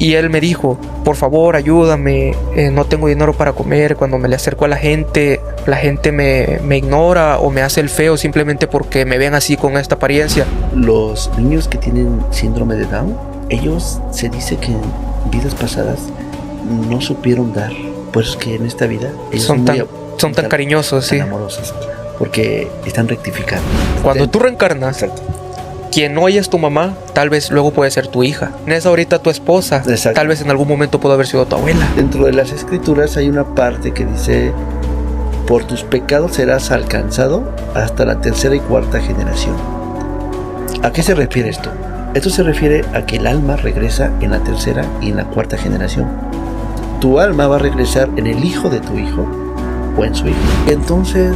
Y él me dijo, por favor, ayúdame, no tengo dinero para comer. Cuando me le acerco a la gente me ignora o me hace el feo simplemente porque me ven así con esta apariencia. Los niños que tienen síndrome de Down, ellos se dice que en vidas pasadas no supieron dar. Por eso es que en esta vida ellos son tan cariñosos, tan sí. amorosos, porque están rectificando. Cuando tú reencarnas, Exacto. quien hoy es tu mamá, tal vez luego puede ser tu hija. Es ahorita tu esposa. Exacto. Tal vez en algún momento pudo haber sido tu abuela. Dentro de las escrituras hay una parte que dice: por tus pecados serás alcanzado hasta la tercera y cuarta generación. ¿A qué se refiere esto? Esto se refiere a que el alma regresa en la tercera y en la cuarta generación. Tu alma va a regresar en el hijo de tu hijo o en su hijo. Entonces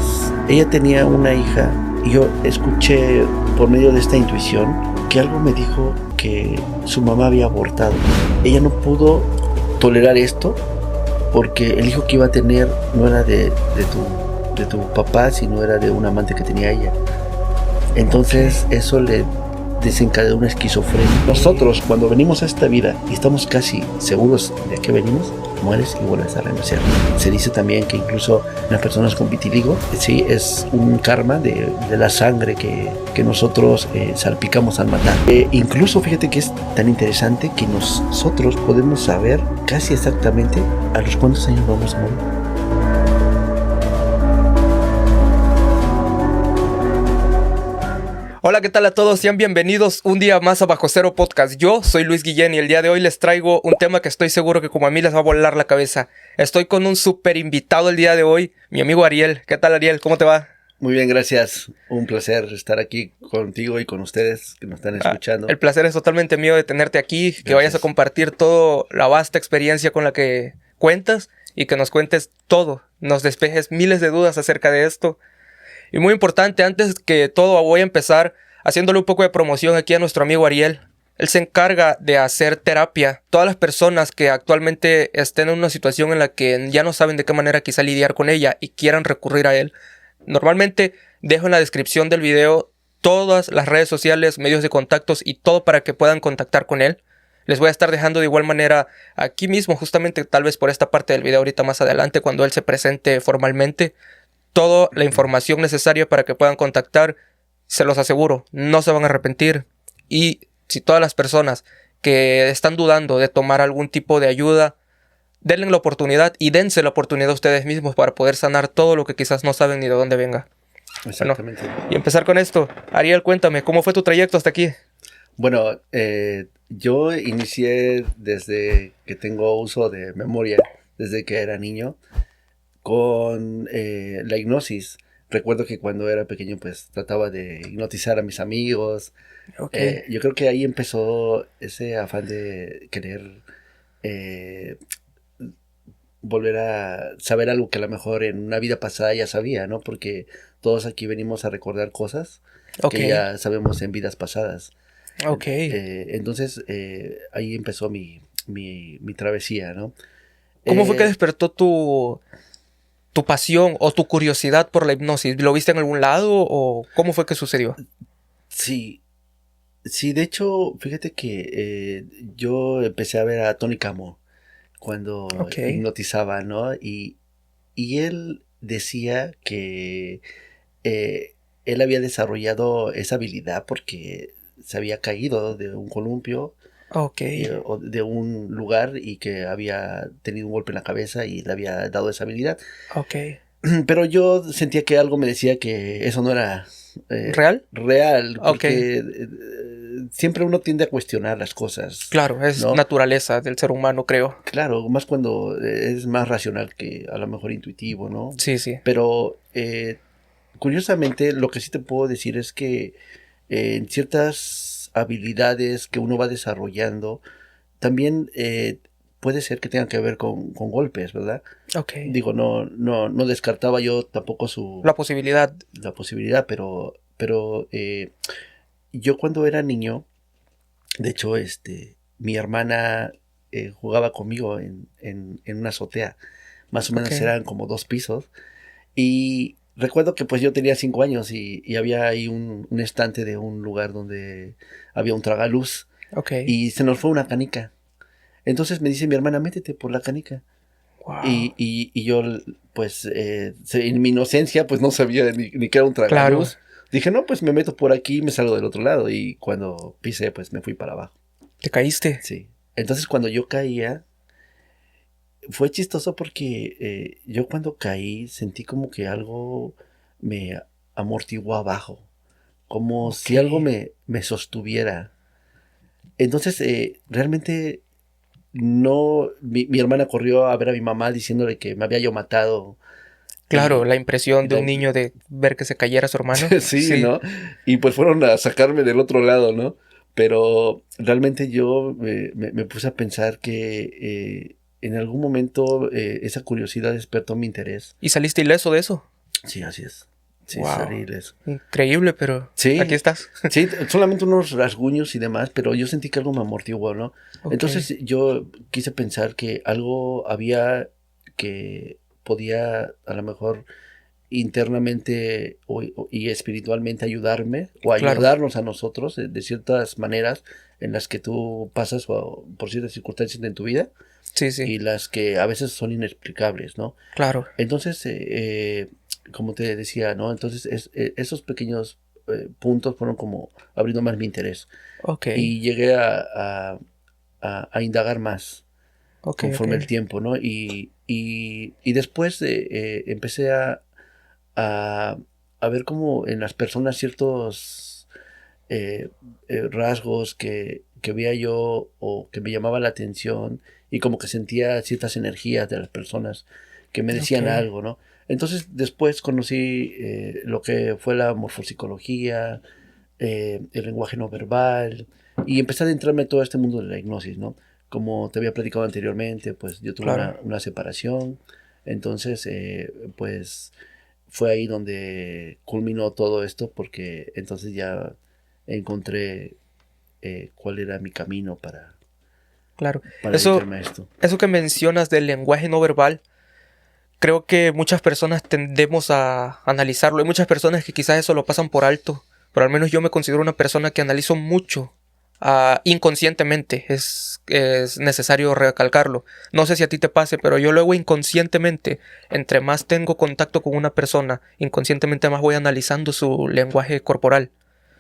ella tenía una hija y yo escuché por medio de esta intuición que algo me dijo que su mamá había abortado. Ella no pudo tolerar esto porque el hijo que iba a tener no era de tu papá, sino era de un amante que tenía ella. Entonces eso le desencadenó una esquizofrenia. Nosotros, cuando venimos a esta vida y estamos casi seguros de a qué venimos, mueres y vuelves a renacer. Se dice también que incluso en las personas con vitiligo, sí, es un karma de la sangre que nosotros salpicamos al matar. Incluso fíjate que es tan interesante que nosotros podemos saber casi exactamente a los cuántos años vamos a morir. Hola, ¿qué tal a todos? Sean bienvenidos un día más a Bajo Cero Podcast. Yo soy Luis Guillén y el día de hoy les traigo un tema que estoy seguro que como a mí les va a volar la cabeza. Estoy con un súper invitado el día de hoy, mi amigo Ariel. ¿Qué tal, Ariel? ¿Cómo te va? Muy bien, gracias. Un placer estar aquí contigo y con ustedes que nos están escuchando. El placer es totalmente mío de tenerte aquí, que Gracias. vayas a compartir toda la vasta experiencia con la que cuentas y que nos cuentes todo, nos despejes miles de dudas acerca de esto. Y muy importante, antes que todo voy a empezar haciéndole un poco de promoción aquí a nuestro amigo Ariel. Él se encarga de hacer terapia. Todas las personas que actualmente estén en una situación en la que ya no saben de qué manera quizá lidiar con ella y quieran recurrir a él, normalmente dejo en la descripción del video todas las redes sociales, medios de contactos y todo para que puedan contactar con él. Les voy a estar dejando de igual manera aquí mismo, justamente tal vez por esta parte del video ahorita más adelante, cuando él se presente formalmente, toda la información necesaria para que puedan contactar. Se los aseguro, no se van a arrepentir. Y si todas las personas que están dudando de tomar algún tipo de ayuda, denle la oportunidad y dense la oportunidad a ustedes mismos para poder sanar todo lo que quizás no saben ni de dónde venga. Exactamente. Bueno, y empezar con esto. Ariel, cuéntame, ¿cómo fue tu trayecto hasta aquí? Bueno, yo inicié desde que tengo uso de memoria, desde que era niño, con la hipnosis. Recuerdo que cuando era pequeño pues trataba de hipnotizar a mis amigos. Okay. Yo creo que ahí empezó ese afán de querer volver a saber algo que a lo mejor en una vida pasada ya sabía, ¿no? Porque todos aquí venimos a recordar cosas que ya sabemos en vidas pasadas. Entonces ahí empezó mi travesía, ¿no? ¿Cómo fue que despertó tu pasión o tu curiosidad por la hipnosis? ¿Lo viste en algún lado o cómo fue que sucedió? Sí, de hecho, fíjate que yo empecé a ver a Tony Camo cuando hipnotizaba, ¿no? Y él decía que él había desarrollado esa habilidad porque se había caído de un columpio. O de un lugar y que había tenido un golpe en la cabeza y le había dado esa habilidad. Pero yo sentía que algo me decía que eso no era ¿real? Porque siempre uno tiende a cuestionar las cosas. Claro, es ¿no? Naturaleza del ser humano, creo. Claro, más cuando es más racional que a lo mejor intuitivo, ¿no? Sí, sí. Pero curiosamente lo que sí te puedo decir es que en ciertas habilidades que uno va desarrollando, también puede ser que tengan que ver con golpes, ¿verdad? Digo, no descartaba yo tampoco la posibilidad, pero yo cuando era niño, de hecho, mi hermana jugaba conmigo en una azotea, más o menos eran como 2 pisos, y recuerdo que pues yo tenía 5 años y había ahí un estante de un lugar donde había un tragaluz. Y se nos fue una canica. Entonces me dice mi hermana, métete por la canica. Wow. Y yo, pues, en mi inocencia, pues no sabía ni que era un Claro. tragaluz. Dije, no, pues me meto por aquí y me salgo del otro lado. Y cuando pisé, pues me fui para abajo. ¿Te caíste? Sí. Entonces cuando yo caía, fue chistoso porque yo cuando caí sentí como que algo me amortiguó abajo. Como Ok. si algo me sostuviera. Entonces, realmente no, mi hermana corrió a ver a mi mamá diciéndole que me había yo matado. Claro, la Y impresión de un niño de ver que se cayera su hermano. sí, Sí. ¿no? Y pues fueron a sacarme del otro lado, ¿no? Pero realmente yo me puse a pensar que en algún momento esa curiosidad despertó mi interés. ¿Y saliste ileso de eso? Sí, así es. Sí, Wow. salí de eso. Increíble, pero aquí Sí, estás. sí, solamente unos rasguños y demás, pero yo sentí que algo me amortiguó, ¿no? Ok. Entonces yo quise pensar que algo había que podía a lo mejor internamente y espiritualmente ayudarme o Claro. ayudarnos a nosotros de ciertas maneras en las que tú pasas por ciertas circunstancias en tu vida Sí, sí. y las que a veces son inexplicables, ¿no? Claro. Entonces, como te decía, ¿no? Entonces esos pequeños puntos fueron como abriendo más mi interés Ok. y llegué a indagar más Ok, ok. conforme el tiempo, ¿no? Y después empecé a, a ver como en las personas ciertos eh, rasgos que veía yo o que me llamaba la atención y como que sentía ciertas energías de las personas que me Ok. decían algo, ¿no? Entonces después conocí lo que fue la morfopsicología, el lenguaje no verbal y empecé a adentrarme en todo este mundo de la hipnosis, ¿no? Como te había platicado anteriormente, pues yo tuve Claro. una separación, entonces pues fue ahí donde culminó todo esto porque entonces ya encontré cuál era mi camino Claro. para Eso, dedicarme a esto. eso que mencionas del lenguaje no verbal, creo que muchas personas tendemos a analizarlo. Hay muchas personas que quizás eso lo pasan por alto, pero al menos yo me considero una persona que analizo mucho inconscientemente. Es necesario recalcarlo. No sé si a ti te pase, pero yo luego inconscientemente, entre más tengo contacto con una persona, inconscientemente más voy analizando su lenguaje corporal.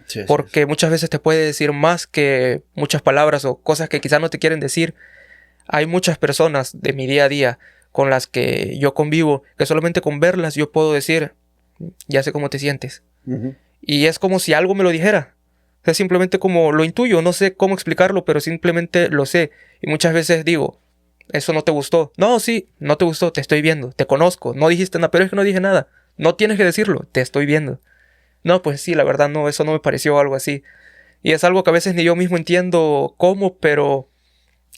Sí, así es. Porque muchas veces te puede decir más que muchas palabras o cosas que quizás no te quieren decir. Hay muchas personas de mi día a día con las que yo convivo, que solamente con verlas yo puedo decir, ya sé cómo te sientes. Ujú. Y es como si algo me lo dijera. O sea, simplemente como lo intuyo, no sé cómo explicarlo, pero simplemente lo sé. Y muchas veces digo, eso no te gustó. No, sí, no te gustó, te estoy viendo, te conozco, no dijiste nada, pero es que no dije nada. No tienes que decirlo, te estoy viendo. No, pues sí, la verdad no, eso no me pareció algo así. Y es algo que a veces ni yo mismo entiendo cómo, pero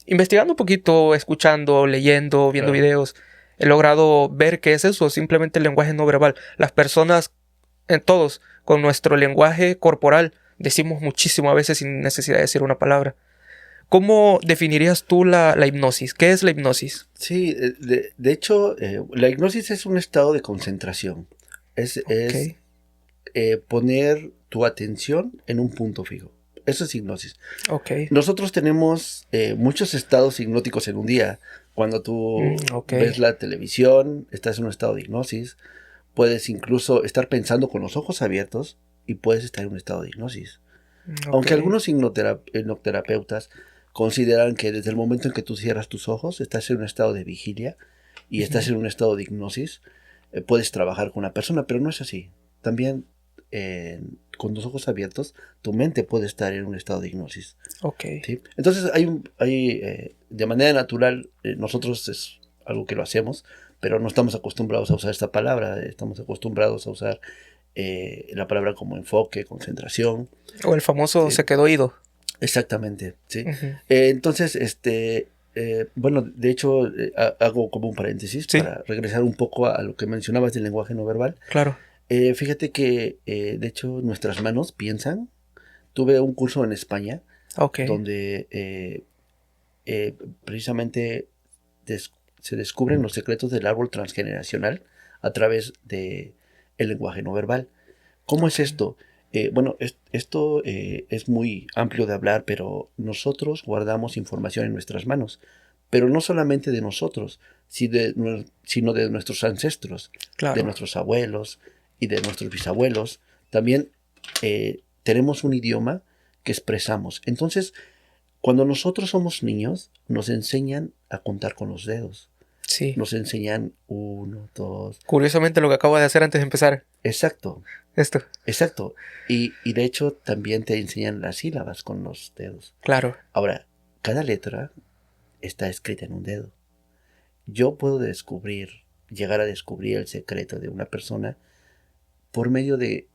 investigando un poquito, escuchando, leyendo, viendo Claro. videos, he logrado ver que es eso, simplemente el lenguaje no verbal. Las personas, todos, con nuestro lenguaje corporal, decimos muchísimo a veces sin necesidad de decir una palabra. ¿Cómo definirías tú la hipnosis? ¿Qué es la hipnosis? Sí, de hecho, la hipnosis es un estado de concentración. Es Ok, poner tu atención en un punto fijo. Eso es hipnosis. ok, Nosotros tenemos muchos estados hipnóticos en un día. Cuando tú ok, ves la televisión, estás en un estado de hipnosis. Puedes incluso estar pensando con los ojos abiertos y puedes estar en un estado de hipnosis. ok, Aunque algunos hipnoterapeutas consideran que desde el momento en que tú cierras tus ojos, estás en un estado de vigilia y estás en un estado de hipnosis, puedes trabajar con una persona, pero no es así. También con los ojos abiertos, tu mente puede estar en un estado de hipnosis. ok, ¿Sí? Entonces de manera natural, nosotros es algo que lo hacemos, pero no estamos acostumbrados a usar esta palabra, estamos acostumbrados a usar la palabra como enfoque, concentración. o el famoso ¿Sí? se quedó oído. Exactamente, ¿sí? Ujú. Entonces, bueno, de hecho, hago como un paréntesis Sí, para regresar un poco a lo que mencionabas del lenguaje no verbal. claro, Fíjate que, de hecho, nuestras manos piensan. Tuve un curso en España ok, donde precisamente se descubren los secretos del árbol transgeneracional a través de el lenguaje no verbal. ¿Cómo es ok, esto? Esto es muy amplio de hablar, pero nosotros guardamos información en nuestras manos, pero no solamente de nosotros, sino de nuestros ancestros, de Claro. nuestros abuelos y de nuestros bisabuelos. También tenemos un idioma que expresamos. Entonces, cuando nosotros somos niños, nos enseñan a contar con los dedos. Sí. Nos enseñan uno, dos. Curiosamente lo que acabo de hacer antes de empezar Exacto, esto. exacto. Y de hecho también te enseñan las sílabas con los dedos. Claro. Ahora, cada letra está escrita en un dedo. Yo puedo llegar a descubrir el secreto de una persona por medio de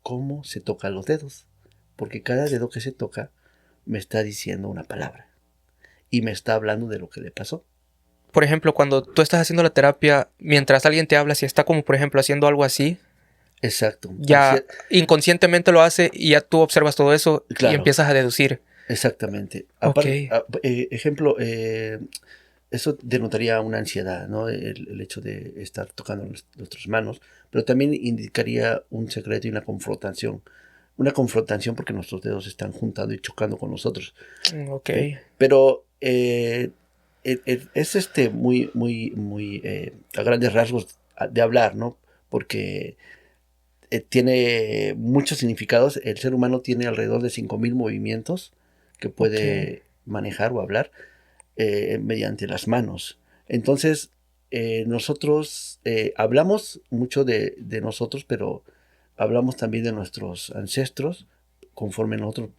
cómo se tocan los dedos. Porque cada dedo que se toca me está diciendo una palabra. Y me está hablando de lo que le pasó. Por ejemplo, cuando tú estás haciendo la terapia, mientras alguien te habla, si está como, por ejemplo, haciendo algo así, Exacto. ya inconscientemente lo hace y ya tú observas todo eso y Claro. empiezas a deducir. Exactamente. Ok. Ejemplo, eso denotaría una ansiedad, ¿no? El hecho de estar tocando nuestras manos, pero también indicaría un secreto y una confrontación. Una confrontación porque nuestros dedos se están juntando y chocando con nosotros. Ok. Pero es muy a grandes rasgos de hablar, ¿no? Porque tiene muchos significados. El ser humano tiene alrededor de 5.000 movimientos que puede manejar o hablar mediante las manos. Entonces, nosotros hablamos mucho de nosotros, pero hablamos también de nuestros ancestros. Conforme nosotros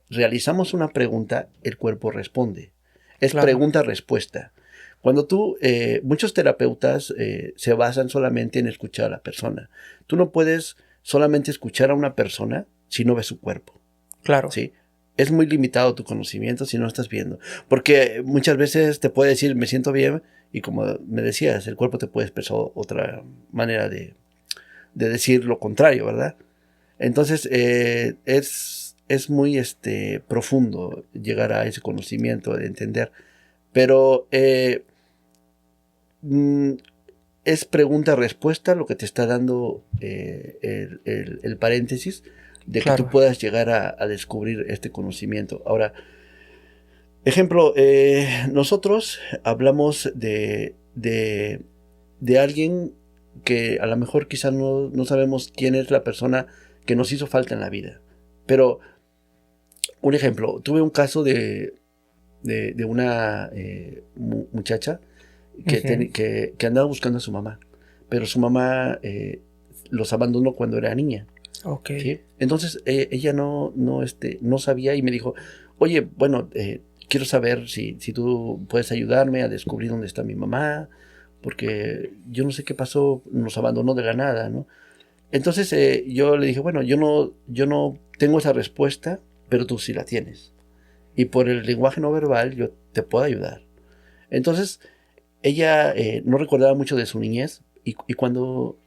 realizamos una pregunta, el cuerpo responde. Es Claro. pregunta-respuesta. Cuando muchos terapeutas se basan solamente en escuchar a la persona. Tú no puedes solamente escuchar a una persona si no ves su cuerpo. Claro. ¿Sí? Es muy limitado tu conocimiento si no estás viendo. Porque muchas veces te puede decir, me siento bien, y como me decías, el cuerpo te puede expresar otra manera de decir lo contrario, ¿verdad? Entonces, es muy profundo llegar a ese conocimiento, de entender. Pero es pregunta-respuesta lo que te está dando el paréntesis de que tú puedas llegar a descubrir este conocimiento. Ahora, ejemplo, nosotros hablamos de alguien que a lo mejor quizá no sabemos quién es la persona que nos hizo falta en la vida. Pero, un ejemplo, tuve un caso de una muchacha que andaba buscando a su mamá, pero su mamá los abandonó cuando era niña. Ok. ¿Sí? Entonces ella no sabía y me dijo, oye, bueno, quiero saber si tú puedes ayudarme a descubrir dónde está mi mamá, porque yo no sé qué pasó, nos abandonó de la nada, ¿no? Entonces yo le dije, bueno, yo no tengo esa respuesta, pero tú sí la tienes. Y por el lenguaje no verbal yo te puedo ayudar. Entonces ella no recordaba mucho de su niñez y cuando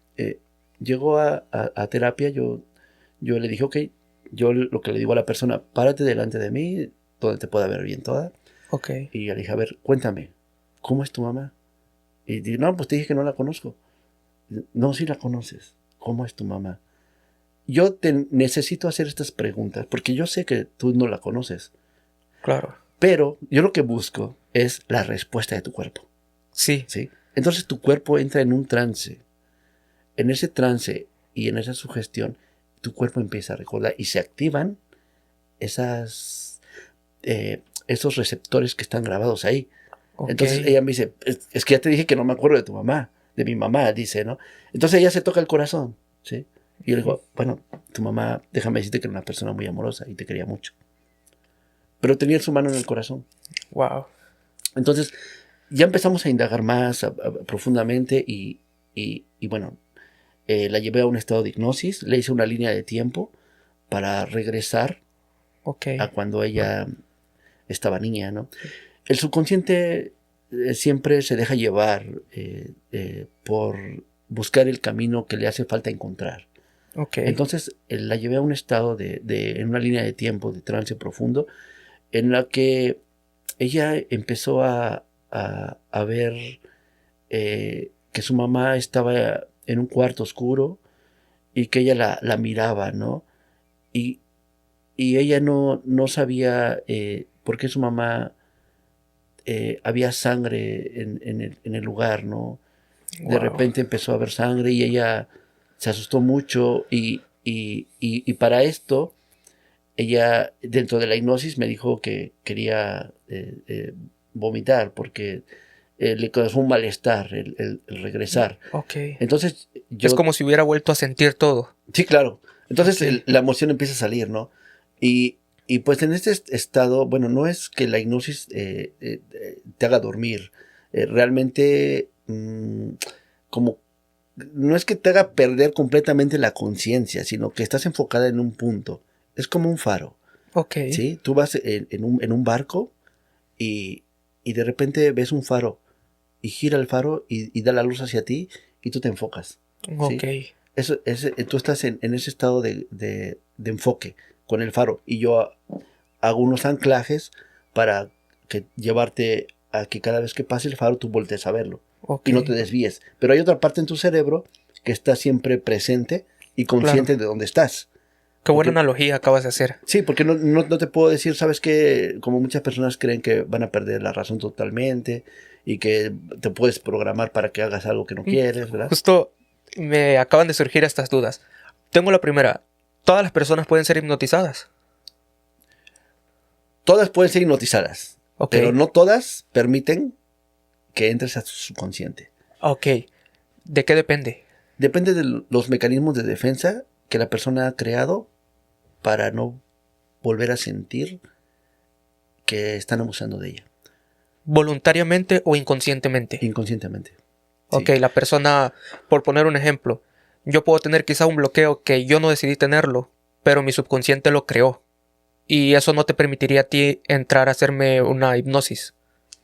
llegó a terapia yo le dije, ok, yo lo que le digo a la persona, párate delante de mí, donde te pueda ver bien toda. Ok. Y le dije, a ver, cuéntame, ¿cómo es tu mamá? Y dije, no, pues te dije que no la conozco. No, sí la conoces. ¿Cómo es tu mamá? Yo necesito hacer estas preguntas porque yo sé que tú no la conoces. Claro. Pero yo lo que busco es la respuesta de tu cuerpo. Sí. ¿Sí? Entonces tu cuerpo entra en un trance. En ese trance y en esa sugestión, tu cuerpo empieza a recordar y se activan esos receptores que están grabados ahí. Okay. Entonces ella me dice, es que ya te dije que no me acuerdo de tu mamá, de mi mamá, dice, ¿no? Entonces ella se toca el corazón, ¿sí? Y yo le digo, bueno, tu mamá, déjame decirte que era una persona muy amorosa y te quería mucho. Pero tenía su mano en el corazón. Wow. Entonces ya empezamos a indagar más profundamente y bueno, la llevé a un estado de hipnosis, le hice una línea de tiempo para regresar a cuando ella estaba niña, ¿no? El subconsciente siempre se deja llevar por buscar el camino que le hace falta encontrar. Okay. Entonces la llevé a un estado en una línea de tiempo de trance profundo en la que ella empezó a ver que su mamá estaba en un cuarto oscuro y que ella la miraba, ¿no? y, y ella no sabía por qué su mamá había sangre en el lugar, ¿no? De Wow. repente empezó a haber sangre y ella se asustó mucho y para esto ella dentro de la hipnosis me dijo que quería vomitar porque le causó un malestar el regresar. Ok. Entonces Es yo, como si hubiera vuelto a sentir todo. sí, claro. Entonces Ok. la emoción empieza a salir, ¿no? Y pues en este estado, bueno, no es que la hipnosis te haga dormir. Realmente, como, no es que te haga perder completamente la conciencia, sino que estás enfocada en un punto. Es como un faro, Ok. ¿sí? Tú vas en un barco y, y de repente ves un faro y gira el faro y da la luz hacia ti y tú te enfocas, Ok. ¿sí? Tú estás en ese estado de enfoque con el faro y yo hago unos anclajes para llevarte a que cada vez que pase el faro tú voltees a verlo Ok. y no te desvíes. Pero hay otra parte en tu cerebro que está siempre presente y Claro. consciente de dónde estás. Qué buena Porque, analogía acabas de hacer. sí, porque no te puedo decir, sabes que como muchas personas creen que van a perder la razón totalmente y que te puedes programar para que hagas algo que no quieres, ¿verdad? Justo me acaban de surgir estas dudas. Tengo la primera. ¿Todas las personas pueden ser hipnotizadas? Todas pueden ser hipnotizadas, Ok. pero no todas permiten que entres a tu subconsciente. Ok. ¿De qué depende? Depende de los mecanismos de defensa que la persona ha creado para no volver a sentir que están abusando de ella, ¿Voluntariamente o inconscientemente? inconscientemente. Ok, Sí. la persona, por poner un ejemplo, yo puedo tener quizá un bloqueo que yo no decidí tenerlo, pero mi subconsciente lo creó. Y eso no te permitiría a ti entrar a hacerme una hipnosis.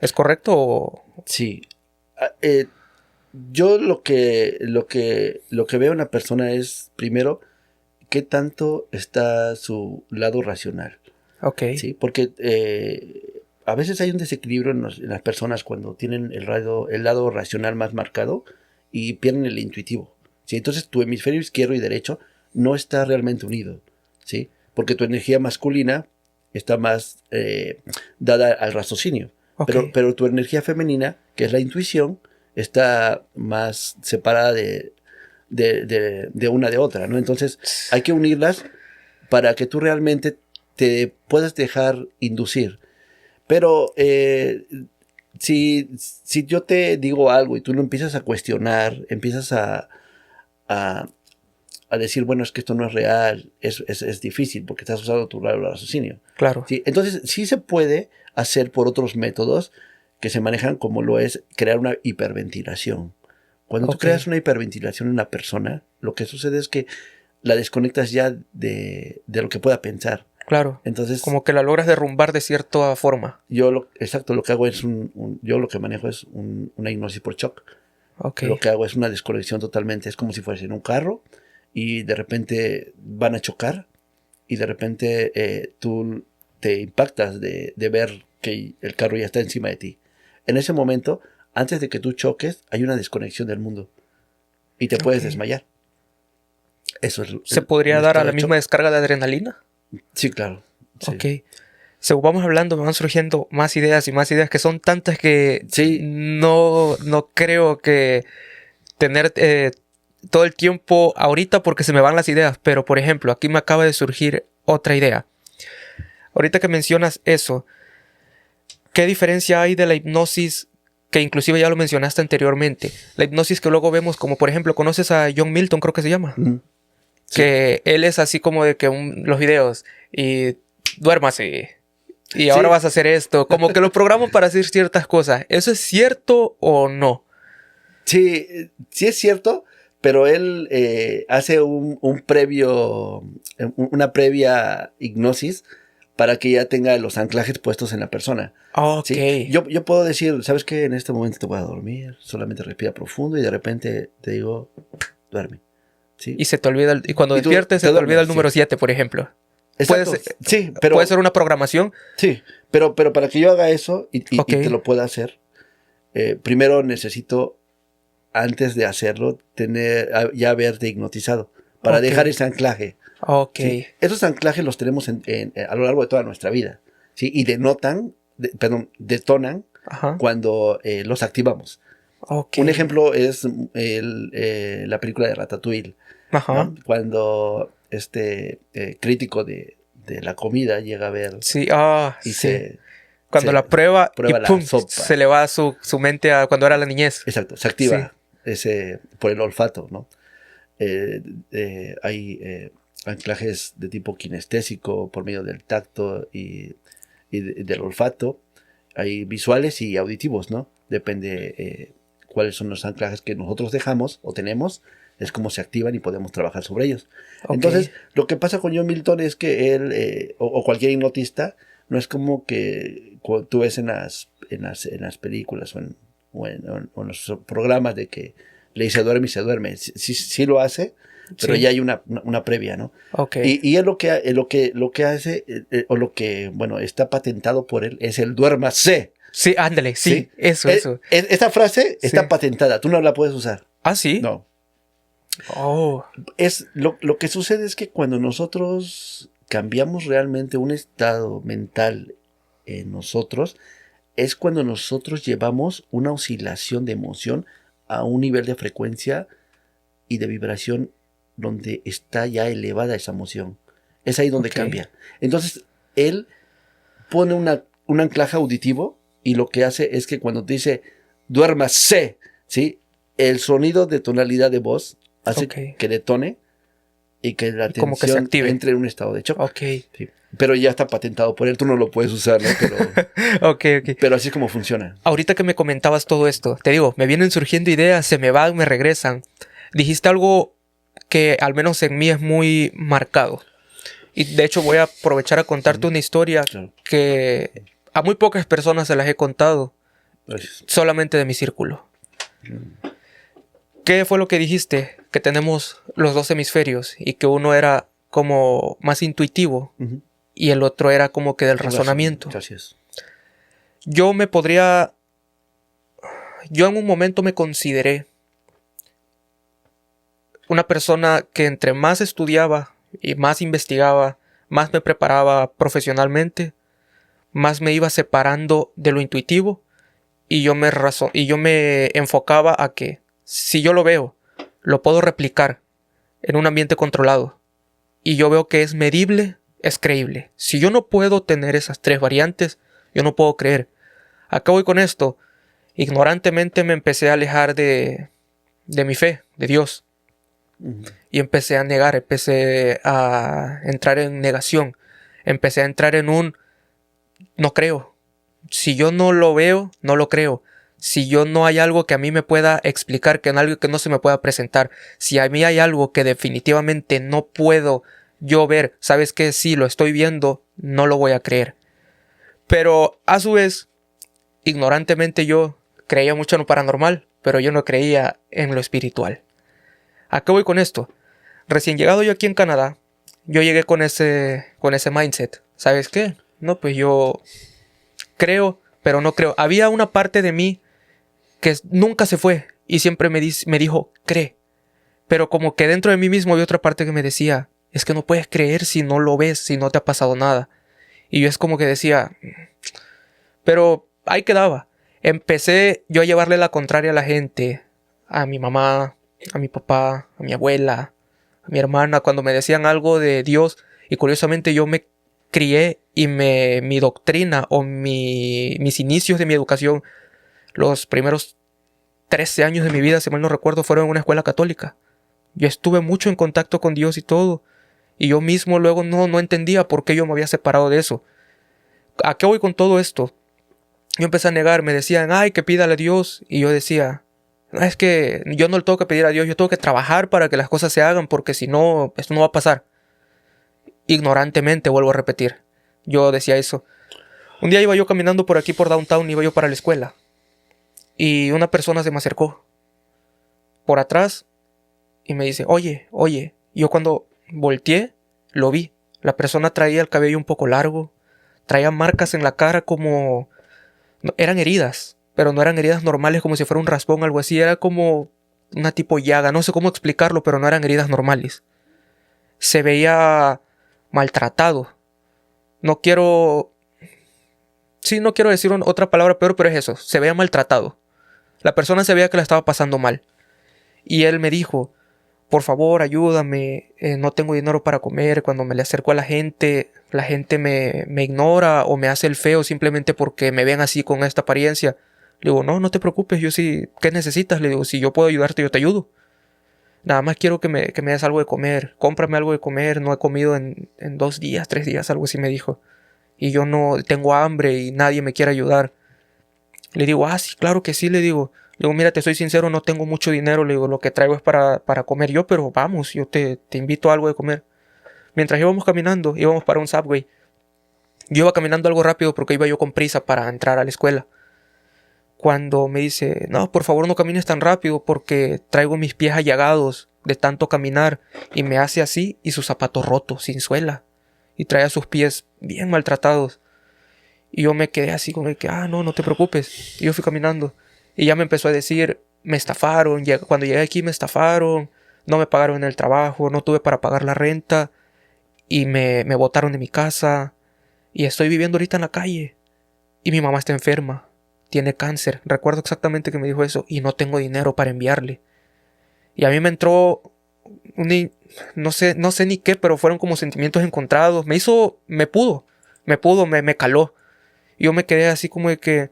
¿Es correcto o...? Sí. Ah, yo lo que veo en la persona es, primero, qué tanto está su lado racional. Ok. Sí, porque a veces hay un desequilibrio en las personas cuando tienen el lado racional más marcado y pierden el intuitivo. ¿Sí? Entonces tu hemisferio izquierdo y derecho no está realmente unido, ¿sí? Porque tu energía masculina está más dada al raciocinio, Ok. pero tu energía femenina, que es la intuición, está más separada de una de otra, ¿no? Entonces hay que unirlas para que tú realmente te puedas dejar inducir. Pero si yo te digo algo y tú lo empiezas a cuestionar, empiezas a, a decir, bueno, es que esto no es real, es difícil porque estás usando tu raciocinio. Claro. ¿Sí? Entonces, sí se puede hacer por otros métodos que se manejan como lo es crear una hiperventilación. Cuando tú Ok. creas una hiperventilación en una persona, lo que sucede es que la desconectas ya de lo que pueda pensar. Claro. Entonces, Como que la logras derrumbar de cierta forma. exacto, lo que hago es yo lo que manejo es una hipnosis por shock. Ok. Lo que hago es una desconexión totalmente, es como si fueras en un carro y de repente van a chocar y de repente tú te impactas de ver que el carro ya está encima de ti. En ese momento, antes de que tú choques, hay una desconexión del mundo y te puedes Ok. desmayar. Eso es ¿Se un podría dar a estado la de misma shock. descarga de adrenalina? Sí, claro. Sí. Ok. Según vamos hablando, me van surgiendo más ideas y más ideas que son tantas que Sí. no creo que tener todo el tiempo ahorita porque se me van las ideas. Pero, por ejemplo, aquí me acaba de surgir otra idea. Ahorita que mencionas eso, ¿qué diferencia hay de la hipnosis que inclusive ya lo mencionaste anteriormente? La hipnosis que luego vemos como, por ejemplo, ¿conoces a John Milton? Creo que se llama. Mm, sí. Que él es así como de que los videos y duérmase. Y ahora Sí. vas a hacer esto. Como que lo programan para hacer ciertas cosas. ¿Eso es cierto o no? Sí, sí es cierto, pero él hace una previa hipnosis para que ya tenga los anclajes puestos en la persona. Ok. ¿Sí? Yo puedo decir, ¿sabes qué? En este momento te voy a dormir, solamente respira profundo y de repente te digo, duerme. ¿Sí? Y se te olvida, y cuando Y tú despiertes se te olvida duermes, el número sí. 7, por ejemplo. Exacto, sí, pero Puede ser una programación. sí, pero para que yo haga eso y Ok. te lo pueda hacer, primero necesito, antes de hacerlo, ya haberte hipnotizado para Ok. dejar ese anclaje. Ok. ¿Sí? Esos anclajes los tenemos a lo largo de toda nuestra vida, ¿sí? Y detonan Ajá. cuando los activamos. Ok. Un ejemplo es la película de Ratatouille, Ajá. ¿no? Cuando este crítico de la comida llega a ver Sí, y sí. Cuando la prueba y prueba la pum, sopa. se le va su mente a cuando era la niñez. Exacto, se activa por el olfato, ¿no? Hay anclajes de tipo kinestésico por medio del tacto y del olfato. Hay visuales y auditivos, ¿no? Depende cuáles son los anclajes que nosotros dejamos o tenemos, es como se activan y podemos trabajar sobre ellos. Ok. Entonces, lo que pasa con John Milton es que él, o cualquier hipnotista, no es como que tú ves en las películas o en los programas de que le dice duerme y se duerme. Sí lo hace, pero Sí. ya hay una previa, ¿no? Ok. Y él lo que hace, o lo que, bueno, está patentado por él, es el duérmase. Sí, ándale, sí, eso. Esta frase está Sí. patentada, tú no la puedes usar. Ah, sí. No. Oh, Lo que sucede es que cuando nosotros cambiamos realmente un estado mental en nosotros, es cuando nosotros llevamos una oscilación de emoción a un nivel de frecuencia y de vibración donde está ya elevada esa emoción. Es ahí donde Ok. cambia. Entonces, él pone un anclaje auditivo y lo que hace es que cuando te dice duérmase, ¿sí? El sonido de tonalidad de voz hace Ok. que detone y que la Como que se atención active. entre en un estado de shock. Ok. Sí. Pero ya está patentado por él, tú no lo puedes usar, ¿no? Ok. Pero así es como funciona. Ahorita que me comentabas todo esto, te digo, me vienen surgiendo ideas, se me van, me regresan. Dijiste algo que al menos en mí es muy marcado. Y de hecho voy a aprovechar a contarte una historia Claro. que a muy pocas personas se las he contado, Gracias. solamente de mi círculo. ¿Qué fue lo que dijiste? Que tenemos los dos hemisferios y que uno era como más intuitivo Ujú. y el otro era como que del razonamiento. Gracias. Yo en un momento me consideré una persona que entre más estudiaba y más investigaba, más me preparaba profesionalmente, más me iba separando de lo intuitivo y yo me enfocaba a que si yo lo veo, lo puedo replicar en un ambiente controlado y yo veo que es medible, es creíble. Si yo no puedo tener esas tres variantes, yo no puedo creer. Acá voy con esto. Ignorantemente me empecé a alejar de mi fe, de Dios. Ujú. Y empecé a negar, empecé a entrar en negación. Empecé a entrar en un no creo. Si yo no lo veo, no lo creo. Si yo no hay algo que a mí me pueda explicar, que en algo que no se me pueda presentar. Si a mí hay algo que definitivamente no puedo yo ver, sabes que si lo estoy viendo, no lo voy a creer. Pero a su vez, ignorantemente yo creía mucho en lo paranormal, pero yo no creía en lo espiritual. ¿A qué voy con esto? Recién llegado yo aquí en Canadá, yo llegué con ese mindset. ¿Sabes qué? No, pues yo creo, pero no creo. Había una parte de mí que nunca se fue y siempre me dijo, cree. Pero como que dentro de mí mismo había otra parte que me decía, es que no puedes creer si no lo ves, si no te ha pasado nada. Y yo es como que decía, pero ahí quedaba. Empecé yo a llevarle la contraria a la gente, a mi mamá, a mi papá, a mi abuela, a mi hermana, cuando me decían algo de Dios. Y curiosamente yo me crié y mi doctrina o mis inicios de mi educación, los primeros 13 años de mi vida, si mal no recuerdo, fueron en una escuela católica. Yo estuve mucho en contacto con Dios y todo. Y yo mismo luego no entendía por qué yo me había separado de eso. ¿A qué voy con todo esto? Yo empecé a negar, me decían, ay, que pídale a Dios. Y yo decía, no, es que yo no le tengo que pedir a Dios, yo tengo que trabajar para que las cosas se hagan, porque si no, esto no va a pasar. Ignorantemente, vuelvo a repetir. Yo decía eso. Un día iba yo caminando por aquí, por Downtown, iba yo para la escuela. Y una persona se me acercó por atrás y me dice, oye. Y yo cuando volteé, lo vi. La persona traía el cabello un poco largo, traía marcas en la cara como... eran heridas, pero no eran heridas normales como si fuera un raspón o algo así. Era como una tipo llaga, no sé cómo explicarlo, pero no eran heridas normales. se veía maltratado. No quiero... Sí, no quiero decir otra palabra peor, pero es eso. Se veía maltratado. La persona se veía que la estaba pasando mal. Y él me dijo, por favor, ayúdame. No tengo dinero para comer. Cuando me le acerco a la gente me ignora o me hace el feo simplemente porque me ven así con esta apariencia. Le digo, no te preocupes. Yo sí, ¿qué necesitas? Le digo, si yo puedo ayudarte, yo te ayudo. Nada más quiero que me des algo de comer. Cómprame algo de comer. No he comido en 2 días, 3 días, algo así me dijo. Y yo no tengo hambre y nadie me quiere ayudar. Le digo, sí, claro que sí, le digo. Le digo, mira, te soy sincero, no tengo mucho dinero. Le digo, lo que traigo es para comer yo, pero vamos, yo te invito a algo de comer. Mientras íbamos caminando, íbamos para un Subway. Yo iba caminando algo rápido porque iba yo con prisa para entrar a la escuela. Cuando me dice, no, por favor no camines tan rápido porque traigo mis pies allagados de tanto caminar. Y me hace así y sus zapatos rotos, sin suela. Y traía sus pies bien maltratados. Y yo me quedé así con el que, no te preocupes. Y yo fui caminando. Y ya me empezó a decir, me estafaron. Cuando llegué aquí me estafaron. No me pagaron en el trabajo. No tuve para pagar la renta. Y me botaron de mi casa. Y estoy viviendo ahorita en la calle. Y mi mamá está enferma. Tiene cáncer. Recuerdo exactamente que me dijo eso. Y no tengo dinero para enviarle. Y a mí me entró no sé ni qué, pero fueron como sentimientos encontrados. Me caló. Y yo me quedé así como de que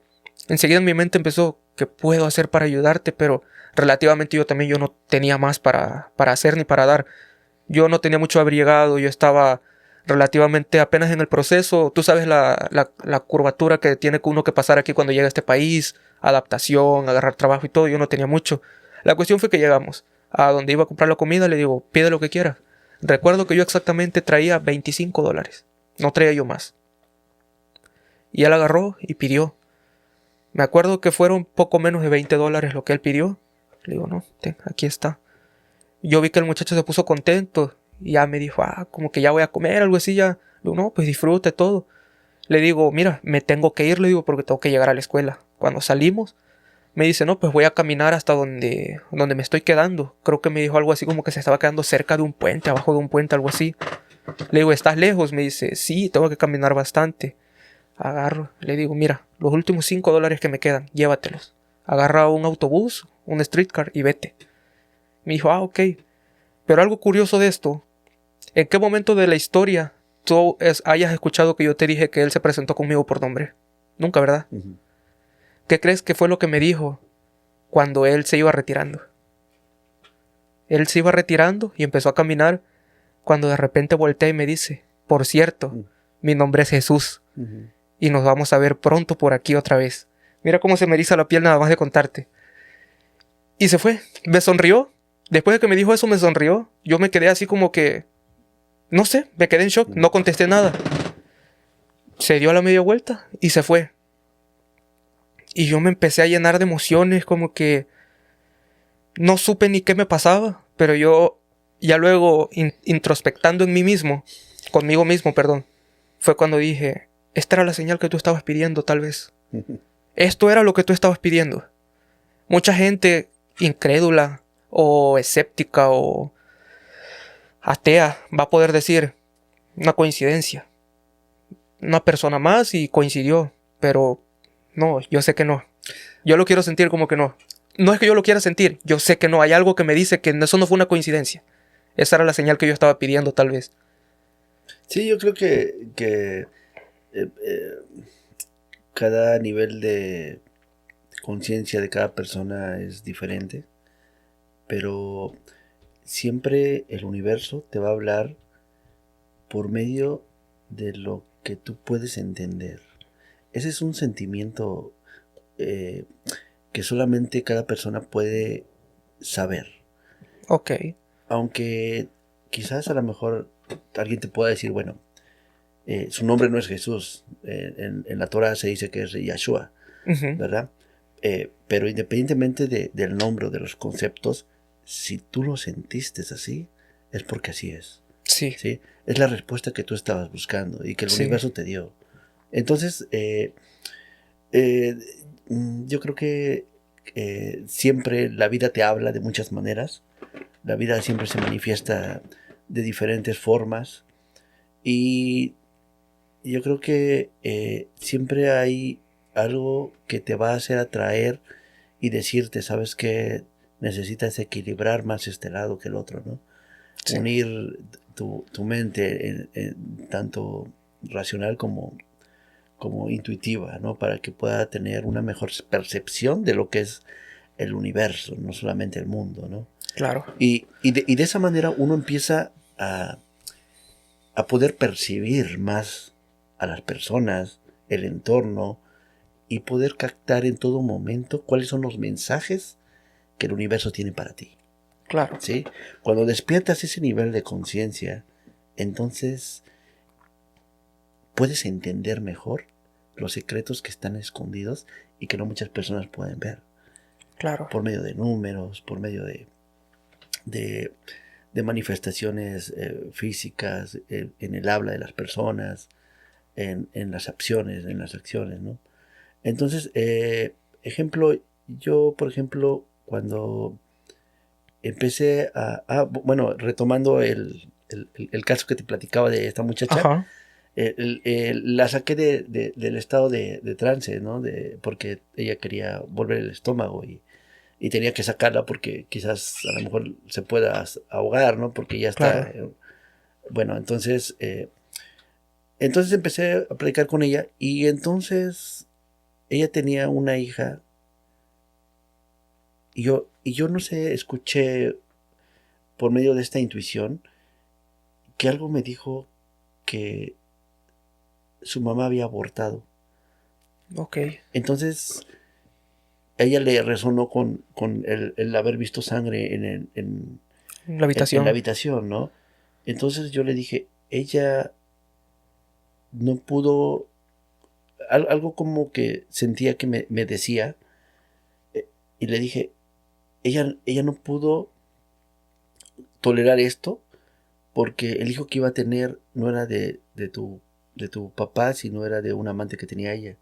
enseguida en mi mente empezó, ¿qué puedo hacer para ayudarte? Pero relativamente yo no tenía más para hacer ni para dar. Yo no tenía mucho haber llegado, yo estaba relativamente apenas en el proceso. Tú sabes la curvatura que tiene uno que pasar aquí cuando llega a este país, adaptación, agarrar trabajo y todo. Yo no tenía mucho. La cuestión fue que llegamos a donde iba a comprar la comida. Le digo, pide lo que quieras. Recuerdo que yo exactamente traía $25. No traía yo más. Y él agarró y pidió. Me acuerdo que fueron poco menos de $20 lo que él pidió. Le digo, no, aquí está. Yo vi que el muchacho se puso contento. Y ya me dijo, como que ya voy a comer, algo así ya. Le digo, no, pues disfrute todo. Le digo, mira, me tengo que ir, le digo, porque tengo que llegar a la escuela. Cuando salimos, me dice, no, pues voy a caminar hasta donde me estoy quedando. Creo que me dijo algo así como que se estaba quedando cerca de un puente, abajo de un puente, algo así. Le digo, ¿estás lejos? Me dice, sí, tengo que caminar bastante. Agarro, le digo, mira, los últimos $5 que me quedan, llévatelos. Agarra un autobús, un streetcar y vete. Me dijo, ok. Pero algo curioso de esto, ¿en qué momento de la historia tú hayas escuchado que yo te dije que él se presentó conmigo por nombre? Nunca, ¿verdad? Uh-huh. ¿Qué crees que fue lo que me dijo cuando él se iba retirando? Él se iba retirando y empezó a caminar cuando de repente voltea y me dice, por cierto, mi nombre es Jesús. Uh-huh. Y nos vamos a ver pronto por aquí otra vez. Mira cómo se me eriza la piel nada más de contarte. Y se fue. Me sonrió. Después de que me dijo eso, me sonrió. Yo me quedé así como que... No sé, me quedé en shock. No contesté nada. Se dio la media vuelta y se fue. Y yo me empecé a llenar de emociones, como que... No supe ni qué me pasaba. Pero yo, ya luego, introspectando en mí mismo... Conmigo mismo, perdón. Fue cuando dije... Esta era la señal que tú estabas pidiendo, tal vez. Esto era lo que tú estabas pidiendo. Mucha gente incrédula o escéptica o atea va a poder decir una coincidencia. Una persona más y coincidió. Pero no, yo sé que no. Yo lo quiero sentir como que no. No es que yo lo quiera sentir. Yo sé que no. Hay algo que me dice que eso no fue una coincidencia. Esa era la señal que yo estaba pidiendo, tal vez. Sí, yo creo que cada nivel de conciencia de cada persona es diferente, pero siempre el universo te va a hablar por medio de lo que tú puedes entender. Ese es un sentimiento que solamente cada persona puede saber. Ok. Aunque quizás a lo mejor alguien te pueda decir, bueno, su nombre no es Jesús. En la Torah se dice que es Yahshua, uh-huh. ¿Verdad? Pero independientemente del nombre o de los conceptos, si tú lo sentiste así, es porque así es. Sí. ¿Sí? Es la respuesta que tú estabas buscando y que el universo te dio. Entonces, yo creo que siempre la vida te habla de muchas maneras. La vida siempre se manifiesta de diferentes formas. Y yo creo que siempre hay algo que te va a hacer atraer y decirte, sabes que necesitas equilibrar más este lado que el otro, ¿no? Sí. Unir tu mente tanto racional como intuitiva, ¿no? Para que pueda tener una mejor percepción de lo que es el universo, no solamente el mundo, ¿no? Claro. Y de esa manera uno empieza a poder percibir más a las personas, el entorno, y poder captar en todo momento cuáles son los mensajes que el universo tiene para ti. Claro. ¿Sí? Cuando despiertas ese nivel de conciencia, entonces puedes entender mejor los secretos que están escondidos y que no muchas personas pueden ver. Claro. Por medio de números, por medio de manifestaciones físicas, en el habla de las personas, en las acciones, ¿no? Entonces, ejemplo, yo, por ejemplo, cuando empecé bueno, retomando el caso que te platicaba de esta muchacha, Ajá. la saqué del estado de trance, ¿no? Porque ella quería volver el estómago y tenía que sacarla porque quizás a lo mejor se pueda ahogar, ¿no? Porque ya está... Claro. Bueno, entonces empecé a platicar con ella y entonces ella tenía una hija y yo no sé, escuché por medio de esta intuición que algo me dijo que su mamá había abortado. Ok. Entonces a ella le resonó con el haber visto sangre La en la habitación. habitación, ¿no? Entonces yo le dije, ella no pudo, algo como que sentía que me decía, y le dije, ella no pudo tolerar esto porque el hijo que iba a tener no era de tu papá, sino era de un amante que tenía ella.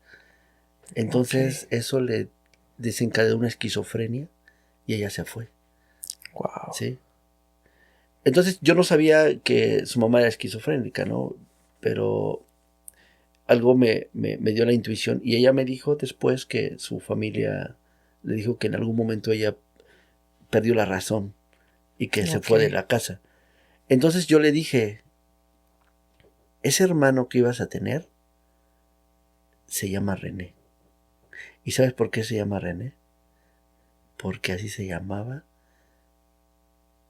Entonces eso le desencadenó una esquizofrenia y ella se fue. Wow. ¿Sí? Entonces yo no sabía que su mamá era esquizofrénica, ¿no? Pero algo me dio la intuición y ella me dijo después que su familia le dijo que en algún momento ella perdió la razón y que se fue de la casa. Entonces yo le dije, ese hermano que ibas a tener se llama René. ¿Y sabes por qué se llama René? Porque así se llamaba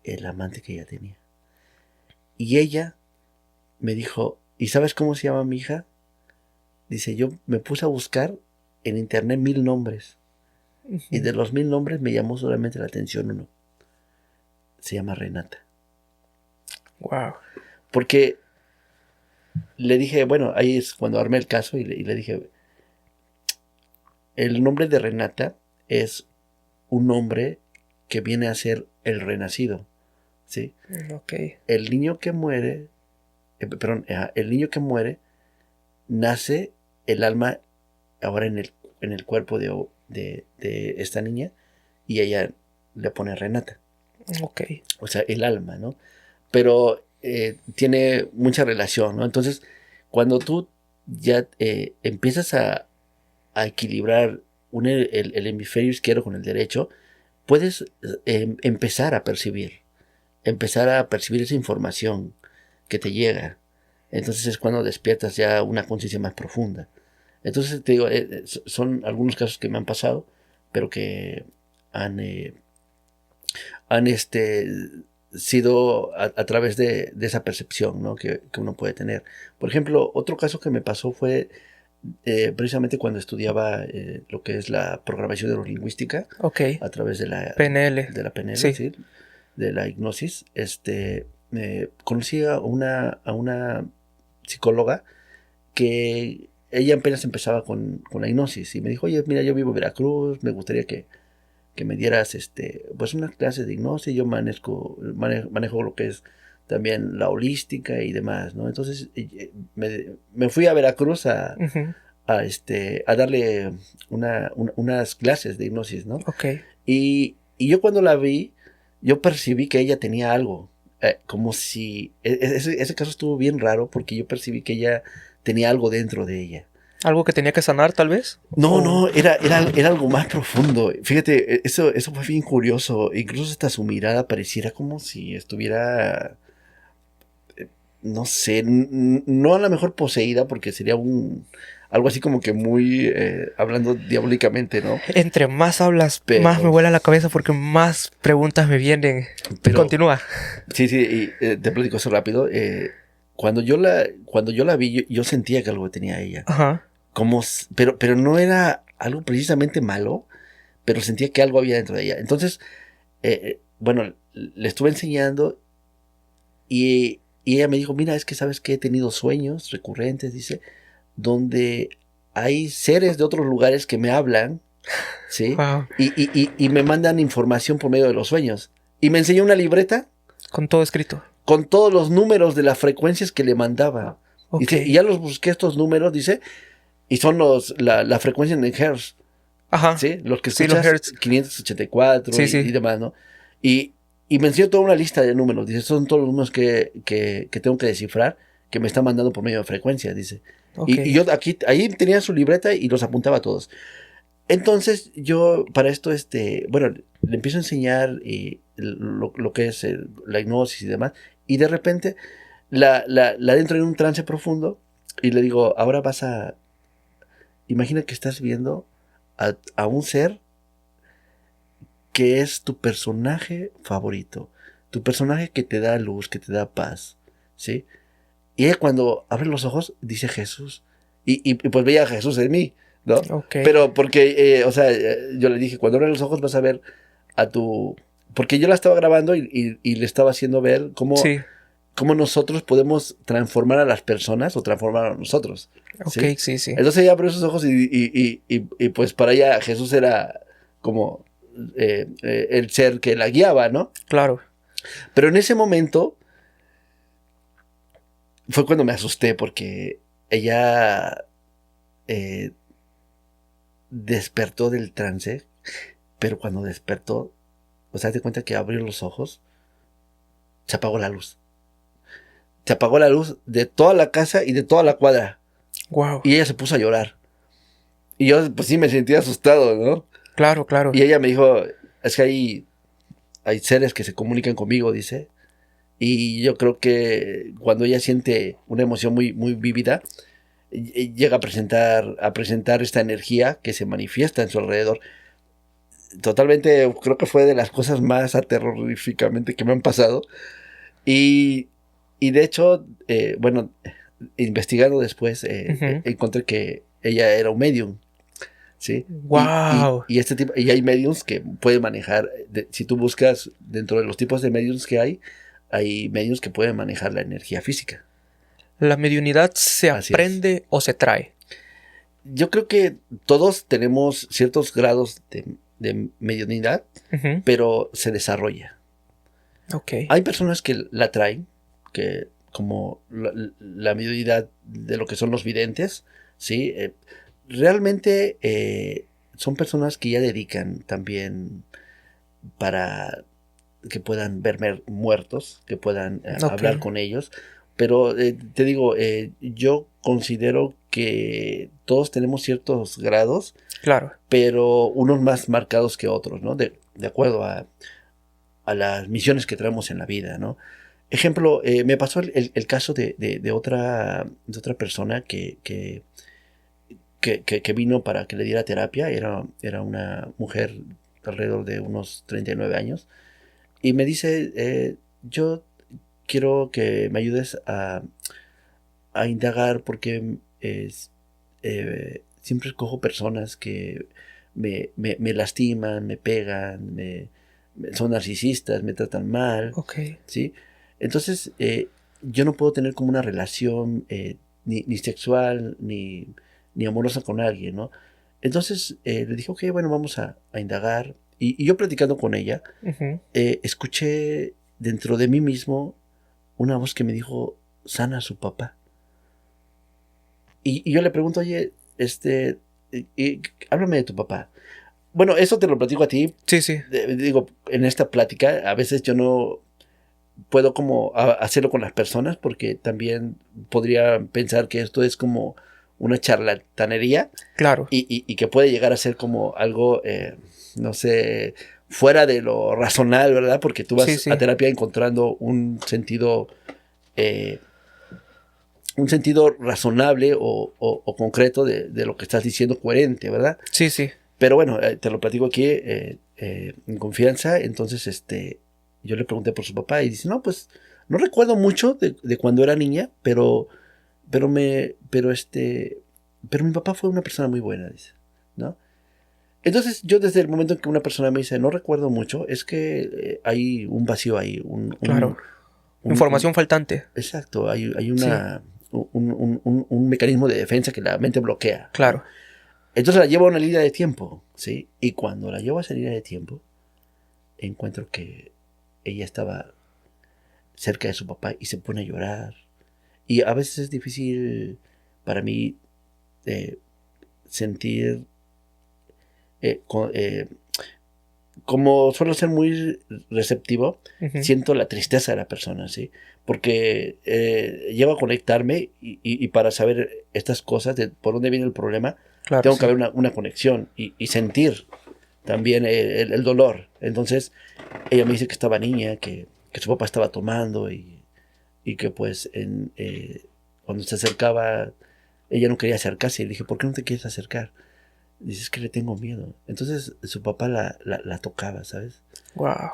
el amante que ella tenía. Y ella me dijo, ¿y sabes cómo se llama mi hija? Dice, yo me puse a buscar en internet 1000 nombres. Y de los 1000 nombres me llamó solamente la atención uno. Se llama Renata. Wow. Porque le dije, bueno, ahí es cuando armé el caso y le dije, el nombre de Renata es un nombre que viene a ser el renacido. ¿Sí? Ok. El niño que muere, el niño que muere, nace el alma ahora en el cuerpo de esta niña y ella le pone Renata. Ok. O sea, el alma, ¿no? Pero tiene mucha relación, ¿no? Entonces, cuando tú ya empiezas a equilibrar el hemisferio izquierdo con el derecho, puedes empezar a percibir esa información que te llega. Entonces es cuando despiertas ya una conciencia más profunda. Entonces te digo, son algunos casos que me han pasado, pero que han sido a través de esa percepción, ¿no? que uno puede tener. Por ejemplo, otro caso que me pasó fue precisamente cuando estudiaba lo que es la programación neurolingüística, Ok. a través de la PNL. PNL, Sí. ¿sí? De la hipnosis. Conocí a una psicóloga que ella apenas empezaba con la hipnosis y me dijo, oye, mira, yo vivo en Veracruz, me gustaría que me dieras pues una clase de hipnosis. Yo manejo lo que es también la holística y demás, ¿no? Entonces me fui a Veracruz a darle unas clases de hipnosis, ¿no? Ok. Y yo cuando la vi, yo percibí que ella tenía algo como si... ese caso estuvo bien raro porque yo percibí que ella tenía algo dentro de ella. ¿Algo que tenía que sanar, tal vez? No, era algo más profundo. Fíjate, eso fue bien curioso. Incluso hasta su mirada pareciera como si estuviera, no sé, no a lo mejor poseída, porque sería algo así como que muy, hablando diabólicamente, ¿no? Entre más hablas, Pero, más me vuela la cabeza porque más preguntas me vienen. Pero, Continúa. Sí, y, te platico eso rápido. Cuando yo la vi, yo sentía que algo tenía ella. Ajá. Pero no era algo precisamente malo, pero sentía que algo había dentro de ella. Entonces, bueno, le estuve enseñando y ella me dijo, mira, es que sabes que he tenido sueños recurrentes, dice, donde hay seres de otros lugares que me hablan, ¿sí? Wow. Y me mandan información por medio de los sueños. Y me enseñó una libreta. Con todo escrito. Con todos los números de las frecuencias que le mandaba. Okay. Dice, y ya los busqué estos números, dice, y son la frecuencia en hertz. Ajá. ¿Sí? Los que Sí, escuchas, los hertz. 584 Sí. Y demás, ¿no? Y me enseñó toda una lista de números. Dice, son todos los números que tengo que descifrar, que me está mandando por medio de frecuencia, dice. Okay. Y yo ahí tenía su libreta y los apuntaba todos. Entonces, yo para esto, bueno, le empiezo a enseñar lo que es la hipnosis y demás. Y de repente, la entro en un trance profundo y le digo, ahora imagina que estás viendo a un ser que es tu personaje favorito, tu personaje que te da luz, que te da paz, ¿sí? Y ella cuando abre los ojos dice Jesús, y pues veía a Jesús en mí, ¿no? Okay. Pero porque, o sea, yo le dije, cuando abres los ojos vas a ver porque yo la estaba grabando y le estaba haciendo ver cómo nosotros podemos transformar a las personas o transformar a nosotros. Ok, sí. Entonces ella abrió sus ojos y pues para ella Jesús era como el ser que la guiaba, ¿no? Claro. Pero en ese momento fue cuando me asusté porque ella despertó del trance, pero cuando despertó, o sea, te cuenta que abrió los ojos, se apagó la luz. Se apagó la luz de toda la casa y de toda la cuadra. Wow. Y ella se puso a llorar. Y yo, pues sí, me sentí asustado, ¿no? Claro. Y ella me dijo, es que hay seres que se comunican conmigo, dice. Y yo creo que cuando ella siente una emoción muy, muy vívida, llega a presentar esta energía que se manifiesta en su alrededor. Totalmente, creo que fue de las cosas más aterroríficamente que me han pasado. Y de hecho, bueno, investigando después, encontré que ella era un medium. ¿Sí? Wow. Y este tipo, y hay mediums que pueden manejar, si tú buscas dentro de los tipos de mediums que hay mediums que pueden manejar la energía física. ¿La mediunidad se aprende o se trae? Yo creo que todos tenemos ciertos grados de mediunidad, pero se desarrolla. Okay. Hay personas que la traen, que como la mediunidad de lo que son los videntes, ¿sí? Realmente son personas que ya dedican también para que puedan ver muertos, que puedan hablar con ellos. Pero te digo, yo considero que todos tenemos ciertos grados, claro, pero unos más marcados que otros, ¿no? De acuerdo a las misiones que traemos en la vida, ¿no? Ejemplo, me pasó el caso de otra persona que vino para que le diera terapia. Era una mujer alrededor de unos 39 años. Y me dice, yo quiero que me ayudes a indagar porque siempre escojo personas que me lastiman, me pegan, son narcisistas, me tratan mal. Okay. ¿Sí? Entonces, yo no puedo tener como una relación ni sexual, ni amorosa con alguien, ¿no? Entonces le dije, ok, bueno, vamos a indagar. Y yo platicando con ella, escuché dentro de mí mismo una voz que me dijo, sana a su papá. Y yo le pregunto, oye, háblame de tu papá. Bueno, eso te lo platico a ti. Sí. Digo, en esta plática, a veces yo no puedo como hacerlo con las personas, porque también podría pensar que esto es como una charlatanería. Claro. Y que puede llegar a ser como algo, no sé, fuera de lo razonable, ¿verdad? Porque tú vas a terapia encontrando un sentido razonable o concreto de lo que estás diciendo, coherente, ¿verdad? Sí, sí. Pero bueno, te lo platico aquí en confianza. Entonces, yo le pregunté por su papá y dice, no, pues no recuerdo mucho de cuando era niña, pero mi papá fue una persona muy buena, dice, ¿no? Entonces, yo desde el momento en que una persona me dice, no recuerdo mucho, es que hay un vacío ahí. Claro. Información faltante. Exacto. Hay un mecanismo de defensa que la mente bloquea. Claro. ¿No? Entonces la llevo a una línea de tiempo, ¿sí? Y cuando la llevo a esa línea de tiempo, encuentro que ella estaba cerca de su papá y se pone a llorar. Y a veces es difícil para mí sentir, como suelo ser muy receptivo, siento la tristeza de la persona, ¿sí? Porque llego a conectarme y para saber estas cosas, de por dónde viene el problema, claro, tengo que haber una conexión y sentir también el dolor. Entonces, ella me dice que estaba niña, que su papá estaba tomando y que pues cuando se acercaba, ella no quería acercarse. Y le dije, ¿por qué no te quieres acercar? Dice, es que le tengo miedo. Entonces su papá la tocaba, ¿sabes? Wow.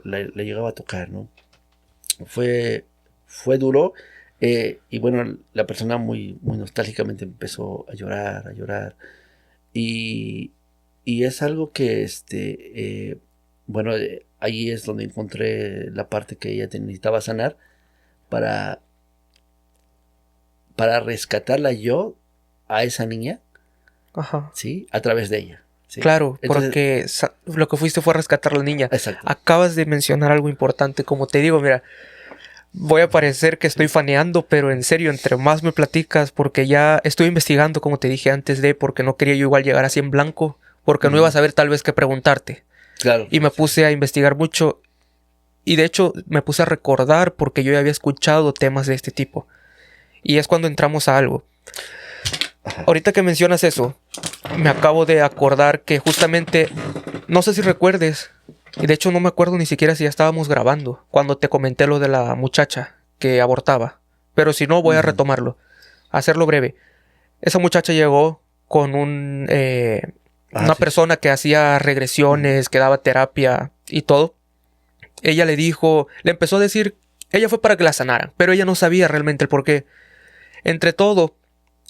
La llegaba a tocar, ¿no? Fue duro. Y bueno, la persona muy, muy nostálgicamente empezó a llorar. Y es algo que, bueno, ahí es donde encontré la parte que ella necesitaba sanar para rescatarla yo a esa niña. Ajá. Sí, a través de ella. ¿Sí? Claro, entonces, porque lo que fuiste fue a rescatar a la niña. Exacto. Acabas de mencionar algo importante. Como te digo, mira, voy a parecer que estoy faneando, pero en serio, entre más me platicas, porque ya estoy investigando, como te dije antes porque no quería yo igual llegar así en blanco, porque no iba a saber tal vez qué preguntarte. Claro. Y me puse a investigar mucho. Y de hecho me puse a recordar porque yo ya había escuchado temas de este tipo. Y es cuando entramos a algo. Ajá. Ahorita que mencionas eso, me acabo de acordar que justamente, no sé si recuerdes, y de hecho no me acuerdo ni siquiera si ya estábamos grabando, cuando te comenté lo de la muchacha que abortaba. Pero si no, voy a retomarlo, a hacerlo breve. Esa muchacha llegó con una persona que hacía regresiones, que daba terapia y todo. Ella le empezó a decir, ella fue para que la sanaran, pero ella no sabía realmente el por qué. Entre todo,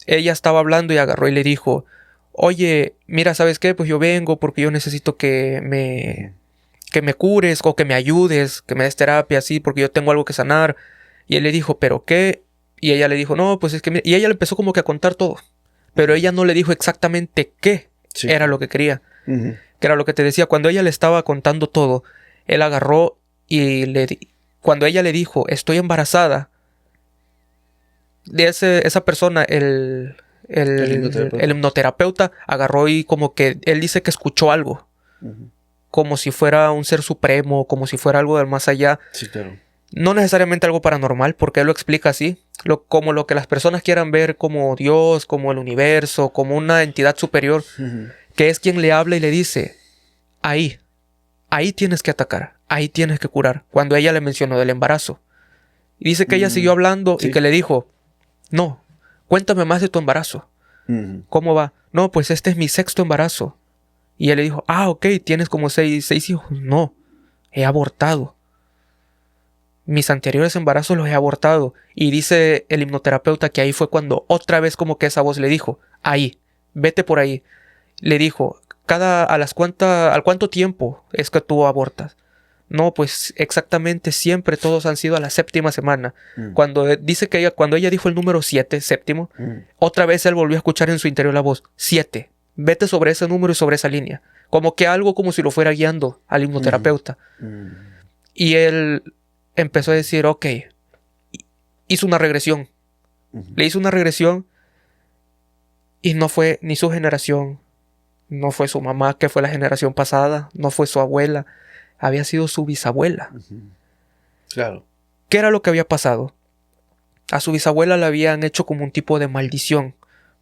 ella estaba hablando y agarró y le dijo, oye, mira, ¿sabes qué? Pues yo vengo porque yo necesito que me cures o que me ayudes, que me des terapia, así, porque yo tengo algo que sanar. Y él le dijo, ¿pero qué? Y ella le dijo, no, pues es que mira. Y ella le empezó como que a contar todo, pero ella no le dijo exactamente qué era lo que quería. Que era lo que te decía, cuando ella le estaba contando todo, él agarró y cuando ella le dijo, estoy embarazada, de esa persona, el hipnoterapeuta agarró y como que él dice que escuchó algo. Como si fuera un ser supremo, como si fuera algo del más allá. Sí, claro. No necesariamente algo paranormal, porque él lo explica así. Como lo que las personas quieran ver como Dios, como el universo, como una entidad superior, que es quien le habla y le dice, ahí tienes que atacar, ahí tienes que curar. Cuando ella le mencionó del embarazo. Y dice que ella siguió hablando y que le dijo, no, cuéntame más de tu embarazo. ¿Cómo va? No, pues este es mi 6º embarazo. Y él le dijo, ok, tienes como 6 hijos. No, he abortado. Mis anteriores embarazos los he abortado. Y dice el hipnoterapeuta que ahí fue cuando otra vez como que esa voz le dijo, ahí, vete por ahí. Le dijo, ¿al cuánto tiempo es que tú abortas? No, pues exactamente siempre todos han sido a la 7ª semana. Cuando dice que cuando ella dijo el número 7, 7º, otra vez él volvió a escuchar en su interior la voz, 7. Vete sobre ese número y sobre esa línea. Como que algo como si lo fuera guiando al hipnoterapeuta. Y él empezó a decir, ok, hizo una regresión. Le hizo una regresión y no fue ni su generación, no fue su mamá, que fue la generación pasada, no fue su abuela. Había sido su bisabuela. Claro. ¿Qué era lo que había pasado? A su bisabuela le habían hecho como un tipo de maldición,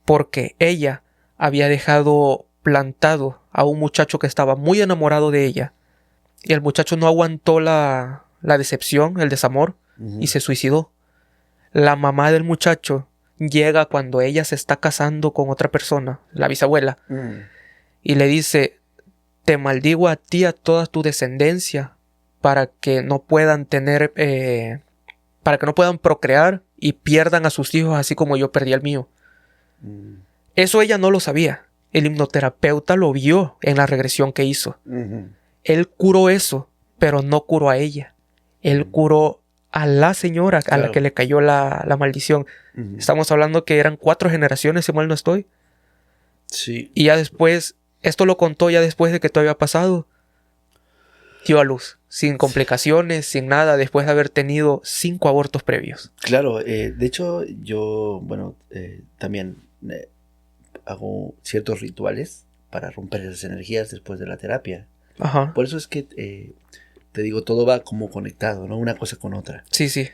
porque ella había dejado plantado a un muchacho que estaba muy enamorado de ella, y el muchacho no aguantó la decepción, el desamor, y se suicidó. La mamá del muchacho llega cuando ella se está casando con otra persona, la bisabuela, y le dice: te maldigo a ti, a toda tu descendencia, para que no puedan tener, para que no puedan procrear y pierdan a sus hijos así como yo perdí al mío. Eso ella no lo sabía. El hipnoterapeuta lo vio en la regresión que hizo. Él curó eso, pero no curó a ella. Él curó a la señora a la que le cayó la maldición. Estamos hablando que eran 4 generaciones, si mal no estoy. Sí. Y ya después, esto lo contó ya después de que todo había pasado. Dio a luz, sin complicaciones, sin nada, después de haber tenido 5 abortos previos. Claro, de hecho yo, bueno, también hago ciertos rituales para romper esas energías después de la terapia. Ajá. Por eso es que te digo, todo va como conectado, ¿no? Una cosa con otra. Sí, sí.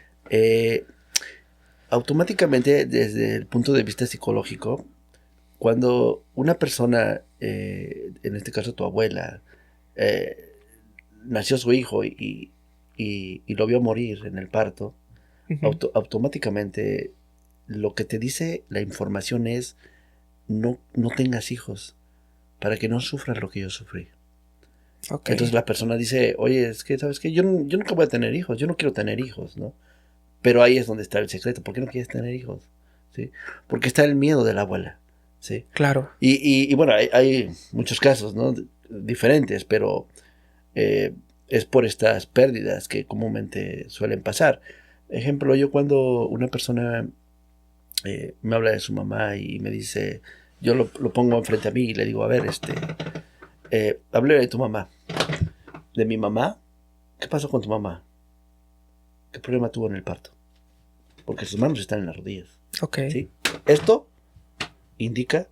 Automáticamente, desde el punto de vista psicológico, cuando una persona, en este caso tu abuela, nació su hijo y lo vio morir en el parto, automáticamente lo que te dice la información es: no tengas hijos para que no sufras lo que yo sufrí. Okay. Entonces la persona dice: oye, es que, ¿sabes qué? Yo nunca voy a tener hijos, yo no quiero tener hijos, ¿no? Pero ahí es donde está el secreto. ¿Por qué no quieres tener hijos? ¿Sí? Porque está el miedo de la abuela, ¿sí? Claro. Y bueno, hay muchos casos, ¿no? Diferentes, pero es por estas pérdidas que comúnmente suelen pasar. Ejemplo, yo cuando una persona me habla de su mamá y me dice, yo lo pongo enfrente a mí y le digo: a ver, hablé de tu mamá. ¿De mi mamá? ¿Qué pasó con tu mamá? ¿Qué problema tuvo en el parto? Porque sus manos están en las rodillas. Ok. ¿Sí? Esto indica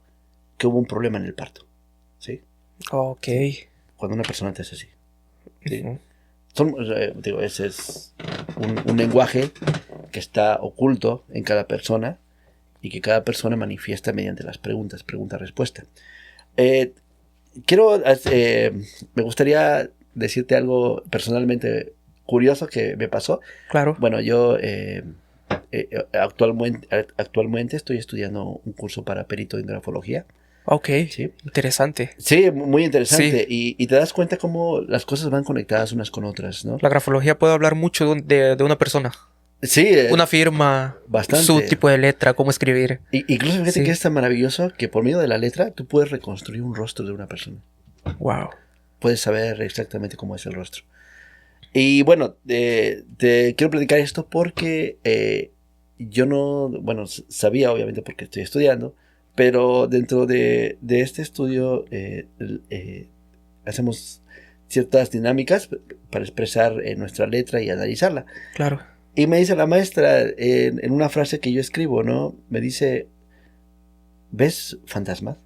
que hubo un problema en el parto. ¿Sí? Ok. ¿Sí? Cuando una persona te hace así. ¿Sí? Digo, ese es un lenguaje que está oculto en cada persona y que cada persona manifiesta mediante las preguntas, pregunta-respuesta. Me gustaría decirte algo personalmente curioso que me pasó. Claro. Bueno, yo actualmente estoy estudiando un curso para perito en grafología. Ok, ¿Sí? Interesante. Sí, muy interesante. Sí. Y te das cuenta cómo las cosas van conectadas unas con otras, ¿no? La grafología puede hablar mucho de una persona. Sí. Una firma, bastante. Su tipo de letra, cómo escribir. Incluso fíjate que es tan maravilloso que por medio de la letra tú puedes reconstruir un rostro de una persona. Wow. Puedes saber exactamente cómo es el rostro. Y bueno, te quiero platicar esto porque yo no, bueno, sabía obviamente porque estoy estudiando, pero dentro de este estudio hacemos ciertas dinámicas para expresar nuestra letra y analizarla. Claro. Y me dice la maestra en una frase que yo escribo, ¿no? Me dice: ¿ves fantasmas?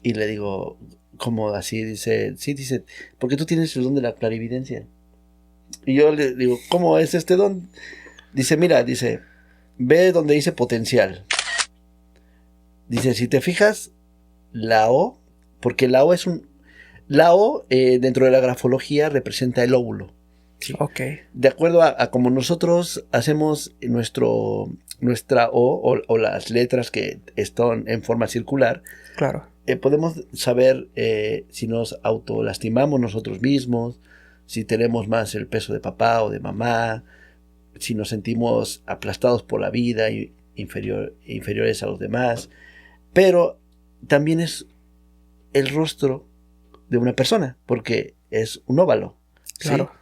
Y le digo, ¿cómo así? Dice, sí, dice, porque tú tienes el don de la clarividencia. Y yo le digo, ¿cómo es este don? Dice, mira, dice, ve donde dice potencial. Dice, si te fijas, la O, porque la O es la O dentro de la grafología representa el óvulo. ¿Sí? Ok. De acuerdo a como nosotros hacemos nuestra o las letras que están en forma circular. Claro. Podemos saber si nos autolastimamos nosotros mismos, si tenemos más el peso de papá o de mamá, si nos sentimos aplastados por la vida y inferiores a los demás. Pero también es el rostro de una persona, porque es un óvalo. Claro. ¿Sí?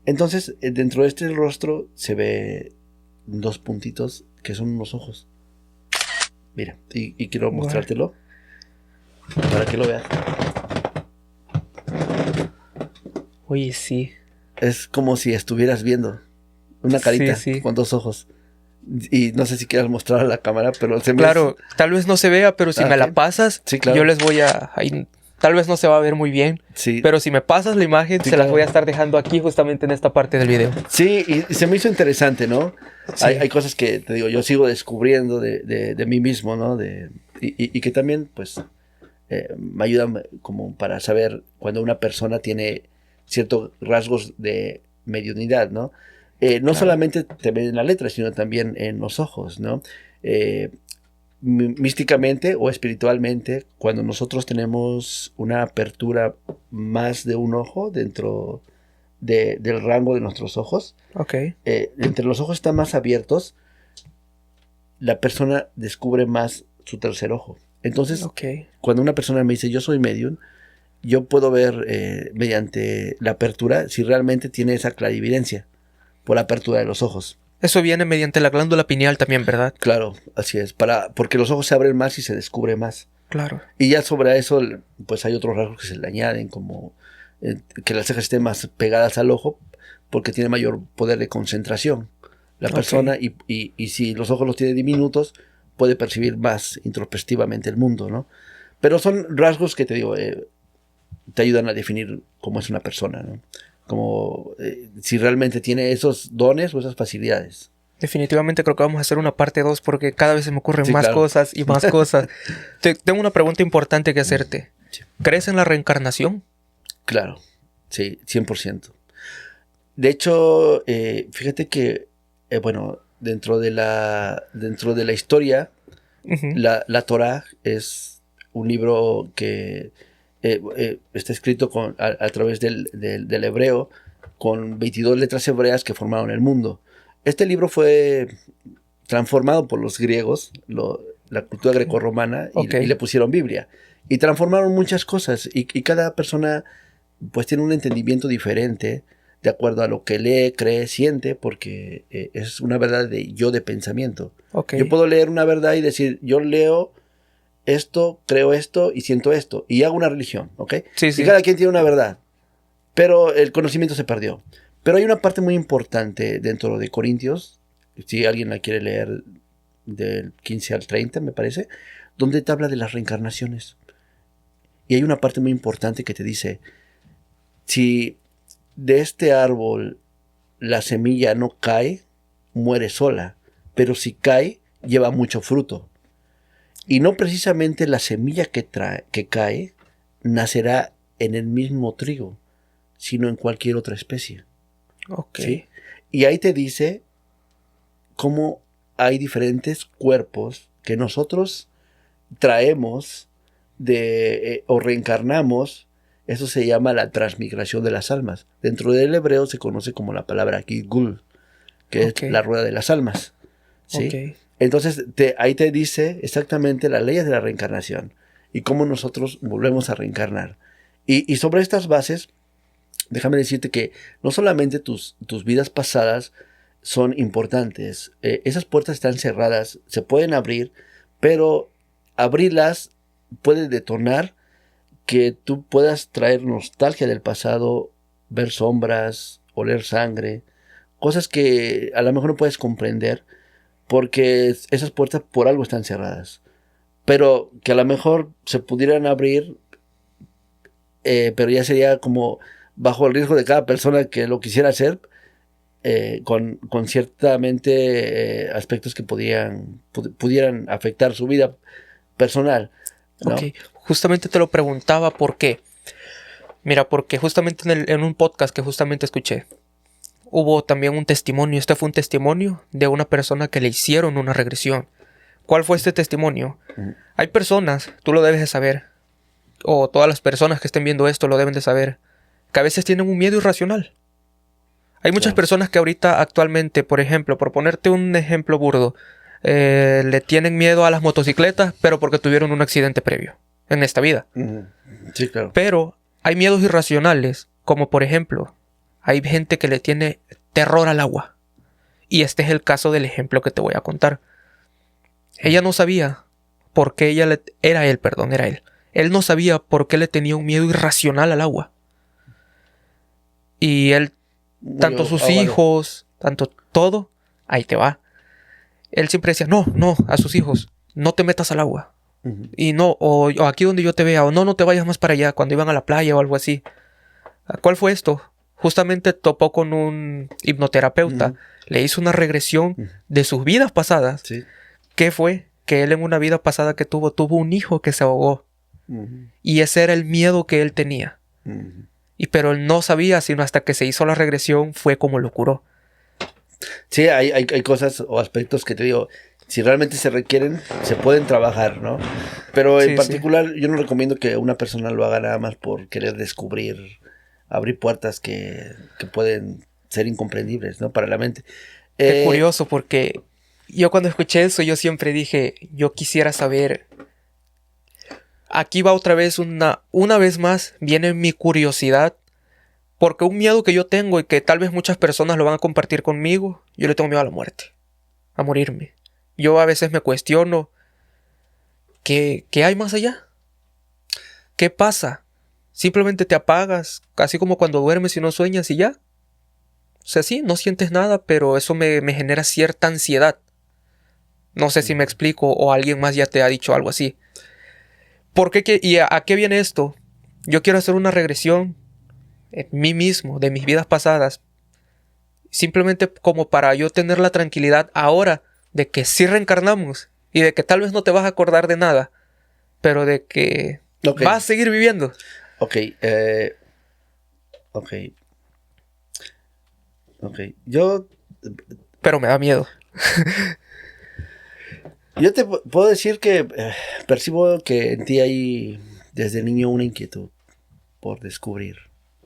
Entonces, dentro de este rostro se ve 2 puntitos que son unos ojos. Mira, y quiero mostrártelo para que lo veas. Oye, sí. Es como si estuvieras viendo una carita con 2 ojos. Y no sé si quieras mostrar a la cámara, pero se me... Claro, tal vez no se vea, pero si me la pasas, sí, claro. yo les voy a Tal vez no se va a ver muy bien, Sí. pero si me pasas la imagen, Sí, se las claro. voy a estar dejando aquí justamente en esta parte del video. Sí, y se me hizo interesante, ¿no? Sí. Hay cosas que, te digo, yo sigo descubriendo de mí mismo, ¿no? Y que también, pues, me ayudan como para saber cuando una persona tiene ciertos rasgos de mediunidad, ¿no? No Claro. solamente te ven en la letra, sino también en los ojos, ¿no? Místicamente o espiritualmente, cuando nosotros tenemos una apertura más de un ojo dentro del rango de nuestros ojos, Ok. entre los ojos están más abiertos, la persona descubre más su tercer ojo. Entonces, Ok. cuando una persona me dice yo soy medium, yo puedo ver mediante la apertura si realmente tiene esa clarividencia por la apertura de los ojos. Eso viene mediante la glándula pineal también, ¿verdad? Claro, así es, porque los ojos se abren más y se descubre más. Claro. Y ya sobre eso, pues hay otros rasgos que se le añaden, como que las cejas estén más pegadas al ojo, porque tiene mayor poder de concentración la persona, y si los ojos los tiene diminutos, puede percibir más introspectivamente el mundo, ¿no? Pero son rasgos que te digo, te ayudan a definir cómo es una persona, ¿no? Como si realmente tiene esos dones o esas facilidades. Definitivamente creo que vamos a hacer una parte 2 porque cada vez se me ocurren Sí, más claro. cosas y más cosas. Tengo una pregunta importante que hacerte. Sí. ¿Crees en la reencarnación? Claro, sí, 100%. De hecho, fíjate que, bueno, dentro de la historia, Ujú. la Torá es un libro que está escrito a través del hebreo, con 22 letras hebreas que formaron el mundo. Este libro fue transformado por los griegos, la cultura grecorromana, Ok. y le pusieron Biblia. Y transformaron muchas cosas, y cada persona pues tiene un entendimiento diferente de acuerdo a lo que lee, cree, siente, porque es una verdad de pensamiento. Ok. Yo puedo leer una verdad y decir, yo leo esto, creo esto y siento esto, y hago una religión, ¿ok? Sí, sí. Y cada quien tiene una verdad, pero el conocimiento se perdió. Pero hay una parte muy importante dentro de Corintios, si alguien la quiere leer, del 15 al 30, me parece, donde te habla de las reencarnaciones. Y hay una parte muy importante que te dice, si de este árbol la semilla no cae, muere sola, pero si cae, lleva mucho fruto. Y no precisamente la semilla que cae nacerá en el mismo trigo, sino en cualquier otra especie. Ok. ¿Sí? Y ahí te dice cómo hay diferentes cuerpos que nosotros traemos o reencarnamos. Eso se llama la transmigración de las almas. Dentro del hebreo se conoce como la palabra Gilgul, que Ok. es la rueda de las almas. ¿Sí? Ok. Entonces ahí te dice exactamente las leyes de la reencarnación y cómo nosotros volvemos a reencarnar. Y sobre estas bases, déjame decirte que no solamente tus vidas pasadas son importantes. Esas puertas están cerradas, se pueden abrir, pero abrirlas puede detonar que tú puedas traer nostalgia del pasado, ver sombras, oler sangre, cosas que a lo mejor no puedes comprender, porque esas puertas por algo están cerradas, pero que a lo mejor se pudieran abrir, pero ya sería como bajo el riesgo de cada persona que lo quisiera hacer, con ciertamente aspectos que pudieran afectar su vida personal, ¿no? Ok. Justamente te lo preguntaba por qué. Mira, porque justamente en un podcast que justamente escuché, hubo también un testimonio. Este fue un testimonio de una persona que le hicieron una regresión. ¿Cuál fue este testimonio? Hay personas, tú lo debes de saber, o todas las personas que estén viendo esto lo deben de saber, que a veces tienen un miedo irracional. Hay muchas Claro. personas que ahorita actualmente, por ejemplo, por ponerte un ejemplo burdo, le tienen miedo a las motocicletas, pero porque tuvieron un accidente previo en esta vida. Sí, claro. Pero hay miedos irracionales, como por ejemplo, hay gente que le tiene terror al agua. Y este es el caso del ejemplo que te voy a contar. Ella no sabía por qué era él. Él no sabía por qué le tenía un miedo irracional al agua. Y él, tanto sus hijos, tanto todo, ahí te va. Él siempre decía, no, a sus hijos, no te metas al agua. Y no, o aquí donde yo te vea, o no, no te vayas más para allá, cuando iban a la playa o algo así. ¿Cuál fue esto? Justamente topó con un hipnoterapeuta, le hizo una regresión de sus vidas pasadas. Sí. ¿Qué fue? Que él en una vida pasada que tuvo un hijo que se ahogó. Y ese era el miedo que él tenía. Pero él no sabía, sino hasta que se hizo la regresión fue como lo curó. Sí, hay cosas o aspectos que te digo, si realmente se requieren, se pueden trabajar, ¿no? Pero en particular, yo no recomiendo que una persona lo haga nada más por querer descubrir, abrir puertas que pueden ser incomprendibles, ¿no? Para la mente. Qué curioso, porque yo cuando escuché eso, yo siempre dije, yo quisiera saber. Aquí va otra vez una vez más, viene mi curiosidad. Porque un miedo que yo tengo y que tal vez muchas personas lo van a compartir conmigo, yo le tengo miedo a la muerte, a morirme. Yo a veces me cuestiono, ¿qué hay más allá? ¿Qué pasa? Simplemente te apagas, casi como cuando duermes y no sueñas y ya. O sea, sí, no sientes nada, pero eso me genera cierta ansiedad. No sé si me explico o alguien más ya te ha dicho algo así. ¿Por qué? ¿Y a qué viene esto? Yo quiero hacer una regresión en mí mismo, de mis vidas pasadas, simplemente como para yo tener la tranquilidad ahora de que sí reencarnamos y de que tal vez no te vas a acordar de nada, pero de que vas a seguir viviendo. Ok. Yo... Pero me da miedo. Yo te puedo decir que percibo que en ti hay desde niño una inquietud por descubrir,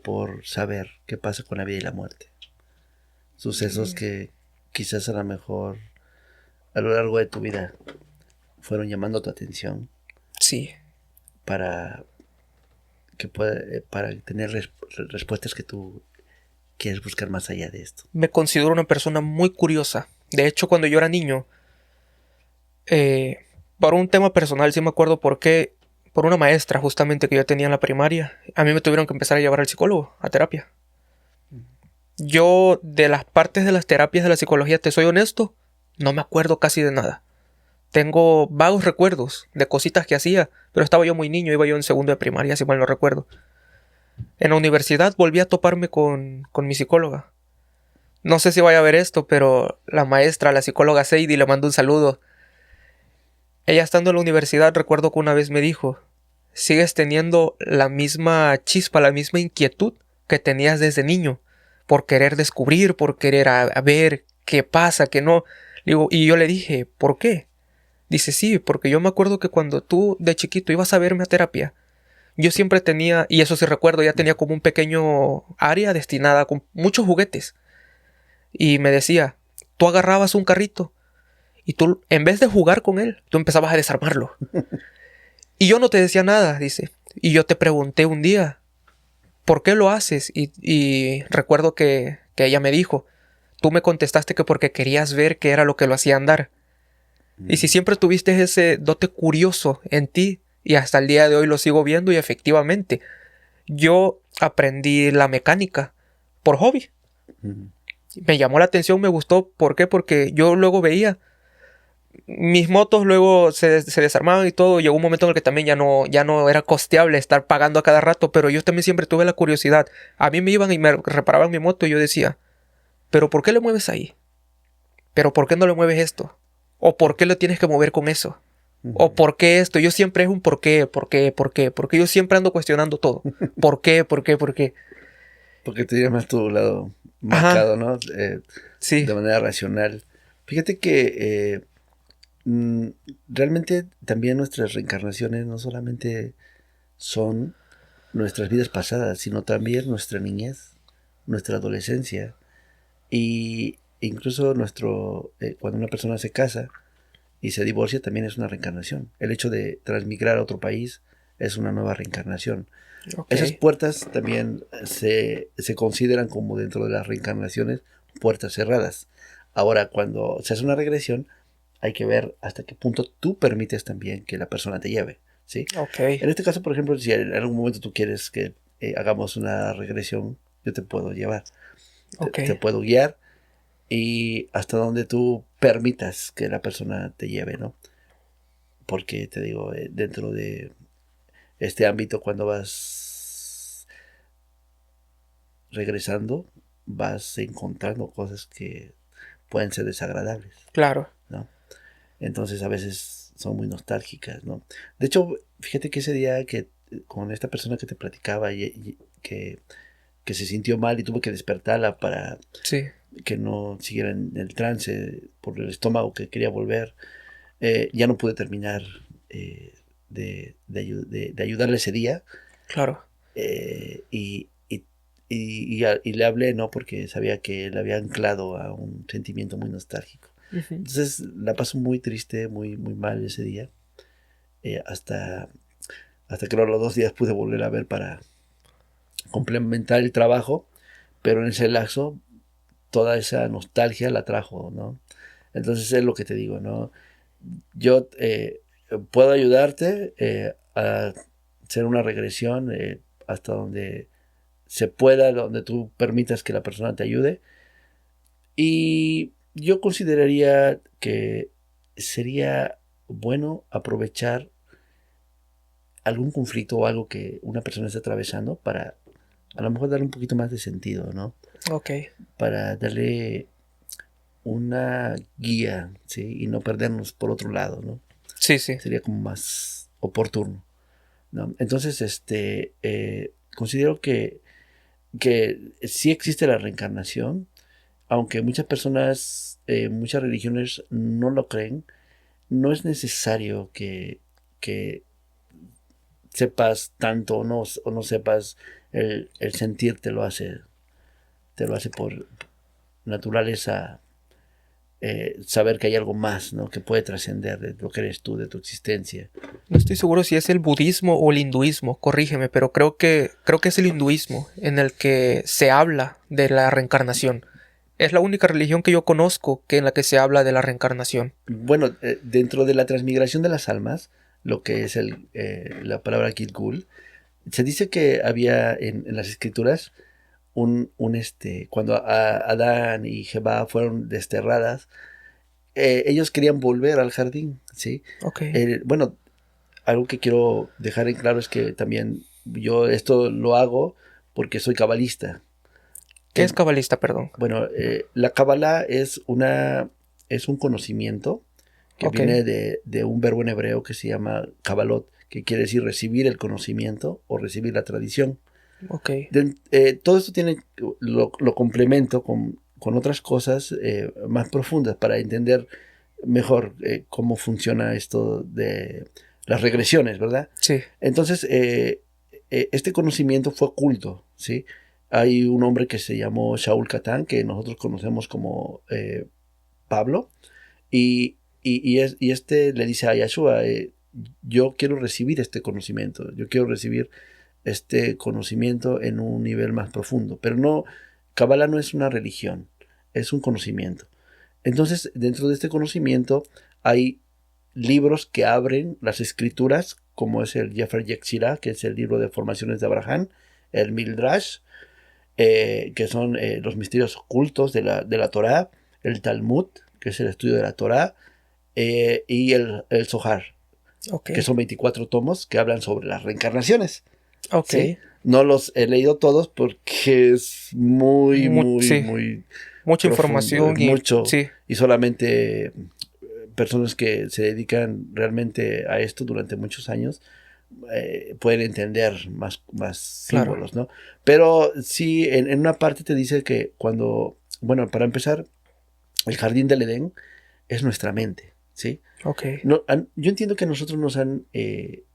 por saber qué pasa con la vida y la muerte. Sucesos que quizás a lo mejor a lo largo de tu vida fueron llamando tu atención. Sí. Para tener respuestas que tú quieres buscar más allá de esto. Me considero una persona muy curiosa. De hecho, cuando yo era niño, por un tema personal, sí me acuerdo por qué, por una maestra justamente que yo tenía en la primaria, a mí me tuvieron que empezar a llevar al psicólogo, a terapia. Yo, de las partes de las terapias de la psicología, te soy honesto, no me acuerdo casi de nada. Tengo vagos recuerdos de cositas que hacía, pero estaba yo muy niño, iba yo en segundo de primaria, si mal no recuerdo. En la universidad volví a toparme con mi psicóloga. No sé si vaya a ver esto, pero la maestra, la psicóloga Sadie, le mando un saludo. Ella estando en la universidad, recuerdo que una vez me dijo, sigues teniendo la misma chispa, la misma inquietud que tenías desde niño, por querer descubrir, por querer a ver qué pasa, qué no. Y yo le dije, ¿por qué? Dice, sí, porque yo me acuerdo que cuando tú de chiquito ibas a verme a terapia, yo siempre tenía, y eso sí recuerdo, ya tenía como un pequeño área destinada con muchos juguetes. Y me decía, tú agarrabas un carrito y tú, en vez de jugar con él, tú empezabas a desarmarlo. Y yo no te decía nada, dice. Y yo te pregunté un día, ¿por qué lo haces? Y recuerdo que ella me dijo, tú me contestaste que porque querías ver qué era lo que lo hacía andar. Y si siempre tuviste ese dote curioso en ti, y hasta el día de hoy lo sigo viendo, y efectivamente, yo aprendí la mecánica por hobby. Me llamó la atención, me gustó. ¿Por qué? Porque yo luego veía mis motos, luego se desarmaban y todo. Llegó un momento en el que también ya no era costeable estar pagando a cada rato, pero yo también siempre tuve la curiosidad. A mí me iban y me reparaban mi moto y yo decía, ¿pero por qué le mueves ahí? ¿Pero por qué no le mueves esto? ¿O por qué lo tienes que mover con eso? ¿O por qué esto? Yo siempre es un por qué. Porque yo siempre ando cuestionando todo. ¿Por qué? Porque te diría más tu lado marcado, ajá, ¿no? Sí. De manera racional. Fíjate que realmente también nuestras reencarnaciones no solamente son nuestras vidas pasadas, sino también nuestra niñez, nuestra adolescencia. Y incluso cuando una persona se casa y se divorcia también es una reencarnación. El hecho de transmigrar a otro país es una nueva reencarnación. Okay. Esas puertas también se consideran como dentro de las reencarnaciones puertas cerradas. Ahora, cuando se hace una regresión, hay que ver hasta qué punto tú permites también que la persona te lleve, ¿sí? Okay. En este caso, por ejemplo, si en algún momento tú quieres que hagamos una regresión, yo te puedo llevar. Okay. Te puedo guiar y hasta donde tú permitas que la persona te lleve, ¿no? porque te digo, dentro de este ámbito, cuando vas regresando, vas encontrando cosas que pueden ser desagradables, Claro. ¿no? Entonces a veces son muy nostálgicas, ¿no? De hecho, fíjate que ese día que con esta persona que te platicaba y que se sintió mal y tuve que despertarla para Sí. que no siguiera en el trance por el estómago que quería volver, ya no pude terminar de ayudarle ese día. Claro. Y le hablé, ¿no? Porque sabía que le había anclado a un sentimiento muy nostálgico. Ujú. Entonces la paso muy triste, muy, muy mal ese día. Hasta que a los 2 días pude volver a ver para complementar el trabajo, pero en ese lapso toda esa nostalgia la trajo, ¿no? Entonces es lo que te digo, ¿no? Yo puedo ayudarte a hacer una regresión hasta donde se pueda, donde tú permitas que la persona te ayude. Y yo consideraría que sería bueno aprovechar algún conflicto o algo que una persona está atravesando para a lo mejor darle un poquito más de sentido, ¿no? Ok. Para darle una guía, ¿sí? Y no perdernos por otro lado, ¿no? Sí, sí. Sería como más oportuno, ¿no? Entonces, considero que sí existe la reencarnación, aunque muchas personas, muchas religiones no lo creen. No es necesario que sepas tanto o no sepas el sentir te lo hace por naturaleza, saber que hay algo más, ¿no? Que puede trascender de lo que eres tú, de tu existencia. No estoy seguro si es el budismo o el hinduismo, corrígeme, pero creo que es el hinduismo en el que se habla de la reencarnación. Es la única religión que yo conozco que en la que se habla de la reencarnación. Bueno, dentro de la transmigración de las almas, lo que es la palabra Gilgul, se dice que había en las escrituras cuando Adán y Jebá fueron desterradas, ellos querían volver al jardín, ¿sí? Ok. Bueno, algo que quiero dejar en claro es que también yo esto lo hago porque soy cabalista. ¿Qué es cabalista, perdón? Bueno, la cábala es un conocimiento que Ok. viene de un verbo en hebreo que se llama cabalot, que quiere decir recibir el conocimiento o recibir la tradición. Ok. Todo esto lo complemento con otras cosas más profundas para entender mejor cómo funciona esto de las regresiones, ¿verdad? Sí. Entonces, este conocimiento fue oculto, ¿sí? Hay un hombre que se llamó Shaul Catán, que nosotros conocemos como Pablo, y este le dice a Yahshua, yo quiero recibir este conocimiento, yo quiero recibir este conocimiento en un nivel más profundo. Pero no, Kabbalah no es una religión, es un conocimiento. Entonces, dentro de este conocimiento hay libros que abren las escrituras, como es el Sefer Yetzirah, que es el libro de formaciones de Abraham, el Midrash, que son los misterios ocultos de la Torah, el Talmud, que es el estudio de la Torah, y el Zohar, Ok. que son 24 tomos que hablan sobre las reencarnaciones. Ok. ¿Sí? No los he leído todos porque es muy, muy, Sí. muy Mucha profundo, información mucho, sí. y solamente personas que se dedican realmente a esto durante muchos años pueden entender más Claro. símbolos, ¿no? Pero sí, en una parte te dice que bueno, para empezar, el jardín del Edén es nuestra mente, ¿sí? Ok. Yo entiendo que nosotros nos han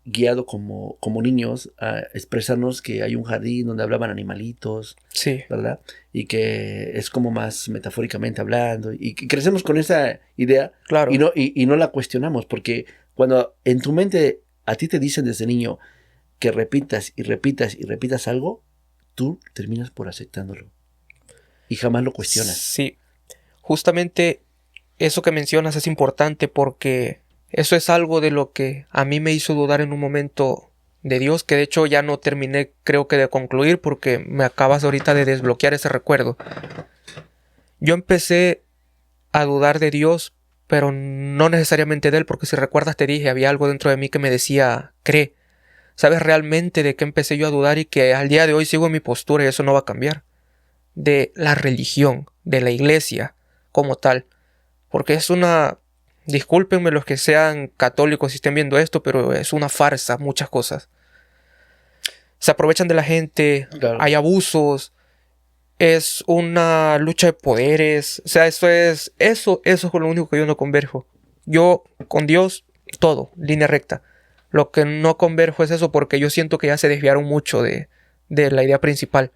guiado como niños a expresarnos que hay un jardín donde hablaban animalitos, Sí. ¿verdad? Y que es como más metafóricamente hablando, y que crecemos con esa idea. Claro. Y no la cuestionamos, porque cuando en tu mente a ti te dicen desde niño que repitas y repitas y repitas algo, tú terminas por aceptándolo y jamás lo cuestionas. Sí. Justamente eso que mencionas es importante porque eso es algo de lo que a mí me hizo dudar en un momento de Dios, que de hecho ya no terminé, creo que de concluir, porque me acabas ahorita de desbloquear ese recuerdo. Yo empecé a dudar de Dios pero no necesariamente de él, porque si recuerdas te dije, había algo dentro de mí que me decía, cree. ¿Sabes realmente de qué empecé yo a dudar y que al día de hoy sigo en mi postura y eso no va a cambiar? De la religión, de la iglesia como tal. Porque es una... Discúlpenme los que sean católicos si estén viendo esto, pero es una farsa, muchas cosas. Se aprovechan de la gente, Claro. hay abusos, es una lucha de poderes. O sea, eso es con lo único que yo no converjo. Yo, con Dios, todo, línea recta. Lo que no converjo es eso porque yo siento que ya se desviaron mucho de la idea principal.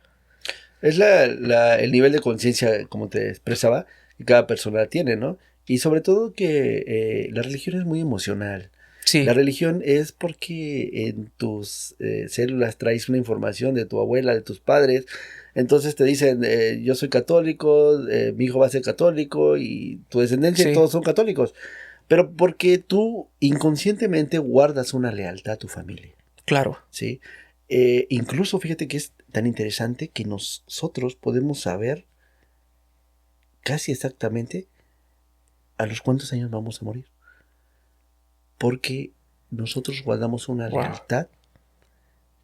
Es el nivel de conciencia, como te expresaba, que cada persona tiene, ¿no? Y sobre todo que la religión es muy emocional. Sí, La religión es porque en tus células traes una información de tu abuela, de tus padres. Entonces te dicen, yo soy católico, mi hijo va a ser católico y tu descendencia y sí, todos son católicos. Pero porque tú inconscientemente guardas una lealtad a tu familia, claro. ¿sí? Incluso fíjate que es tan interesante que nosotros podemos saber casi exactamente a los cuántos años vamos a morir. Porque nosotros guardamos una Wow. lealtad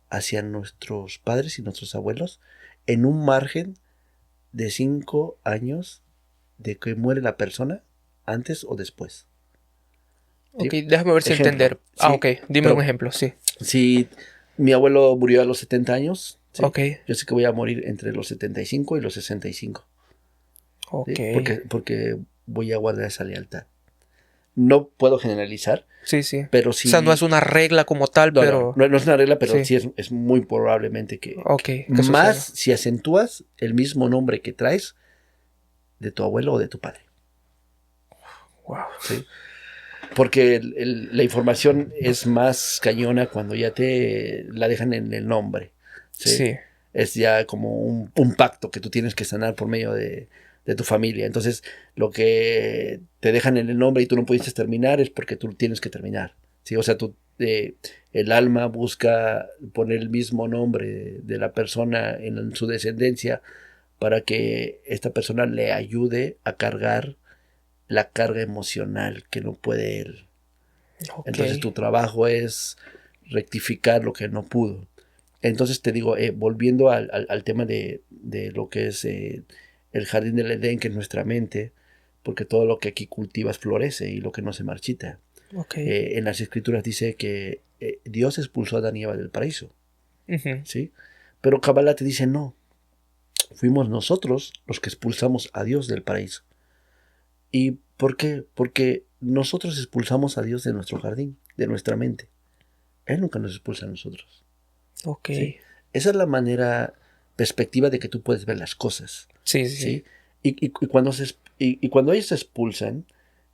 hacia nuestros padres y nuestros abuelos en un margen de 5 años de que muere la persona antes o después. Ok, ¿Sí? déjame ver si Ejemplo, entender. Ah, ¿sí? ok, dime un Pero ejemplo, sí. si mi abuelo murió a los 70 años, ¿sí? Ok, Yo sé que voy a morir entre los 75 y los 65. ok. ¿Sí? Porque voy a guardar esa lealtad. No puedo generalizar, Sí, sí. pero O sea, no es sí. una regla como tal, No, pero... no es una regla, pero Sí. sí es muy probablemente que Ok, que más suceda. si acentúas el mismo nombre que traes de tu abuelo o de tu padre. Wow. ¿Sí? Porque la información es más cañona cuando ya te la dejan en el nombre. ¿Sí? Sí. Es ya como un pacto que tú tienes que sanar por medio de tu familia. Entonces, lo que te dejan en el nombre y tú no pudiste terminar es porque tú tienes que terminar. ¿Sí? O sea, el alma busca poner el mismo nombre de la persona en su descendencia para que esta persona le ayude a cargar la carga emocional que no puede él. Ok. Entonces tu trabajo es rectificar lo que no pudo. Entonces te digo, volviendo al tema de lo que es el jardín del Edén, que es nuestra mente, porque todo lo que aquí cultivas florece y lo que no se marchita. Ok. En las escrituras dice que Dios expulsó a Adán y Eva del paraíso, Ujú. ¿sí? Pero Kabbalah te dice no, fuimos nosotros los que expulsamos a Dios del paraíso. ¿Y por qué? Porque nosotros expulsamos a Dios de nuestro jardín, de nuestra mente. Él nunca nos expulsa a nosotros. Ok. ¿Sí? Esa es la manera, perspectiva de que tú puedes ver las cosas. Sí, sí, ¿Sí? sí. Y cuando ellos se expulsan,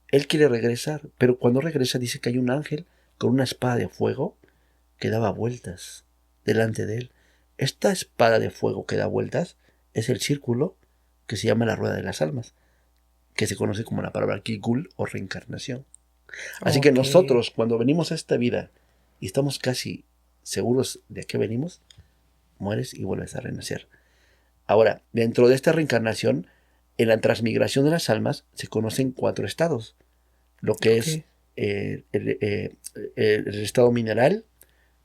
él quiere regresar, pero cuando regresa dice que hay un ángel con una espada de fuego que daba vueltas delante de él. Esta espada de fuego que da vueltas es el círculo que se llama la rueda de las almas, que se conoce como la palabra Gilgul o reencarnación. Así que Ok. nosotros, cuando venimos a esta vida y estamos casi seguros de que venimos, mueres y vuelves a renacer. Ahora, dentro de esta reencarnación, en la transmigración de las almas se conocen 4 estados. Lo que es Ok. el estado mineral,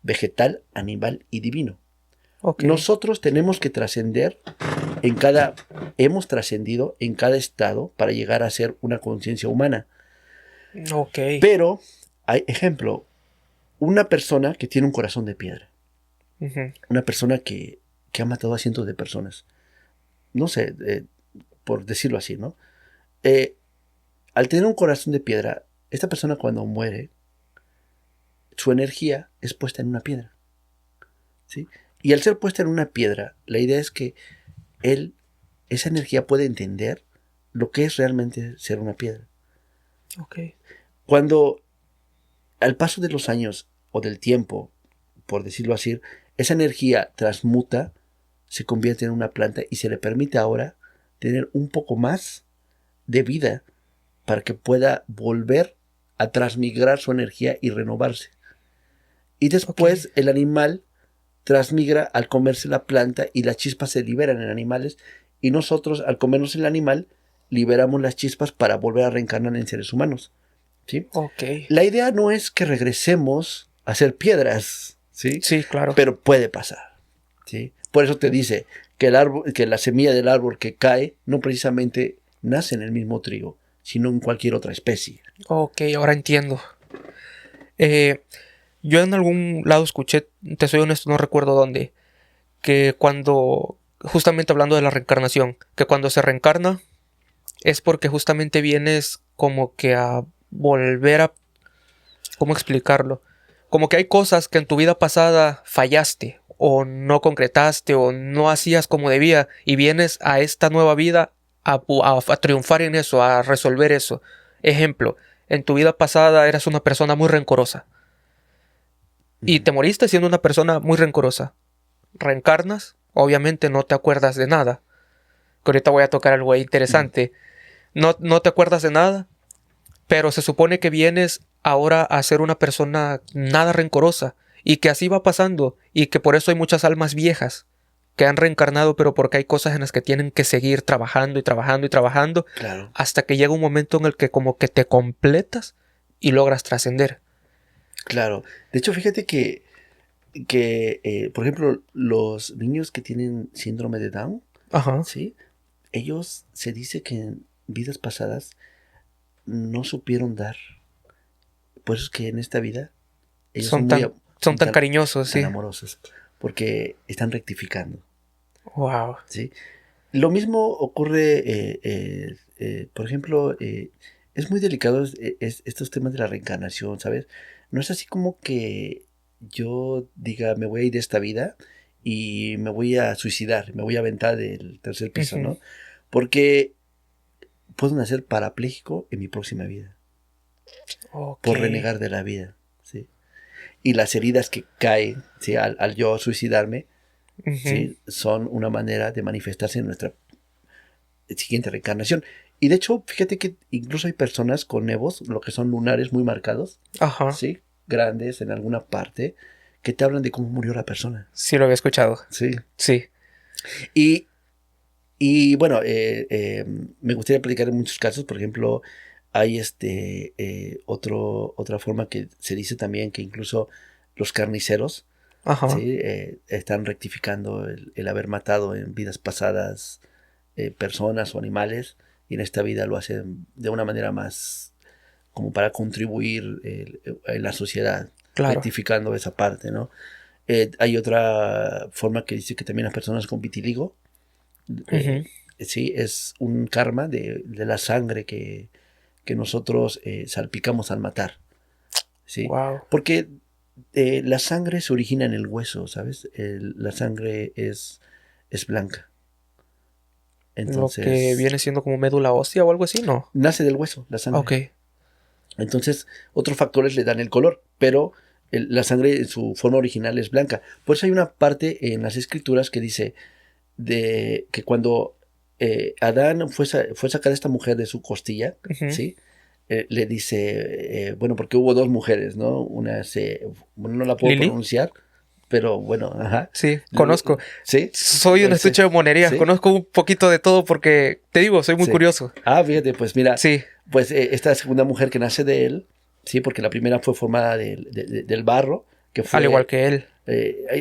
vegetal, animal y divino. Ok. Nosotros tenemos que trascender hemos trascendido en cada estado para llegar a ser una conciencia humana. Ok. Pero, hay ejemplo, una persona que tiene un corazón de piedra, Ujú. una persona que ha matado a cientos de personas, no sé, por decirlo así, ¿no? Al tener un corazón de piedra, esta persona cuando muere, su energía es puesta en una piedra, ¿sí? Y al ser puesta en una piedra, la idea es que esa energía puede entender lo que es realmente ser una piedra. Ok. Cuando al paso de los años o del tiempo, por decirlo así, esa energía transmuta, se convierte en una planta y se le permite ahora tener un poco más de vida para que pueda volver a transmigrar su energía y renovarse. Y después el animal transmigra al comerse la planta y las chispas se liberan en animales y nosotros al comernos el animal liberamos las chispas para volver a reencarnar en seres humanos, ¿sí? Ok. La idea no es que regresemos a ser piedras, ¿sí? Sí, claro. Pero puede pasar, ¿sí? Por eso te dice que el árbol, que la semilla del árbol que cae no precisamente nace en el mismo trigo, sino en cualquier otra especie. Ok, ahora entiendo. Yo en algún lado escuché, te soy honesto, no recuerdo dónde, que cuando, justamente hablando de la reencarnación, que cuando se reencarna es porque justamente vienes como que a volver a, ¿cómo explicarlo? Como que hay cosas que en tu vida pasada fallaste o no concretaste o no hacías como debía y vienes a esta nueva vida a triunfar en eso, a resolver eso. Ejemplo, en tu vida pasada eras una persona muy rencorosa y te moriste siendo una persona muy rencorosa. Reencarnas, obviamente no te acuerdas de nada. Que ahorita voy a tocar algo ahí interesante. No te acuerdas de nada, pero se supone que vienes ahora a ser una persona nada rencorosa y que así va pasando y que por eso hay muchas almas viejas que han reencarnado, pero porque hay cosas en las que tienen que seguir trabajando y trabajando y trabajando Claro. hasta que llega un momento en el que como que te completas y logras trascender. Claro. De hecho, fíjate que por ejemplo, los niños que tienen síndrome de Down, Ajá. ¿sí? Ellos se dice que en vidas pasadas no supieron dar. Por eso es que en esta vida ellos Son tan cariñosos, tan sí. amorosos, porque están rectificando, Wow. ¿sí? Lo mismo ocurre, por ejemplo, es muy delicado estos temas de la reencarnación, ¿sabes? No es así como que yo diga, me voy a ir de esta vida y me voy a suicidar, me voy a aventar del tercer piso, Ujú. ¿no? Porque puedo nacer parapléjico en mi próxima vida, Ok. por renegar de la vida, ¿sí? Y las heridas que caen, ¿sí? Al yo suicidarme, Ujú. ¿sí? Son una manera de manifestarse en nuestra siguiente reencarnación. Y de hecho, fíjate que incluso hay personas con nevos, lo que son lunares muy marcados, Ajá. ¿sí? Grandes en alguna parte, que te hablan de cómo murió la persona, Sí lo había escuchado. ¿sí? Sí. Y, y bueno, me gustaría platicar en muchos casos, por ejemplo, hay otra forma que se dice también que incluso los carniceros, Ajá. ¿sí? Están rectificando el haber matado en vidas pasadas personas o animales y en esta vida lo hacen de una manera más como para contribuir en la sociedad, Claro. rectificando esa parte, ¿no? Hay otra forma que dice que también las personas con vitiligo, Ujú. sí, es un karma de la sangre que nosotros salpicamos al matar, ¿sí? Wow. Porque la sangre se origina en el hueso, ¿sabes? La sangre es blanca. Lo que Entonces, viene siendo como médula ósea o algo así, ¿no? nace del hueso, la sangre. Ok. Entonces, otros factores le dan el color, pero la sangre en su forma original es blanca. Por eso hay una parte en las escrituras que dice de que cuando Adán fue sacar a esta mujer de su costilla, Ujú. ¿sí? Le dice, bueno, porque hubo dos mujeres, ¿no? Bueno, no la puedo Lili. pronunciar, pero bueno, ajá. Sí, conozco. ¿Sí? Soy un Pues, estuche de monerías. ¿sí? Conozco un poquito de todo porque, te digo, soy muy Sí. curioso. Ah, fíjate, pues mira, Sí, pues esta segunda mujer que nace de él, sí, porque la primera fue formada del barro, que al igual fue que él.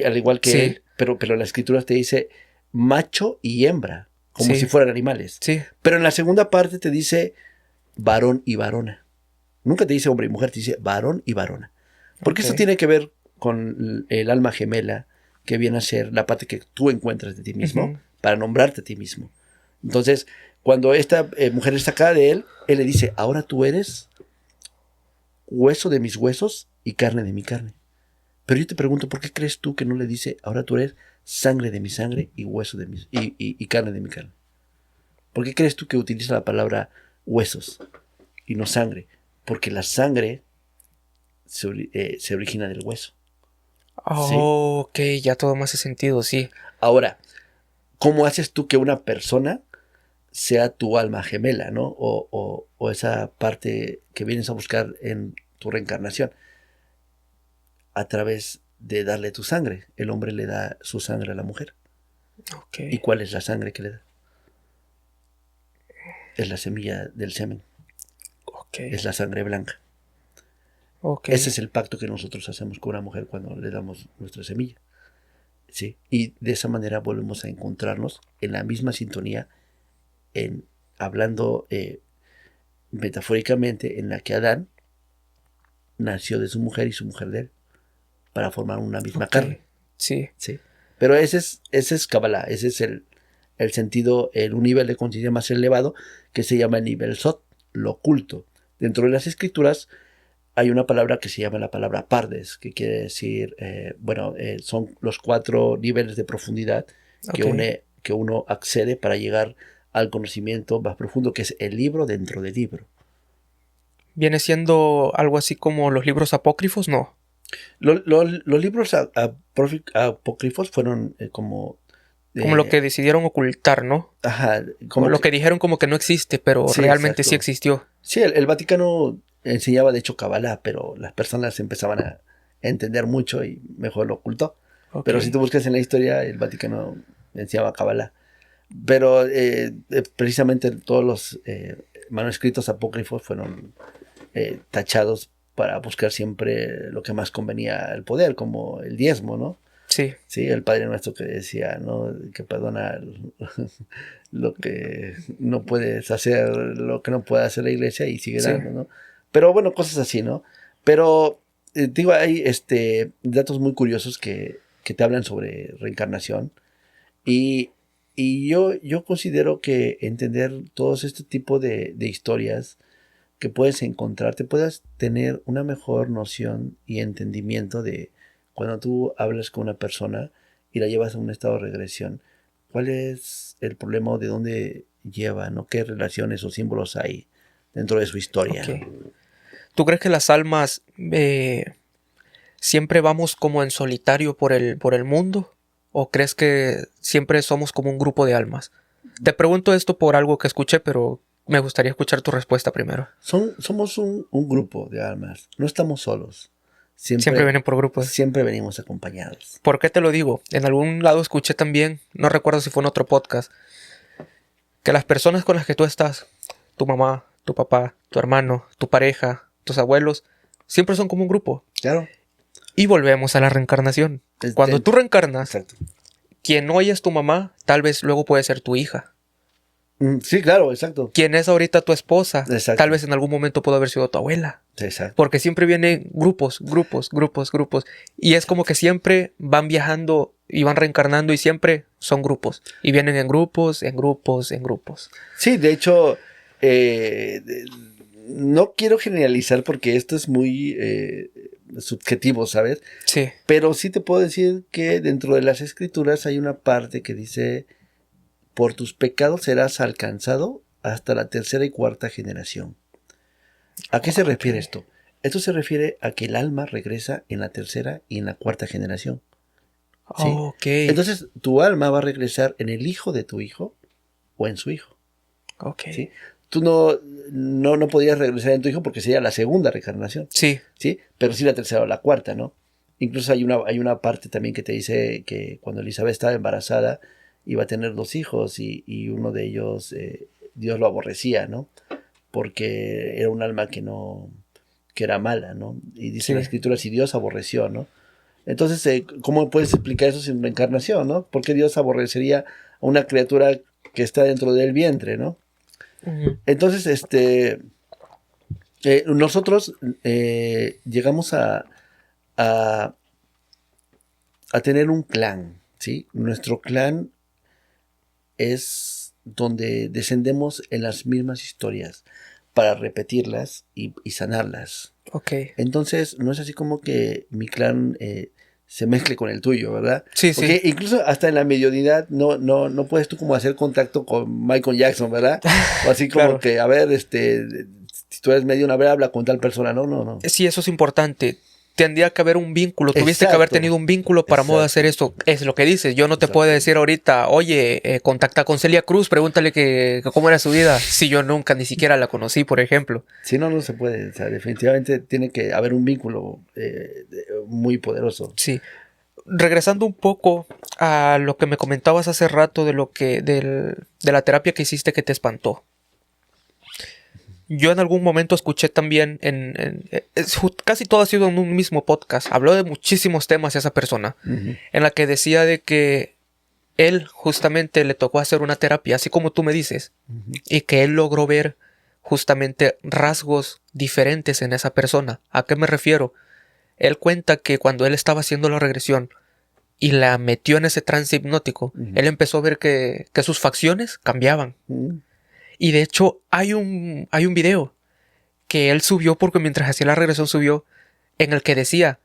al igual que Sí, él, pero la escritura te dice macho y hembra, como si sí, fueran animales. sí. Pero en la segunda parte te dice varón y varona. Nunca te dice hombre y mujer, te dice varón y varona. Porque Ok. eso tiene que ver con el alma gemela, que viene a ser la parte que tú encuentras de ti mismo, Ujú. para nombrarte a ti mismo. Entonces, cuando esta mujer está acá de él, él le dice, ahora tú eres hueso de mis huesos y carne de mi carne. Pero yo te pregunto, ¿por qué crees tú que no le dice, ahora tú eres sangre de mi sangre y hueso de y carne de mi carne? ¿Por qué crees tú que utiliza la palabra huesos y no sangre? Porque la sangre se origina del hueso, ¿sí? Oh, ok, ya todo me hace sentido, sí. Ahora, ¿cómo haces tú que una persona sea tu alma gemela, ¿no? O esa parte que vienes a buscar en tu reencarnación a través de darle tu sangre. El hombre le da su sangre a la mujer. Ok. ¿Y cuál es la sangre que le da? es la semilla del semen. Ok. Es la sangre blanca. Ok. Ese es el pacto que nosotros hacemos con una mujer cuando le damos nuestra semilla. ¿Sí? Y de esa manera volvemos a encontrarnos en la misma sintonía, hablando metafóricamente, en la que Adán nació de su mujer y su mujer de él, para formar una misma carne. Sí. ¿Sí? Pero ese es Kabbalah, ese es el sentido, un nivel de conciencia más elevado, que se llama el nivel Sot, lo oculto. Dentro de las escrituras hay una palabra que se llama la palabra Pardes, que quiere decir, son los 4 niveles de profundidad que uno accede para llegar al conocimiento más profundo, que es el libro dentro del libro. ¿Viene siendo algo así como los libros apócrifos? No. Los libros apócrifos fueron como lo que decidieron ocultar, ¿no? Ajá. Como lo que dijeron como que no existe, pero sí, realmente exacto. Sí existió. Sí, el Vaticano enseñaba de hecho Kabbalah, pero las personas empezaban a entender mucho y mejor lo ocultó. Okay. Pero si tú buscas en la historia, el Vaticano enseñaba Kabbalah. Pero precisamente todos los manuscritos apócrifos fueron tachados para buscar siempre lo que más convenía al poder, como el diezmo, ¿no? Sí. Sí, el Padre Nuestro que decía, ¿no? Que perdona lo que no puedes hacer, lo que no puede hacer la iglesia y sigue dando, ¿no? Pero bueno, cosas así, ¿no? Pero digo, hay datos muy curiosos que te hablan sobre reencarnación y yo considero que entender todos este tipo de historias que puedes encontrar, te puedas tener una mejor noción y entendimiento de cuando tú hablas con una persona y la llevas a un estado de regresión, ¿cuál es el problema o de dónde lleva, ¿no? ¿Qué relaciones o símbolos hay dentro de su historia? Okay. ¿Tú crees que las almas siempre vamos como en solitario por el mundo? ¿O crees que siempre somos como un grupo de almas? Te pregunto esto por algo que escuché, pero me gustaría escuchar tu respuesta primero. Somos un grupo de almas, no estamos solos. Siempre vienen por grupos. Siempre venimos acompañados. ¿Por qué te lo digo? En algún lado escuché también, no recuerdo si fue en otro podcast, que las personas con las que tú estás, tu mamá, tu papá, tu hermano, tu pareja, tus abuelos, siempre son como un grupo. Claro. Y volvemos a la reencarnación. Cuando tú reencarnas, exacto, quien hoy es tu mamá, tal vez luego puede ser tu hija. Sí, claro, exacto. Quien es ahorita tu esposa, exacto, tal vez en algún momento pudo haber sido tu abuela. Exacto. Porque siempre vienen grupos. Y es como que siempre van viajando y van reencarnando y siempre son grupos. Y vienen en grupos. Sí, de hecho, no quiero generalizar porque esto es muy subjetivo, ¿sabes? Sí. Pero sí te puedo decir que dentro de las escrituras hay una parte que dice: por tus pecados serás alcanzado hasta la 3ª y 4ª generación. ¿A qué se refiere esto? Esto se refiere a que el alma regresa en la 3ª y en la 4ª generación. ¿Sí? Okay. Entonces, tu alma va a regresar en el hijo de tu hijo o en su hijo. Okay. ¿Sí? Tú no podrías regresar en tu hijo porque sería la 2ª reencarnación. Sí. ¿Sí? Pero sí la 3ª o la 4ª, ¿no? Incluso hay una parte también que te dice que cuando Elizabeth estaba embarazada iba a tener 2 hijos y uno de ellos Dios lo aborrecía, ¿no? Porque era un alma que era mala, ¿no? Y dice la escritura, si Dios aborreció, ¿no? Entonces, ¿cómo puedes explicar eso sin reencarnación, no? ¿Por qué Dios aborrecería a una criatura que está dentro del vientre, no? Uh-huh. Entonces, nosotros llegamos a tener un clan, ¿sí? Nuestro clan es donde descendemos en las mismas historias para repetirlas y sanarlas. Okay. Entonces, no es así como que mi clan se mezcle con el tuyo, ¿verdad? Sí, porque sí. Incluso hasta en la mediodidad no puedes tú como hacer contacto con Michael Jackson, ¿verdad? O así como claro. que, a ver, si tú eres medium, a ver, habla con tal persona. No. Sí, eso es importante. Tendría que haber un vínculo. Tuviste que haber tenido un vínculo para modo de hacer esto. Es lo que dices. Yo no te puedo decir ahorita, oye, contacta con Celia Cruz, pregúntale que cómo era su vida. Si yo nunca ni siquiera la conocí, por ejemplo. Sí, no se puede. O sea, definitivamente tiene que haber un vínculo muy poderoso. Sí. Regresando un poco a lo que me comentabas hace rato de la terapia que hiciste que te espantó. Yo en algún momento escuché también casi todo ha sido en un mismo podcast. Habló de muchísimos temas esa persona. En la que decía de que él justamente le tocó hacer una terapia, así como tú me dices. Y que él logró ver justamente rasgos diferentes en esa persona. ¿A qué me refiero? Él cuenta que cuando él estaba haciendo la regresión y la metió en ese trance hipnótico, él empezó a ver que sus facciones cambiaban. Y de hecho hay un video que él subió porque mientras hacía la regresión subió en el que decía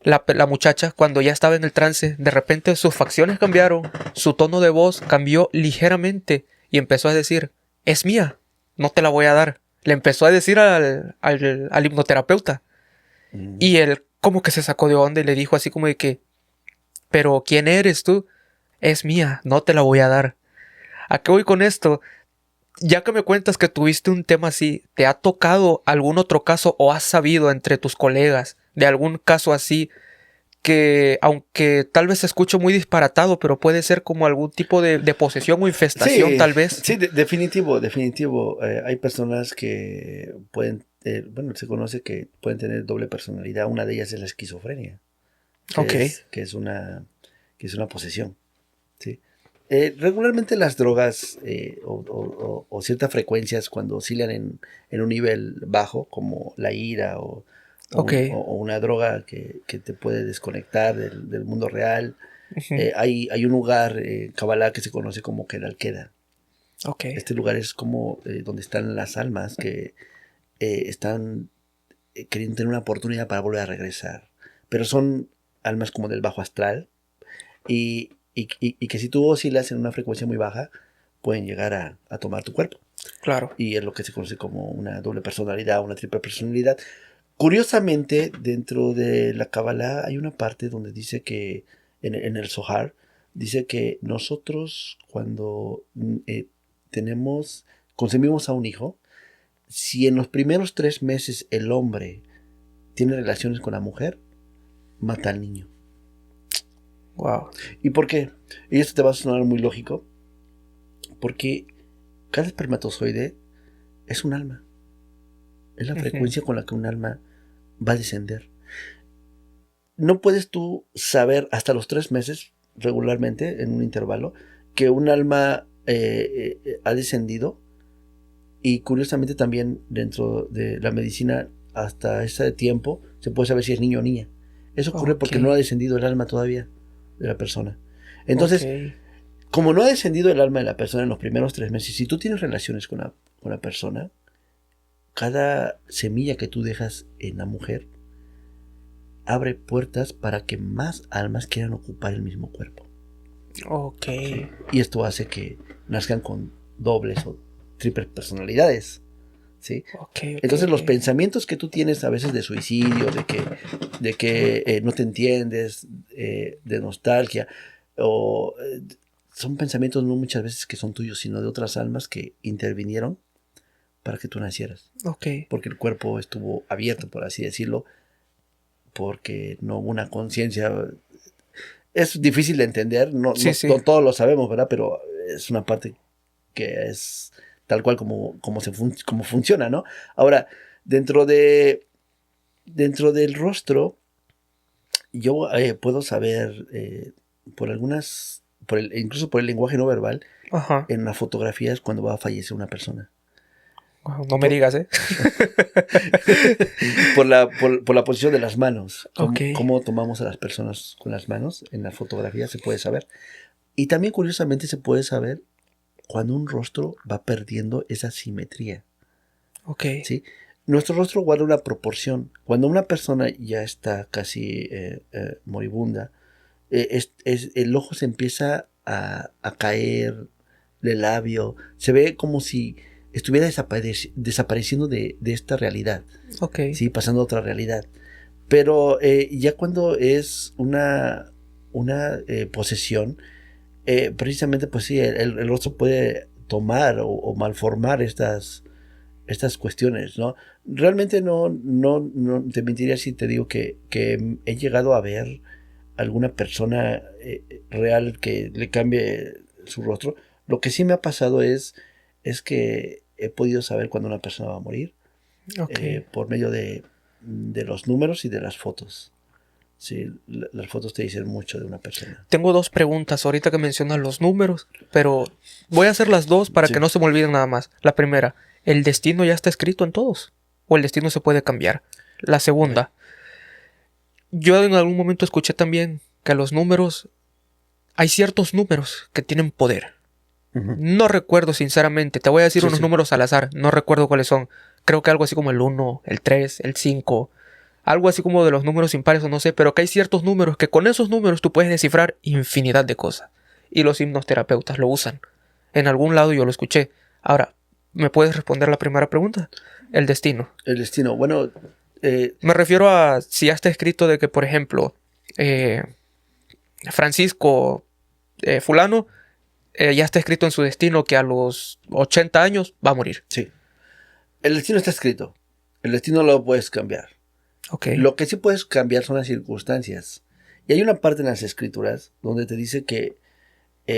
la muchacha cuando ya estaba en el trance, de repente sus facciones cambiaron, su tono de voz cambió ligeramente y empezó a decir, es mía, no te la voy a dar. Le empezó a decir al hipnoterapeuta. Y él como que se sacó de onda y le dijo así como de que, pero ¿quién eres tú? Es mía, no te la voy a dar. ¿A qué voy con esto? Ya que me cuentas que tuviste un tema así, ¿te ha tocado algún otro caso o has sabido entre tus colegas de algún caso así que, aunque tal vez se escuche muy disparatado, pero puede ser como algún tipo de posesión o infestación tal vez? Sí, definitivo. Hay personas que pueden, se conoce que pueden tener doble personalidad. Una de ellas es la esquizofrenia, que es una posesión, ¿sí? Regularmente las drogas o ciertas frecuencias cuando oscilan en un nivel bajo, como la ira o una droga que te puede desconectar del mundo real. Hay un lugar en Kabbalah que se conoce como Keral-Keda. Este lugar es como donde están las almas que están queriendo tener una oportunidad para volver a regresar. Pero son almas como del bajo astral y que si tú oscilas en una frecuencia muy baja, pueden llegar a tomar tu cuerpo. Claro. Y es lo que se conoce como una doble personalidad, una triple personalidad. Curiosamente, dentro de la Kabbalah hay una parte donde dice que, en el Zohar, dice que nosotros cuando concebimos a un hijo, si en los primeros 3 meses el hombre tiene relaciones con la mujer, mata al niño. Wow. ¿Y por qué? Y esto te va a sonar muy lógico, porque cada espermatozoide es un alma. Es la frecuencia con la que un alma va a descender. No puedes tú saber hasta los 3 meses, regularmente, en un intervalo, que un alma ha descendido. Y curiosamente también dentro de la medicina, hasta ese tiempo, se puede saber si es niño o niña. Eso ocurre porque no ha descendido el alma todavía de la persona. Entonces, como no ha descendido el alma de la persona en los primeros 3 meses, si tú tienes relaciones con la persona, cada semilla que tú dejas en la mujer abre puertas para que más almas quieran ocupar el mismo cuerpo. ¿Sí? Y esto hace que nazcan con dobles o triples personalidades. ¿Sí? Entonces los pensamientos que tú tienes a veces de suicidio, de que no te entiendes, de nostalgia, son pensamientos no muchas veces que son tuyos, sino de otras almas que intervinieron para que tú nacieras. Porque el cuerpo estuvo abierto, por así decirlo, porque no hubo una conciencia. Es difícil de entender, no todos lo sabemos, ¿verdad? Pero es una parte que es tal cual como funciona, ¿no? Ahora, dentro del rostro, yo puedo saber incluso por el lenguaje no verbal, en las fotografías cuando va a fallecer una persona. No me digas, ¿eh? por la posición de las manos. Cómo tomamos a las personas con las manos en la fotografía se puede saber. Y también curiosamente se puede saber cuando un rostro va perdiendo esa simetría. ¿Sí? Nuestro rostro guarda una proporción. Cuando una persona ya está casi moribunda, el ojo se empieza a caer, el labio, se ve como si estuviera desapareciendo de esta realidad. Sí, pasando a otra realidad. Pero ya cuando es una posesión, precisamente pues sí, el rostro puede tomar o malformar estas cuestiones, ¿no? Realmente no te mentiría si te digo que he llegado a ver alguna persona real que le cambie su rostro. Lo que sí me ha pasado es que he podido saber cuándo una persona va a morir por medio de los números y de las fotos. Sí, las fotos te dicen mucho de una persona. Tengo 2 preguntas ahorita que mencionas los números, pero voy a hacer las 2 para que no se me olviden nada más. La primera, ¿el destino ya está escrito en todos? ¿O el destino se puede cambiar? La segunda, yo en algún momento escuché también que los números, hay ciertos números que tienen poder. No recuerdo sinceramente, te voy a decir unos números al azar, no recuerdo cuáles son. Creo que algo así como el 1, el 3, el 5, algo así como de los números impares o no sé, pero que hay ciertos números que con esos números tú puedes descifrar infinidad de cosas. Y los hipnoterapeutas lo usan. En algún lado yo lo escuché. Ahora, ¿me puedes responder la primera pregunta? El destino. El destino, bueno... me refiero a si ya está escrito de que, por ejemplo, Francisco fulano, ya está escrito en su destino que a los 80 años va a morir. Sí. El destino está escrito. El destino no lo puedes cambiar. Okay. Lo que sí puedes cambiar son las circunstancias. Y hay una parte en las escrituras donde te dice que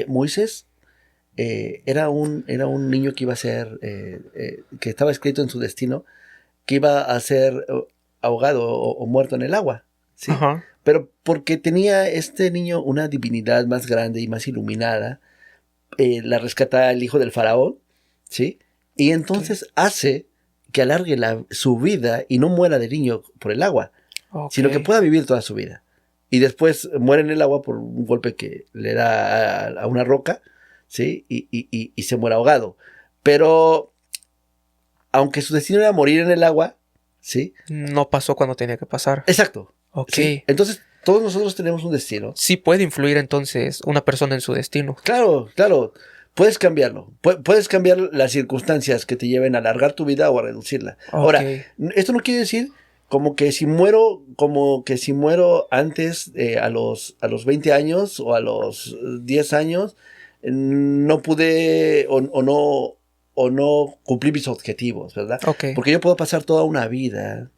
Moisés era un niño que iba a ser, que estaba escrito en su destino, que iba a ser ahogado o muerto en el agua. ¿sí? Pero porque tenía este niño una divinidad más grande y más iluminada, la rescata el hijo del faraón, ¿sí? Y entonces hace que alargue su vida y no muera de niño por el agua, sino que pueda vivir toda su vida. Y después muere en el agua por un golpe que le da a una roca, ¿sí? Y se muere ahogado. Pero, aunque su destino era morir en el agua, ¿sí? No pasó cuando tenía que pasar. Exacto. Ok. ¿sí? Entonces, todos nosotros tenemos un destino. Sí puede influir entonces una persona en su destino. Claro, claro. Puedes cambiarlo. Puedes cambiar las circunstancias que te lleven a alargar tu vida o a reducirla. Ahora, esto no quiere decir como que si muero antes a los 20 años o a los 10 años, no pude o no cumplí mis objetivos, ¿verdad? Porque yo puedo pasar toda una vida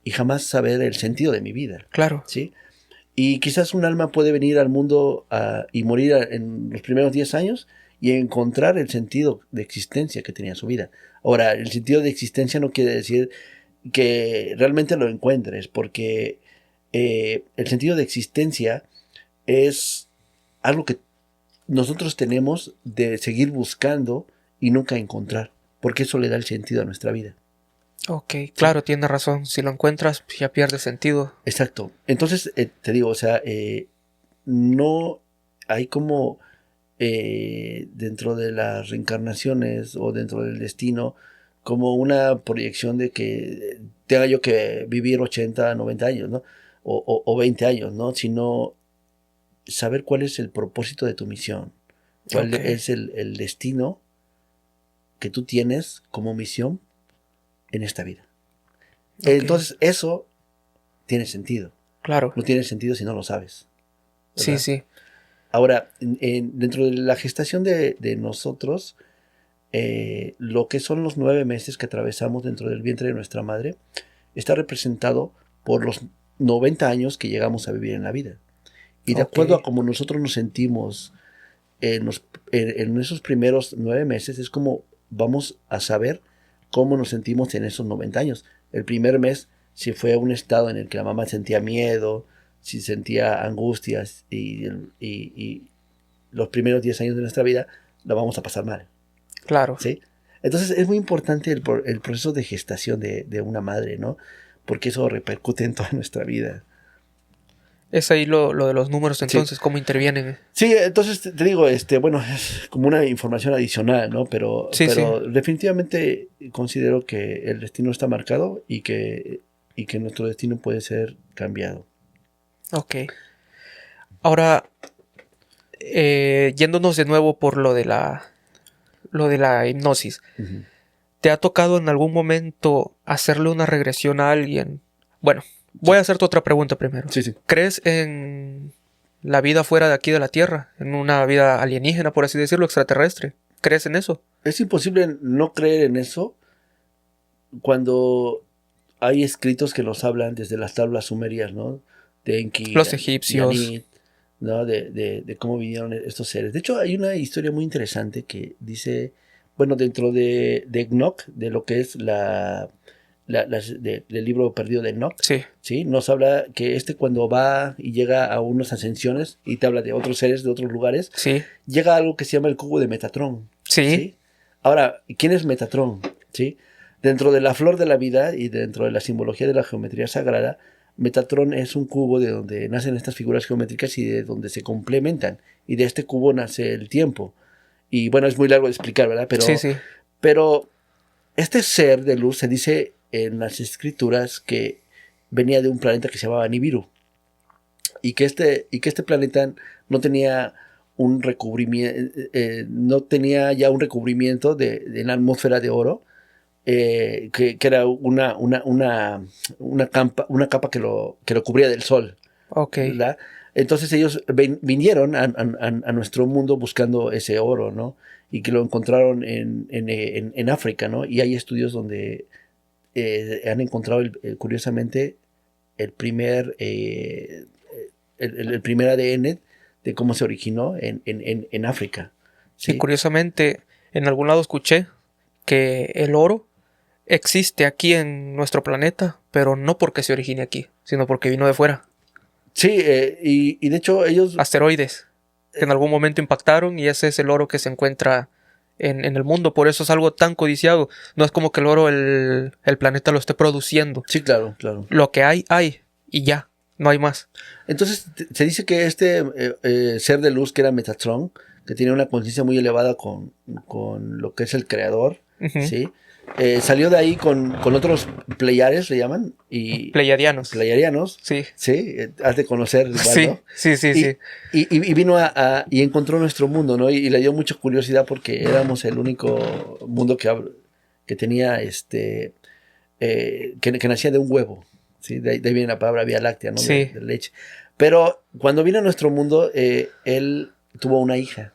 y jamás saber el sentido de mi vida. Claro. ¿Sí? Y quizás un alma puede venir al mundo y morir en los primeros 10 años y encontrar el sentido de existencia que tenía su vida. Ahora, el sentido de existencia no quiere decir que realmente lo encuentres, porque el sentido de existencia es algo que nosotros tenemos de seguir buscando y nunca encontrar, porque eso le da el sentido a nuestra vida. Ok, claro, ¿sí? Tienes razón. Si lo encuentras, ya pierde sentido. Exacto. Entonces, te digo, o sea, no hay como dentro de las reencarnaciones o dentro del destino como una proyección de que tenga yo que vivir 80, 90 años, ¿no? O 20 años, ¿no? Sino saber cuál es el propósito de tu misión, cuál es el destino que tú tienes como misión en esta vida. Entonces, eso tiene sentido. Claro. No tiene sentido si no lo sabes, ¿verdad? Sí, sí. Ahora, dentro de la gestación de nosotros, lo que son los 9 meses que atravesamos dentro del vientre de nuestra madre, está representado por los 90 años que llegamos a vivir en la vida. Y de acuerdo a cómo nosotros nos sentimos en esos primeros 9 meses, es como vamos a saber cómo nos sentimos en esos 90 años. El primer mes, si fue un estado en el que la mamá sentía miedo, si sentía angustias, y los primeros 10 años de nuestra vida la vamos a pasar mal. Claro. ¿Sí? Entonces es muy importante el proceso de gestación de una madre, ¿no? Porque eso repercute en toda nuestra vida. Es ahí lo de los números, entonces, ¿cómo intervienen? Sí, entonces te digo, bueno, es como una información adicional, ¿no? Pero definitivamente considero que el destino está marcado y que nuestro destino puede ser cambiado. Ok. Ahora, yéndonos de nuevo por lo de la hipnosis, uh-huh. ¿Te ha tocado en algún momento hacerle una regresión a alguien? Bueno, voy a hacerte otra pregunta primero. Sí. ¿Crees en la vida fuera de aquí de la Tierra? ¿En una vida alienígena, por así decirlo, extraterrestre? ¿Crees en eso? Es imposible no creer en eso cuando hay escritos que nos hablan desde las tablas sumerias, ¿no? De Enki, los egipcios, Yanit, ¿no? De cómo vinieron estos seres. De hecho, hay una historia muy interesante que dice, bueno, dentro de Enoch, de lo que es del libro perdido de Enoch, Sí. ¿sí? Nos habla que cuando va y llega a unas ascensiones y te habla de otros seres de otros lugares, Sí. llega a algo que se llama el cubo de Metatrón. Sí. ¿Sí? Ahora, ¿quién es Metatrón? ¿Sí? Dentro de la flor de la vida y dentro de la simbología de la geometría sagrada, Metatrón es un cubo de donde nacen estas figuras geométricas y de donde se complementan. Y de este cubo nace el tiempo. Y bueno, es muy largo de explicar, ¿verdad? Sí, sí. Pero este ser de luz se dice en las escrituras que venía de un planeta que se llamaba Nibiru. Y que este planeta no tenía un recubrimiento, no tenía ya un recubrimiento de la atmósfera de oro, que era una capa que lo cubría del sol. Ok. ¿Verdad? Entonces ellos vinieron a nuestro mundo buscando ese oro, ¿no? Y que lo encontraron en África, ¿no? Y hay estudios donde han encontrado, curiosamente, el primer ADN de cómo se originó en África. ¿Sí? Y curiosamente, en algún lado escuché que el oro existe aquí en nuestro planeta, pero no porque se origine aquí, sino porque vino de fuera. Sí, y de hecho ellos... Asteroides que en algún momento impactaron y ese es el oro que se encuentra en el mundo. Por eso es algo tan codiciado. No es como que el oro el planeta lo esté produciendo. Sí, claro, claro. Lo que hay y ya. No hay más. Entonces se dice que este ser de luz que era Metatron, que tiene una conciencia muy elevada con lo que es el creador, ¿sí? Salió de ahí con otros Pleiades, le llaman. Pleiadianos. Pleiadianos. Sí. Sí, has de conocer. Igual, sí, ¿no? sí. Y vino y encontró nuestro mundo, ¿no? Y le dio mucha curiosidad porque éramos el único mundo que tenía que nacía de un huevo. ¿Sí? De ahí viene la palabra Vía Láctea, ¿no? Sí. De leche. Pero cuando vino a nuestro mundo, él tuvo una hija.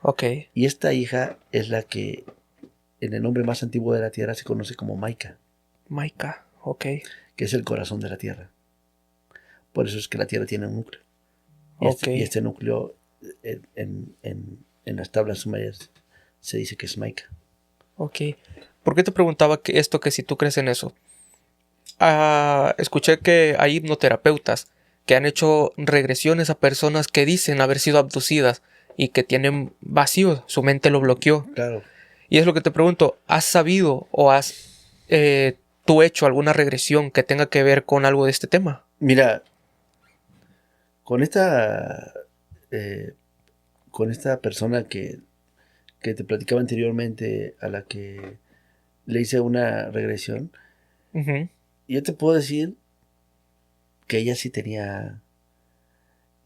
Ok. Y esta hija es la que en el nombre más antiguo de la Tierra se conoce como Maika. Maika, ok. Que es el corazón de la Tierra. Por eso es que la Tierra tiene un núcleo. Y este núcleo en las tablas sumerias se dice que es Maika. Ok. ¿Por qué te preguntaba que si tú crees en eso? Escuché que hay hipnoterapeutas que han hecho regresiones a personas que dicen haber sido abducidas y que tienen vacío, su mente lo bloqueó. Claro. Y es lo que te pregunto, ¿has sabido o has tú hecho alguna regresión que tenga que ver con algo de este tema? Mira, con esta persona que te platicaba anteriormente, a la que le hice una regresión, yo te puedo decir que ella sí tenía,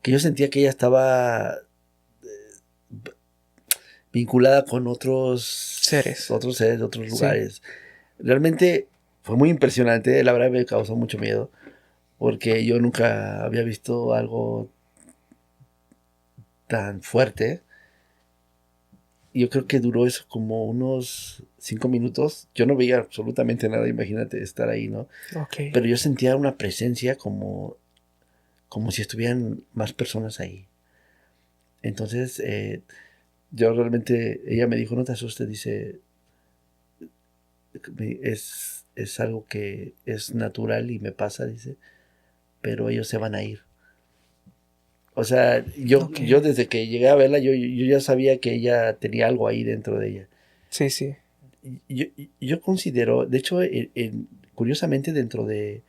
que yo sentía que ella estaba vinculada con otros seres de otros lugares. Realmente fue muy impresionante, la verdad me causó mucho miedo, porque yo nunca había visto algo tan fuerte. Yo creo que duró eso como unos 5 minutos. Yo no veía absolutamente nada, imagínate estar ahí, ¿no? Okay. Pero yo sentía una presencia como si estuvieran más personas ahí. Entonces, yo realmente, ella me dijo, no te asustes, dice, es algo que es natural y me pasa, dice, pero ellos se van a ir. O sea, yo desde que llegué a verla, yo ya sabía que ella tenía algo ahí dentro de ella. Sí, sí. Yo considero, de hecho, curiosamente dentro de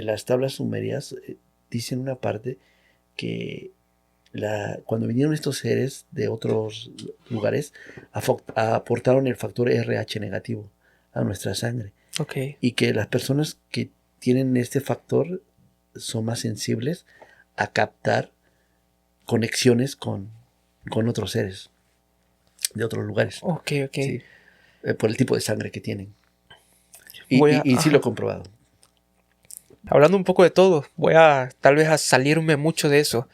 las tablas sumerias, dicen una parte que cuando vinieron estos seres de otros lugares, aportaron el factor RH negativo a nuestra sangre. Okay. Y que las personas que tienen este factor son más sensibles a captar conexiones con otros seres de otros lugares. Ok. ¿Sí? Por el tipo de sangre que tienen. Y sí lo he comprobado. Hablando un poco de todo, voy a tal vez a salirme mucho de eso.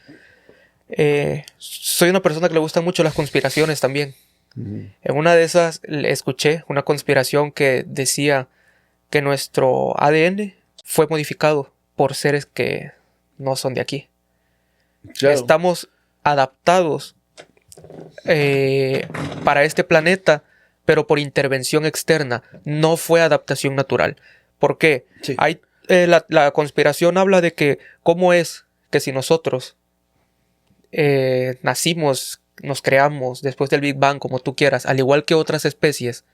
Soy una persona que le gustan mucho las conspiraciones también. En una de esas escuché una conspiración que decía que nuestro ADN fue modificado por seres que no son de aquí. Claro. Estamos adaptados para este planeta, pero por intervención externa. No fue adaptación natural. ¿Por qué? Sí. La conspiración habla de que cómo es que si nosotros nacimos, nos creamos después del Big Bang, como tú quieras, al igual que otras especies,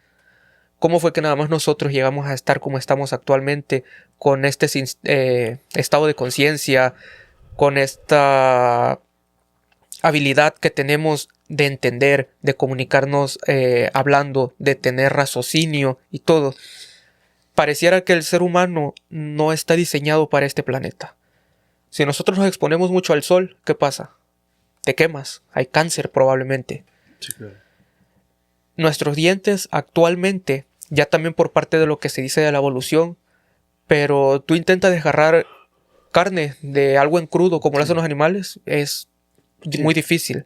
¿cómo fue que nada más nosotros llegamos a estar como estamos actualmente, con este estado de conciencia, con esta habilidad que tenemos de entender, de comunicarnos hablando, de tener raciocinio y todo? Pareciera que el ser humano no está diseñado para este planeta. Si nosotros nos exponemos mucho al sol, ¿qué pasa? Te quemas, hay cáncer probablemente. Sí, claro. Nuestros dientes actualmente, ya también por parte de lo que se dice de la evolución, pero tú intentas desgarrar carne de algo en crudo como lo hacen los animales, es muy difícil.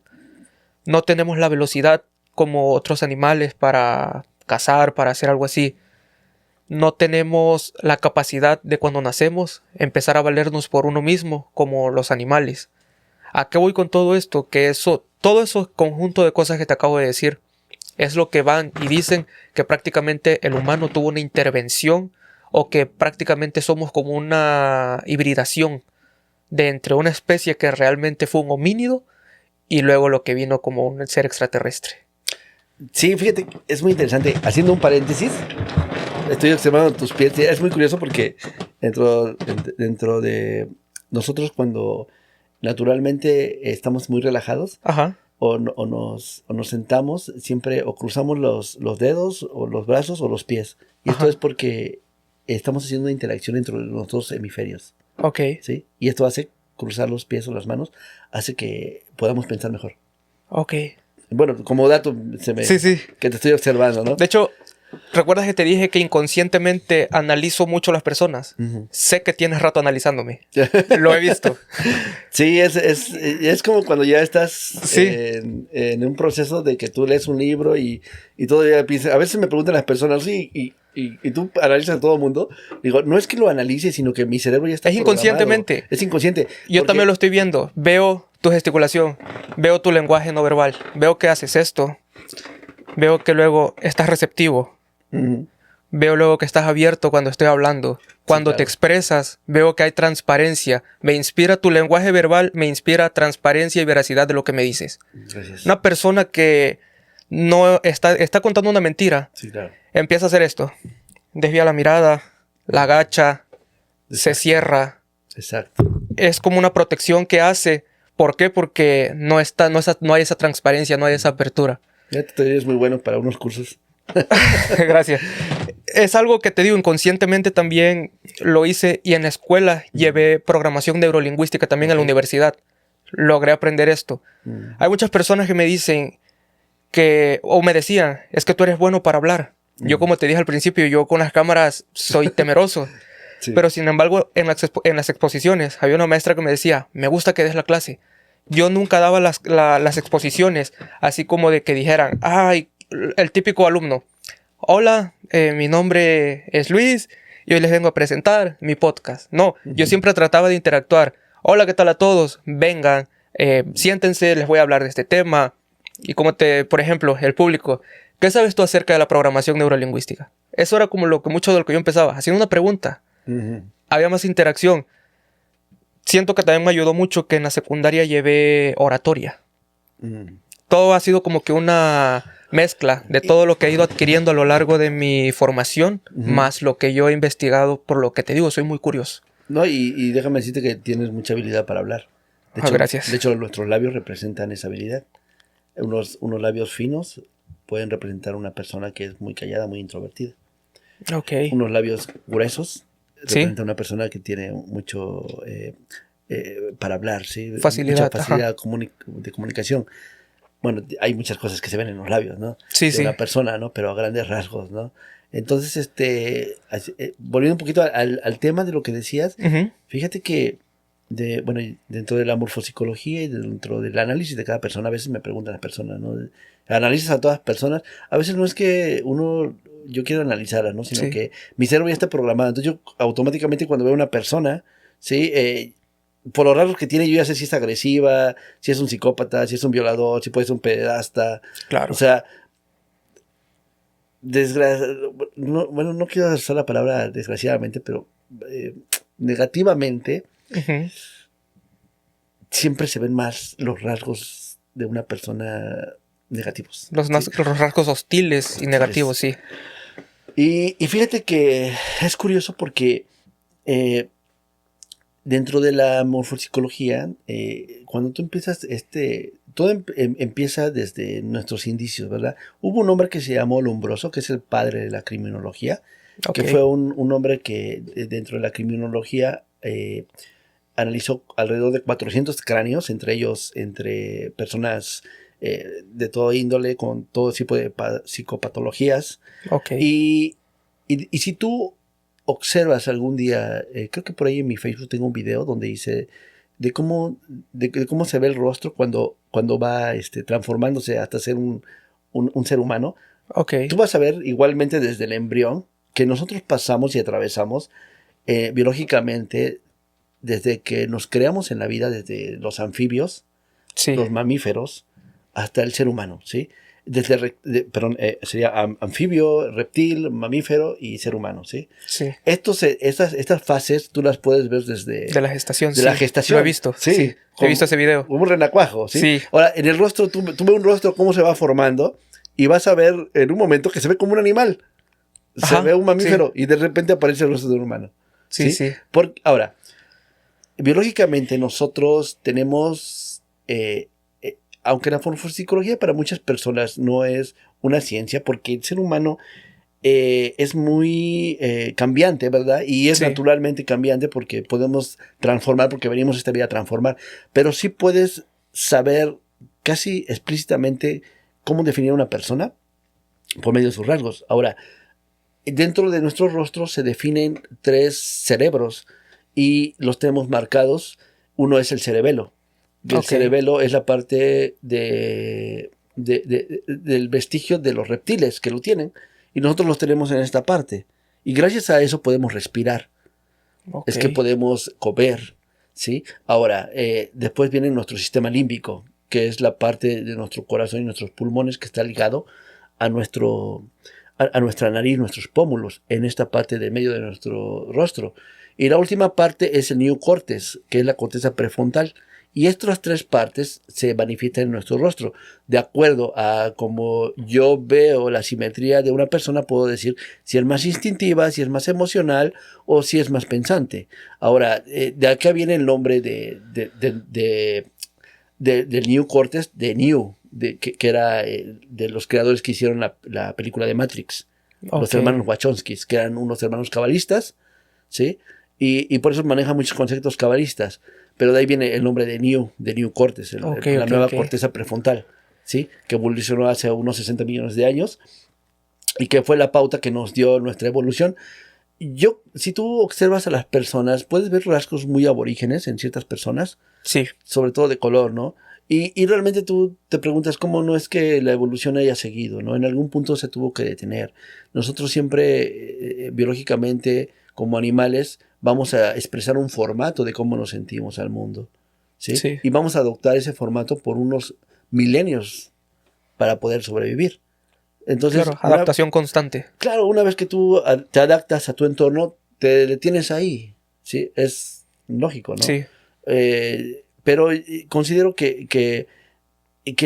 No tenemos la velocidad como otros animales para cazar, para hacer algo así. No tenemos la capacidad de cuando nacemos empezar a valernos por uno mismo como los animales. ¿A qué voy con todo esto? Que todo ese conjunto de cosas que te acabo de decir es lo que van y dicen que prácticamente el humano tuvo una intervención, o que prácticamente somos como una hibridación de entre una especie que realmente fue un homínido y luego lo que vino como un ser extraterrestre. Sí, fíjate, es muy interesante. Haciendo un paréntesis, estoy observando tus pies. Es muy curioso porque dentro de nosotros, cuando naturalmente estamos muy relajados, Ajá. o nos sentamos, siempre o cruzamos los dedos o los brazos o los pies. Y esto Ajá. es porque estamos haciendo una interacción entre los dos hemisferios. Ok. ¿Sí? Y esto hace cruzar los pies o las manos, hace que podamos pensar mejor. Ok. Bueno, como dato, Sí. que te estoy observando, ¿no? De hecho, ¿recuerdas que te dije que inconscientemente analizo mucho a las personas? Uh-huh. Sé que tienes rato analizándome. Lo he visto. Sí, es como cuando ya estás Sí. en un proceso de que tú lees un libro y todavía piensas. A veces me preguntan las personas, sí, y tú analizas a todo el mundo. Digo, no es que lo analice, sino que mi cerebro ya está Es inconscientemente. Es inconsciente. Yo también lo estoy viendo. Veo tu gesticulación, veo tu lenguaje no verbal, veo que haces esto, veo que luego estás receptivo, Uh-huh. veo luego que estás abierto cuando estoy hablando, cuando Sí, claro. te expresas, veo que hay transparencia, me inspira tu lenguaje verbal, me inspira transparencia y veracidad de lo que me dices. Gracias. Una persona que no está contando una mentira, Sí, claro. empieza a hacer esto, desvía la mirada, la agacha, se cierra. Exacto. Es como una protección que hace. ¿Por qué? Porque no hay esa transparencia, no hay esa apertura. Ya te es muy bueno para unos cursos. Gracias. Es algo que te digo, inconscientemente también lo hice, y en la escuela llevé programación neurolingüística también en la universidad. Logré aprender esto. Hay muchas personas que me dicen o me decían, es que tú eres bueno para hablar. Yo, como te dije al principio, yo con las cámaras soy temeroso. Sí. Pero sin embargo, en las exposiciones, había una maestra que me decía, me gusta que des la clase. Yo nunca daba las exposiciones así como de que dijeran, ay, el típico alumno, hola, mi nombre es Luis y hoy les vengo a presentar mi podcast. No, yo siempre trataba de interactuar. Hola, ¿qué tal a todos? Vengan, siéntense, les voy a hablar de este tema. Y por ejemplo, el público, ¿qué sabes tú acerca de la programación neurolingüística? Eso era como mucho de lo que yo empezaba, haciendo una pregunta. Uh-huh. Había más interacción. Siento que también me ayudó mucho que en la secundaria llevé oratoria. Todo ha sido como que una mezcla de todo lo que he ido adquiriendo a lo largo de mi formación, más lo que yo he investigado. Por lo que te digo, soy muy curioso. No, y déjame decirte que tienes mucha habilidad para hablar. De hecho, gracias. De hecho, nuestros labios representan esa habilidad. Unos labios finos pueden representar a una persona que es muy callada, muy introvertida. Ok. Unos labios gruesos ¿Sí? representan a una persona que tiene mucho para hablar, ¿sí? Facilidad. Mucha facilidad de comunicación. Bueno, hay muchas cosas que se ven en los labios, ¿no? Sí, de una persona, ¿no? Pero a grandes rasgos, ¿no? Entonces, volviendo un poquito al tema de lo que decías, fíjate que dentro de la morfopsicología y dentro del análisis de cada persona, a veces me preguntan las personas, ¿no? Analizas a todas las personas, a veces no es que yo quiero analizarla, ¿no? Sino que mi cerebro ya está programado. Entonces yo automáticamente, cuando veo a una persona, ¿sí? por los rasgos que tiene, yo ya sé si es agresiva, si es un psicópata, si es un violador, si puede ser un pederasta. Claro. O sea, bueno, no quiero usar la palabra desgraciadamente, pero negativamente Ujú. siempre se ven más los rasgos de una persona negativos. Los, ¿sí? los rasgos hostiles y negativos, sí. Y fíjate que es curioso porque dentro de la morfopsicología, cuando tú empiezas, todo empieza desde nuestros indicios, ¿verdad? Hubo un hombre que se llamó Lombroso, que es el padre de la criminología, Ok. que fue un hombre que dentro de la criminología analizó alrededor de 400 cráneos, entre ellos, entre personas de todo índole, con todo tipo de psicopatologías. Ok. Y si tú observas algún día, creo que por ahí en mi Facebook tengo un video donde dice de cómo se ve el rostro cuando va transformándose hasta ser un ser humano. Ok. Tú vas a ver igualmente desde el embrión que nosotros pasamos y atravesamos biológicamente desde que nos creamos en la vida, desde los anfibios, Sí. los mamíferos, hasta el ser humano, ¿sí? Sería anfibio, reptil, mamífero y ser humano, ¿sí? Sí. Estas fases tú las puedes ver desde De la gestación, de sí. la gestación. Lo he visto, sí. He visto ese video. Como un renacuajo, ¿sí? Sí. Ahora, en el rostro, tú ves un rostro cómo se va formando y vas a ver en un momento que se ve como un animal. Se Ajá, ve un mamífero sí. y de repente aparece el rostro de un humano. Sí, sí. Ahora, biológicamente nosotros tenemos, aunque la morfopsicología para muchas personas no es una ciencia, porque el ser humano es muy cambiante, ¿verdad? Y es Sí. naturalmente cambiante porque podemos transformar, porque venimos a esta vida a transformar, pero sí puedes saber casi explícitamente cómo definir a una persona por medio de sus rasgos. Ahora, dentro de nuestros rostros se definen 3 cerebros y los tenemos marcados. Uno es el cerebelo. El Ok. cerebelo es la parte del vestigio de los reptiles que lo tienen y nosotros los tenemos en esta parte. Y gracias a eso podemos respirar. Ok. Es que podemos comer, ¿sí? Ahora, después viene nuestro sistema límbico, que es la parte de nuestro corazón y nuestros pulmones que está ligado a nuestra nariz, nuestros pómulos, en esta parte de medio de nuestro rostro. Y la última parte es el neocortes, que es la corteza prefrontal. Y estas 3 partes se manifiestan en nuestro rostro. De acuerdo a cómo yo veo la simetría de una persona, puedo decir si es más instintiva, si es más emocional o si es más pensante. Ahora, de acá viene el nombre del neocortes, de Neo, que era de los creadores que hicieron la película de Matrix. Ok. Los hermanos Wachowskis, que eran unos hermanos cabalistas, ¿sí? Y por eso manejan muchos conceptos cabalistas. Pero de ahí viene el nombre de New Cortes, la nueva corteza prefrontal, ¿sí? Que evolucionó hace unos 60 millones de años y que fue la pauta que nos dio nuestra evolución. Si tú observas a las personas, puedes ver rasgos muy aborígenes en ciertas personas, Sí. sobre todo de color, ¿no? Y realmente tú te preguntas cómo no es que la evolución haya seguido, ¿no? En algún punto se tuvo que detener. Nosotros siempre, biológicamente, como animales, vamos a expresar un formato de cómo nos sentimos al mundo, ¿sí? Sí. Y vamos a adoptar ese formato por unos milenios para poder sobrevivir. Entonces, Claro, adaptación constante. Claro, una vez que tú te adaptas a tu entorno, te detienes ahí, ¿sí? Es lógico, ¿no? Sí. Pero considero que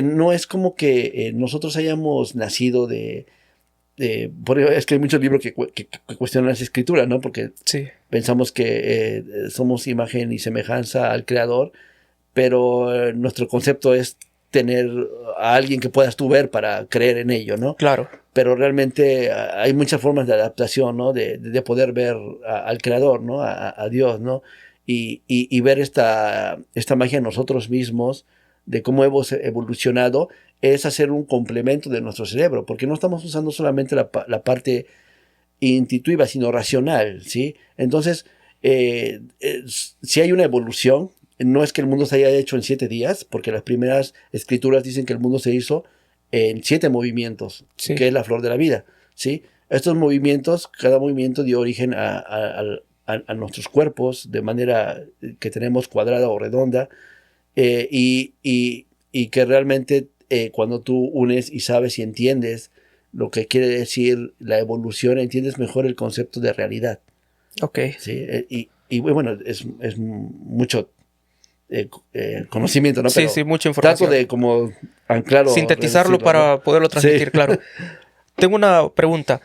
no es como que nosotros hayamos nacido es que hay muchos libros que cuestionan esa escritura, ¿no? Porque Sí. pensamos que somos imagen y semejanza al Creador, pero nuestro concepto es tener a alguien que puedas tú ver para creer en ello, ¿no? Claro. Pero realmente hay muchas formas de adaptación, ¿no? De poder ver al Creador, ¿no? A Dios, ¿no? Y ver esta magia en nosotros mismos, de cómo hemos evolucionado, es hacer un complemento de nuestro cerebro, porque no estamos usando solamente la parte intuitiva, sino racional, ¿sí? Entonces, si hay una evolución, no es que el mundo se haya hecho en 7 días, porque las primeras escrituras dicen que el mundo se hizo en 7 movimientos, Sí. que es la flor de la vida, ¿sí? Estos movimientos, cada movimiento dio origen a nuestros cuerpos de manera que tenemos cuadrada o redonda, y que realmente cuando tú unes y sabes y entiendes lo que quiere decir la evolución, entiendes mejor el concepto de realidad. Ok. ¿Sí? Y bueno, es mucho conocimiento, ¿no? Sí, Pero sí, mucha trato información. de como anclar o Sintetizarlo reducirlo, para ¿no? poderlo transmitir, Sí. claro. Tengo una pregunta.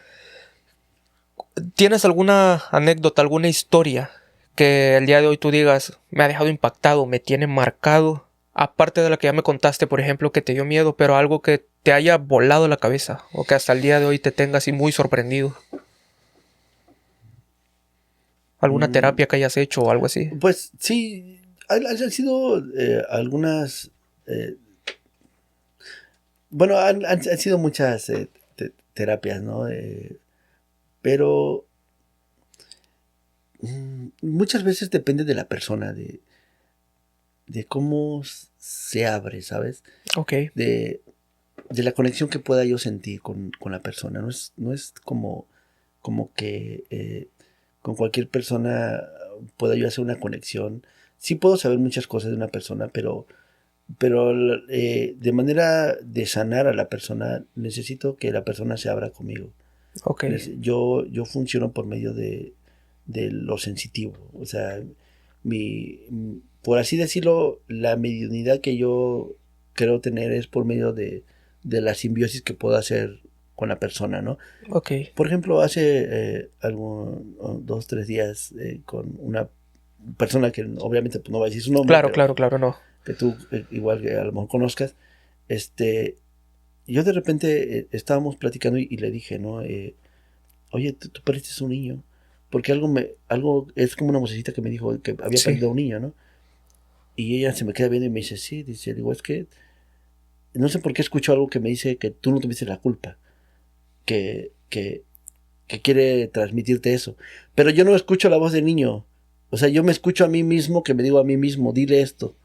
¿Tienes alguna anécdota, alguna historia que el día de hoy tú digas, me ha dejado impactado, me tiene marcado? Aparte de la que ya me contaste, por ejemplo, que te dio miedo, pero algo que te haya volado la cabeza o que hasta el día de hoy te tenga así muy sorprendido. ¿Alguna Mm, terapia que hayas hecho o algo así? Pues sí, han sido algunas, eh, bueno, han sido muchas terapias, ¿no? Pero muchas veces depende de la persona, de cómo se abre, ¿sabes? Ok, De la conexión que pueda yo sentir con la persona. No es como que con cualquier persona pueda yo hacer una conexión. Sí puedo saber muchas cosas de una persona, pero de manera de sanar a la persona, necesito que la persona se abra conmigo. ok, Yo funciono por medio de lo sensitivo. O sea, por así decirlo, la mediunidad que yo creo tener es por medio de la simbiosis que puedo hacer con la persona, ¿no? ok. Por ejemplo, hace 2, 3 días con una persona que obviamente pues, no va a decir su nombre, Claro, pero claro, claro, no. que tú igual que a lo mejor conozcas, este, yo de repente estábamos platicando y le dije, ¿no? Oye, tú pareces un niño. Porque algo es como una vocecita que me dijo que había Sí, parido un niño, ¿no? Y ella se me queda viendo y me dice, sí, dice, digo, es que no sé por qué escucho algo que me dice que tú no tuviste la culpa, que, que, que quiere transmitirte eso. Pero yo no escucho la voz del niño. O sea, yo me escucho a mí mismo que me digo a mí mismo, dile esto.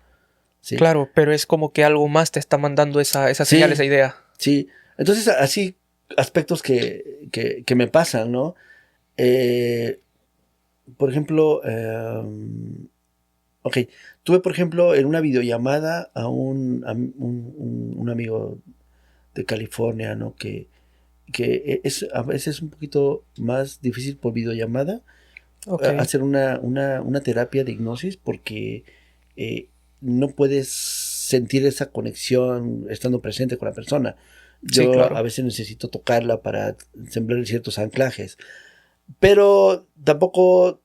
¿Sí? claro, pero es como que algo más te está mandando esa señal, Sí, esa idea. sí. Entonces, así aspectos que me pasan, ¿no? Eh, por ejemplo, ok, tuve por ejemplo en una videollamada a un amigo de California, ¿no? Que es a veces un poquito más difícil por videollamada Ok, hacer una terapia de hipnosis porque eh, no puedes sentir esa conexión estando presente con la persona. sí, Yo a claro. veces necesito tocarla para sembrar ciertos anclajes, pero tampoco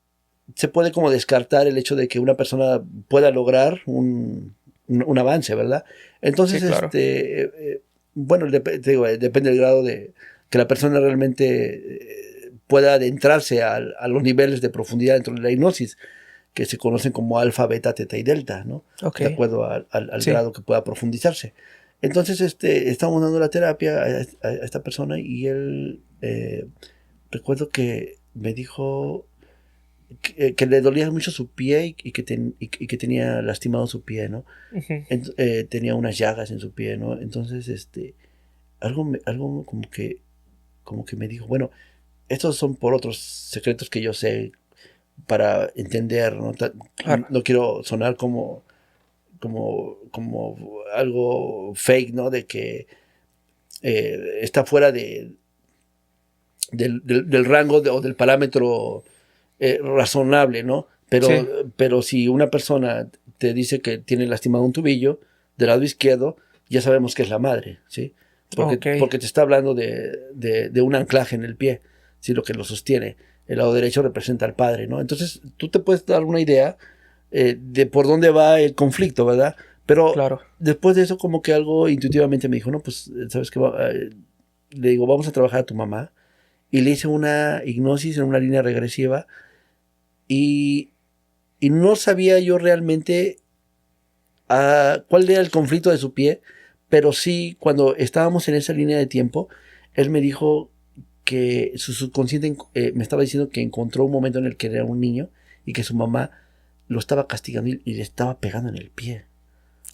se puede como descartar el hecho de que una persona pueda lograr un avance, ¿verdad? Sí, Entonces, claro. bueno, te digo, depende del grado de que la persona realmente pueda adentrarse a los niveles de profundidad dentro de la hipnosis, que se conocen como alfa, beta, teta y delta, ¿no? Ok, De acuerdo al sí. grado que pueda profundizarse. Entonces, estamos dando la terapia a esta persona y él, recuerdo que me dijo que le dolía mucho su pie y que tenía lastimado su pie, ¿no? Ujú. Tenía unas llagas en su pie, ¿no? Entonces, algo como que me dijo, bueno, estos son por otros secretos que yo sé para entender, ¿no? Claro. No quiero sonar como algo fake, ¿no? De que está fuera del rango o del parámetro razonable, ¿no? Sí, Pero si una persona te dice que tiene lastimado un tobillo del lado izquierdo, ya sabemos que es la madre, ¿sí? ok. Porque te está hablando de un anclaje en el pie, ¿sí? Lo que lo sostiene. El lado derecho representa al padre, ¿no? Entonces tú te puedes dar una idea de por dónde va el conflicto, ¿verdad? Pero Claro. después de eso como que algo intuitivamente me dijo, no, pues, ¿sabes qué? Le digo, vamos a trabajar a tu mamá. Y le hice una hipnosis en una línea regresiva y, y no sabía yo realmente cuál era el conflicto de su pie, pero sí, cuando estábamos en esa línea de tiempo, él me dijo que su subconsciente me estaba diciendo que encontró un momento en el que era un niño y que su mamá lo estaba castigando y le estaba pegando en el pie,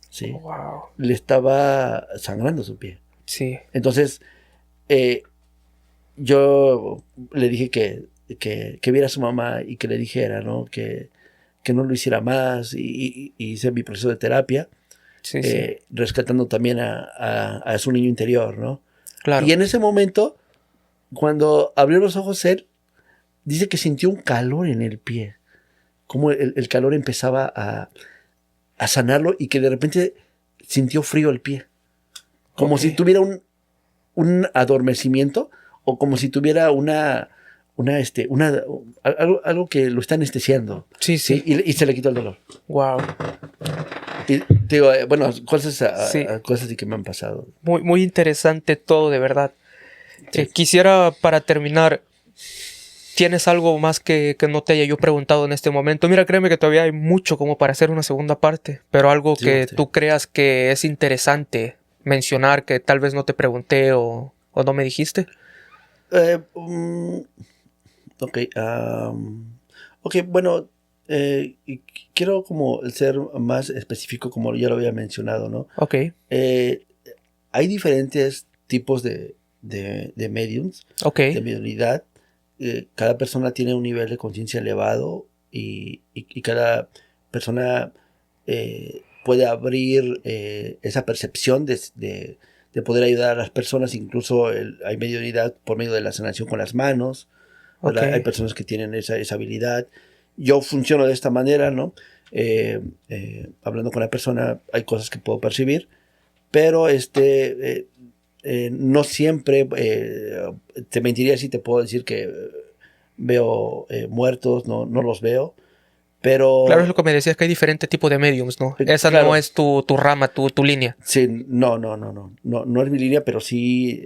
¿sí? Wow. Le estaba sangrando su pie. Sí, Entonces, yo le dije que que viera a su mamá y que le dijera, ¿no? Que no lo hiciera más y hice mi proceso de terapia, Sí, sí. rescatando también a su niño interior, ¿no? Claro. Y en ese momento, cuando abrió los ojos él, dice que sintió un calor en el pie, como el calor empezaba a sanarlo y que de repente sintió frío el pie, como Ok. si tuviera un adormecimiento o como si tuviera algo que lo está anestesiando. Sí, sí. Y se le quitó el dolor. Wow. Y digo, bueno, cosas Sí. cosas que me han pasado. Muy, muy interesante todo, de verdad. Sí. Quisiera, para terminar, ¿tienes algo más que no te haya yo preguntado en este momento? Mira, créeme que todavía hay mucho como para hacer una segunda parte, pero algo Sí, que sí. tú creas que es interesante mencionar, que tal vez no te pregunté o no me dijiste. Ok, ok, bueno, quiero como ser más específico, como ya lo había mencionado, ¿no? Ok, Hay diferentes tipos de mediums, ok, de mediunidad. Cada persona tiene un nivel de conciencia elevado y cada persona puede abrir esa percepción de poder ayudar a las personas. Incluso hay mediunidad por medio de la sanación con las manos, ¿verdad? ok. Hay personas que tienen esa habilidad. Yo funciono de esta manera, ¿no? Hablando con la persona hay cosas que puedo percibir, pero no siempre, te mentiría si te puedo decir que veo muertos, no los veo, Claro, es pero lo que me decías, que hay diferentes tipos de mediums, ¿no? Esa claro, no es tu rama, tu línea. sí, no es mi línea, pero sí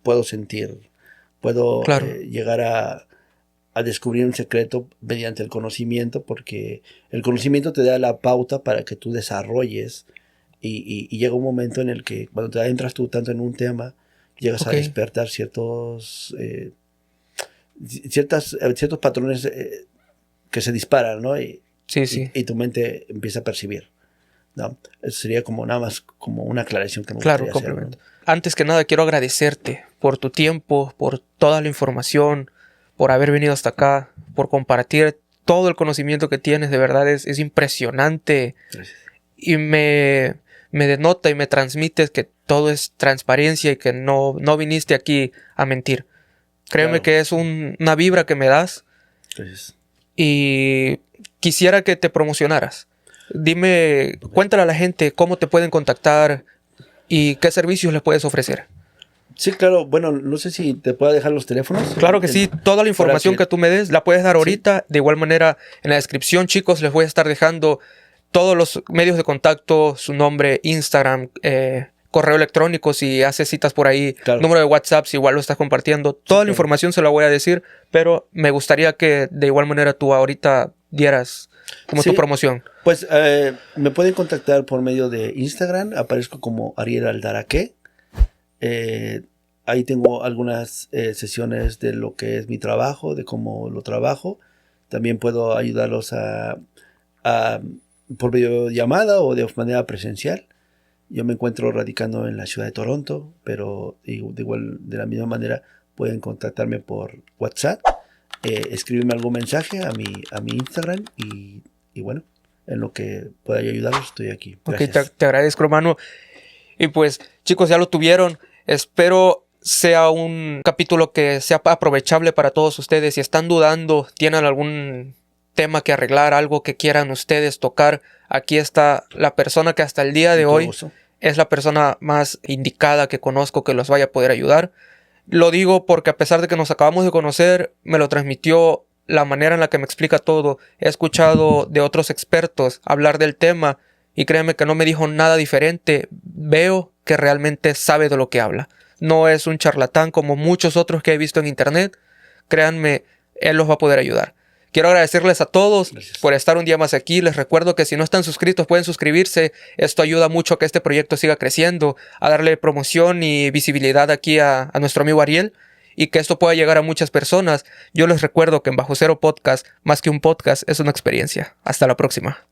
puedo sentir, puedo Claro, llegar a descubrir un secreto mediante el conocimiento, porque el conocimiento te da la pauta para que tú desarrolles y llega un momento en el que cuando te adentras tú tanto en un tema, llegas ok. a despertar ciertos patrones que se disparan, ¿no? Sí, sí. Y tu mente empieza a percibir, ¿no? Eso sería como nada más como una aclaración que me Claro, gustaría hacer, complemento. ¿no? Antes que nada, quiero agradecerte por tu tiempo, por toda la información, por haber venido hasta acá, por compartir todo el conocimiento que tienes. De verdad es impresionante Gracias. y me denota y me transmites que todo es transparencia y que no viniste aquí a mentir. Créeme Claro. que es una vibra que me das Gracias. y quisiera que te promocionaras. Dime, cuéntale a la gente cómo te pueden contactar y qué servicios les puedes ofrecer. Sí, claro. Bueno, no sé si te puedo dejar los teléfonos. Claro que sí, toda la información que tú me des la puedes dar ahorita. De igual manera, en la descripción, chicos, les voy a estar dejando todos los medios de contacto, su nombre, Instagram, correo electrónico, si haces citas por ahí, Claro. número de WhatsApp, si igual lo estás compartiendo. Toda la claro. información se la voy a decir, pero me gustaría que de igual manera tú ahorita dieras como Sí. tu promoción. Pues me pueden contactar por medio de Instagram. Aparezco como Ariel Aldaraque. Ahí tengo algunas sesiones de lo que es mi trabajo, de cómo lo trabajo. También puedo ayudarlos por videollamada o de manera presencial. Yo me encuentro radicando en la ciudad de Toronto, pero de la misma manera pueden contactarme por WhatsApp, escribirme algún mensaje a mi Instagram y bueno, en lo que pueda yo ayudarlos estoy aquí. Gracias. Ok, te agradezco, hermano. Y pues, chicos, ya lo tuvieron. Espero sea un capítulo que sea aprovechable para todos ustedes. Si están dudando, tienen algún tema que arreglar, algo que quieran ustedes tocar, aquí está la persona que hasta el día de hoy es la persona más indicada que conozco que los vaya a poder ayudar. Lo digo porque a pesar de que nos acabamos de conocer, me lo transmitió la manera en la que me explica todo. He escuchado de otros expertos hablar del tema y créeme que no me dijo nada diferente. Veo que realmente sabe de lo que habla. No es un charlatán como muchos otros que he visto en internet. Créanme, él los va a poder ayudar. Quiero agradecerles a todos por estar un día más aquí. Les recuerdo que si no están suscritos pueden suscribirse. Esto ayuda mucho a que este proyecto siga creciendo, a darle promoción y visibilidad aquí a nuestro amigo Ariel y que esto pueda llegar a muchas personas. Yo les recuerdo que en Bajo Cero Podcast, más que un podcast, es una experiencia. Hasta la próxima.